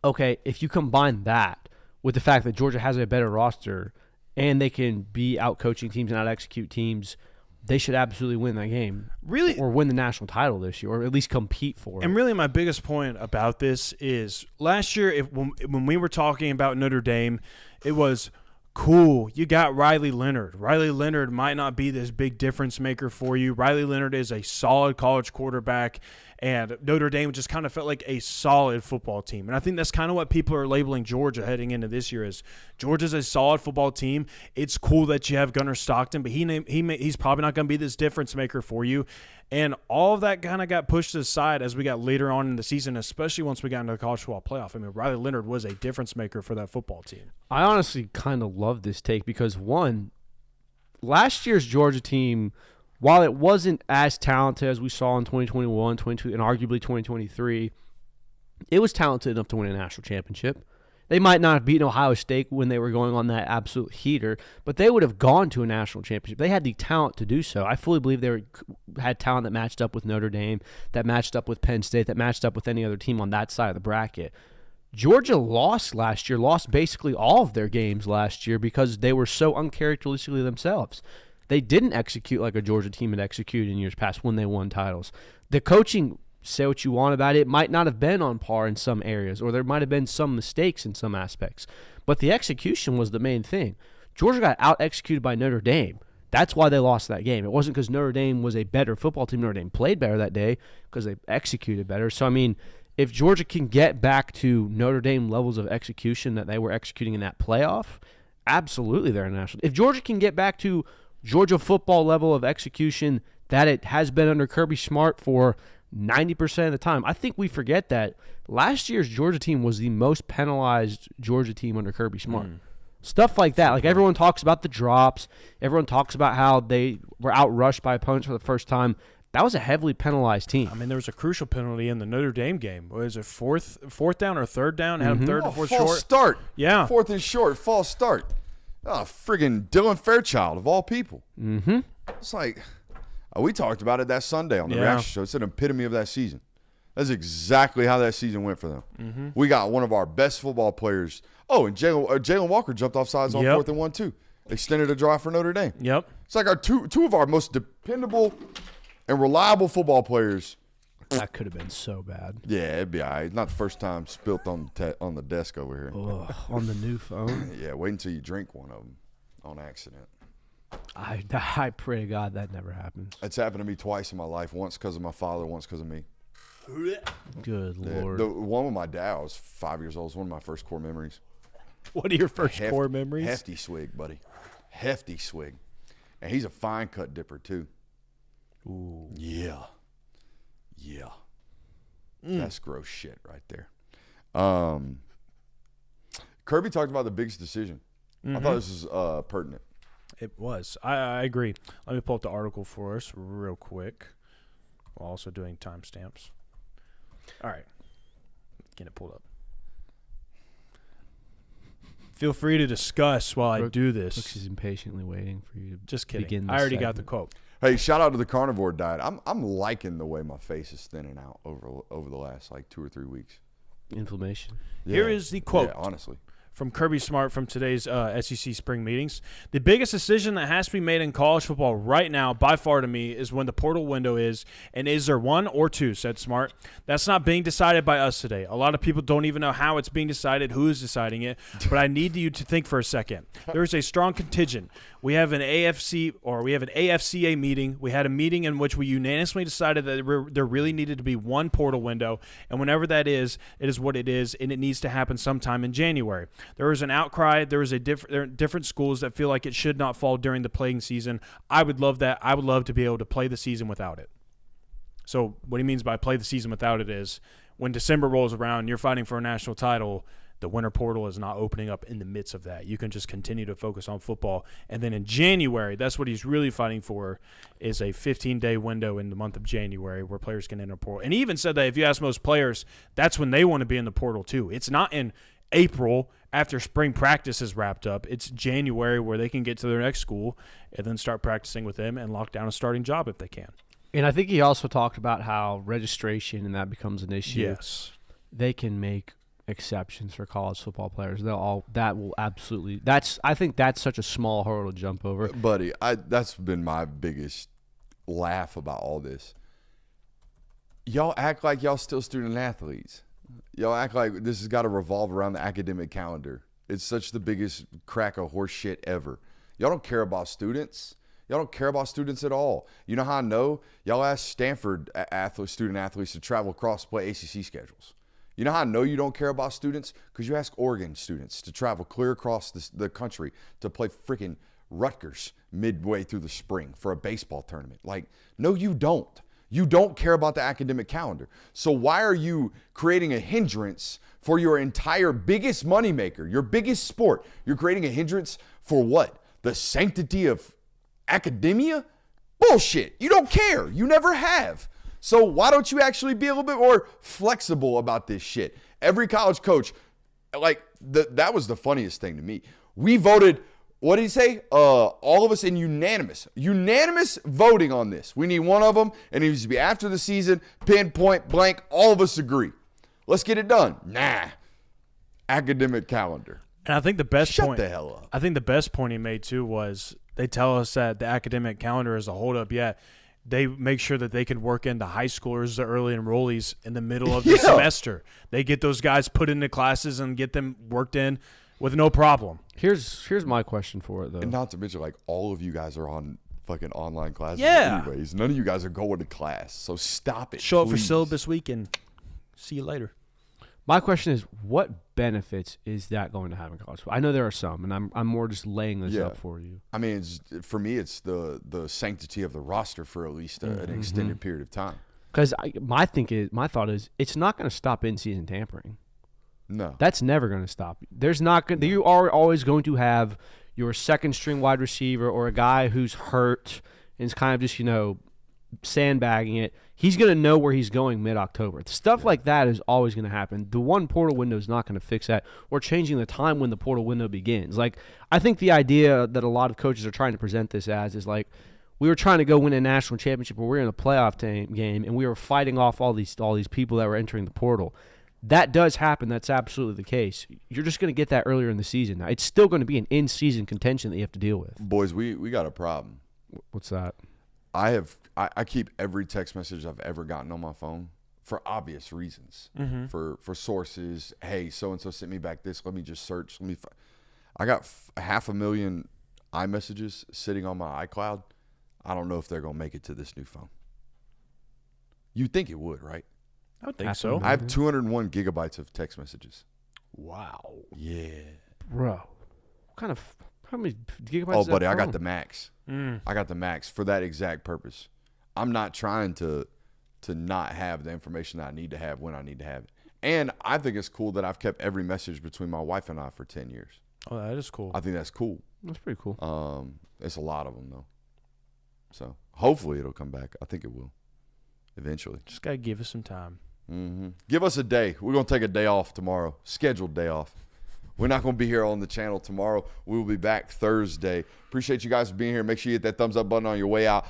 okay, if you combine that with the fact that Georgia has a better roster and they can be out coaching teams and out execute teams, they should absolutely win that game. Really? Or win the national title this year, or at least compete for it. And really my biggest point about this is last year when we were talking about Notre Dame, it was cool. You got Riley Leonard. Riley Leonard might not be this big difference maker for you. Riley Leonard is a solid college quarterback, and Notre Dame just kind of felt like a solid football team. And I think that's kind of what people are labeling Georgia heading into this year is Georgia's a solid football team. It's cool that you have Gunnar Stockton, but he's probably not going to be this difference maker for you. And all of that kind of got pushed aside as we got later on in the season, especially once we got into the college football playoff. I mean, Riley Leonard was a difference maker for that football team. I honestly kind of love this take because, one, last year's Georgia team, while it wasn't as talented as we saw in 2021, 22, and arguably 2023, it was talented enough to win a national championship. They might not have beaten Ohio State when they were going on that absolute heater, but they would have gone to a national championship. They had the talent to do so. I fully believe they had talent that matched up with Notre Dame, that matched up with Penn State, that matched up with any other team on that side of the bracket. Georgia lost last year, lost basically all of their games last year because they were so uncharacteristically themselves. They didn't execute like a Georgia team had executed in years past when they won titles. The coaching, say what you want about it, might not have been on par in some areas, or there might have been some mistakes in some aspects. But the execution was the main thing. Georgia got out-executed by Notre Dame. That's why they lost that game. It wasn't because Notre Dame was a better football team. Notre Dame played better that day because they executed better. So, I mean, if Georgia can get back to Notre Dame levels of execution that they were executing in that playoff, absolutely they're a national. If Georgia can get back to Georgia football level of execution that it has been under Kirby Smart for 90% of the time. I think we forget that last year's Georgia team was the most penalized Georgia team under Kirby Smart. Stuff like that. Like everyone talks about the drops. Everyone talks about how they were outrushed by opponents for the first time. That was a heavily penalized team. I mean, there was a crucial penalty in the Notre Dame game. Was it fourth down or third down? Had him third or fourth false short. start. Yeah. 4th and short, false start. Oh, friggin' Dylan Fairchild, of all people. Mm-hmm. It's like, we talked about it that Sunday on the reaction show. It's an epitome of that season. That's exactly how that season went for them. Mm-hmm. We got one of our best football players. Oh, and Jalen Walker jumped off sides on 4th and 1, too. Extended a drive for Notre Dame. Yep. It's like our two of our most dependable and reliable football players. That could have been so bad. Yeah, it'd be all right. Not the first time spilt on the desk over here. Ugh, on the new phone. Yeah, wait until you drink one of them on accident. I pray to God that never happens. It's happened to me twice in my life. Once because of my father, once because of me. Good Yeah, Lord. the one with my dad, I was 5 years old. It's one of my first core memories. What are your first core memories? Hefty swig, buddy. Hefty swig. And he's a fine cut dipper, too. Ooh. Yeah. That's gross shit right there. Kirby talked about the biggest decision. I thought this was pertinent. It was. I agree. Let me pull up the article for us real quick. While also doing timestamps. All right. Get it pulled up. Feel free to discuss while I do this. Brooks is impatiently waiting for you to Just kidding. begin this I already got the segment. quote. Hey, shout out to the carnivore diet. I'm liking the way my face is thinning out over the last like 2 or 3 weeks. Inflammation. Here is the quote. Yeah, honestly. From Kirby Smart from today's SEC spring meetings. The biggest decision that has to be made in college football right now, by far to me, is when the portal window is, and is there one or two, said Smart. That's not being decided by us today. A lot of people don't even know how it's being decided, who is deciding it, but I need you to think for a second. There is a strong contingent. We have an AFCA meeting. We had a meeting in which we unanimously decided that there really needed to be one portal window, and whenever that is, it is what it is, and it needs to happen sometime in January. There is an outcry. There are different schools that feel like it should not fall during the playing season. I would love that. I would love to be able to play the season without it. So what he means by play the season without it is when December rolls around, you're fighting for a national title, the winter portal is not opening up in the midst of that. You can just continue to focus on football. And then in January, that's what he's really fighting for, is a 15-day window in the month of January where players can enter the portal. And he even said that if you ask most players, that's when they want to be in the portal too. It's not in April after spring practice is wrapped up. It's January where they can get to their next school and then start practicing with them and lock down a starting job if they can. And I think he also talked about how registration and that becomes an issue. Yes. They can make exceptions for college football players. I think that's such a small hurdle to jump over. Buddy, that's been my biggest laugh about all this. Y'all act like y'all still student athletes. Y'all act like this has got to revolve around the academic calendar. It's such the biggest crack of horse shit ever. Y'all don't care about students. Y'all don't care about students at all. You know how I know? Y'all ask Stanford student athletes to travel across to play ACC schedules. You know how I know you don't care about students? Because you ask Oregon students to travel clear across the country to play freaking Rutgers midway through the spring for a baseball tournament. Like, no, you don't. You don't care about the academic calendar. So why are you creating a hindrance for your entire biggest moneymaker, your biggest sport? You're creating a hindrance for what? The sanctity of academia? Bullshit. You don't care. You never have. So why don't you actually be a little bit more flexible about this shit? Every college coach, that was the funniest thing to me. We voted, what did he say? All of us in unanimous voting on this. We need one of them, and it needs to be after the season, pinpoint blank, all of us agree. Let's get it done. Nah. Academic calendar. And I think the best Shut point. the hell up. I think the best point he made too was they tell us that the academic calendar is a holdup. Yet they make sure that they can work in the high schoolers, the early enrollees, in the middle of the semester. They get those guys put into classes and get them worked in with no problem. Here's my question for it though. And not to mention, like, all of you guys are on fucking online classes Yeah. anyways. None of you guys are going to class. So stop it. Show up for please. syllabus week and see you later. My question is, what benefits is that going to have in college football? I know there are some, and I'm more just laying this up for you. I mean, for me, it's the sanctity of the roster for at least an extended period of time. Because my thought is, it's not going to stop in-season tampering. No. That's never going to stop. You are always going to have your second-string wide receiver or a guy who's hurt and is kind of just, sandbagging it. He's going to know where he's going mid-October. Stuff like that is always going to happen. The one portal window is not going to fix that, or changing the time when the portal window begins. Like, I think the idea that a lot of coaches are trying to present this as is like, we were trying to go win a national championship, or we were in a playoff game, and we were fighting off all these people that were entering the portal. That does happen. That's absolutely the case. You're just going to get that earlier in the season. Now, it's still going to be an in-season contention that you have to deal with. Boys, we got a problem. What's that? I keep every text message I've ever gotten on my phone for obvious reasons, for sources. Hey, so and so sent me back this. Let me just search. I got 500,000 iMessages sitting on my iCloud. I don't know if they're gonna make it to this new phone. You'd think it would, right? I would think so. I have 201 gigabytes of text messages. Wow. Yeah, Bro, how many gigabytes? oh, is that buddy, I phone? got the max. I got the max for that exact purpose. I'm not trying to not have the information that I need to have when I need to have it. And I think it's cool that I've kept every message between my wife and I for 10 years. Oh, that is cool. I think that's cool. That's pretty cool. It's a lot of them, though. So hopefully it'll come back. I think it will eventually. Just got to give us some time. Give us a day. We're going to take a day off tomorrow, scheduled day off. We're not going to be here on the channel tomorrow. We will be back Thursday. Appreciate you guys for being here. Make sure you hit that thumbs up button on your way out.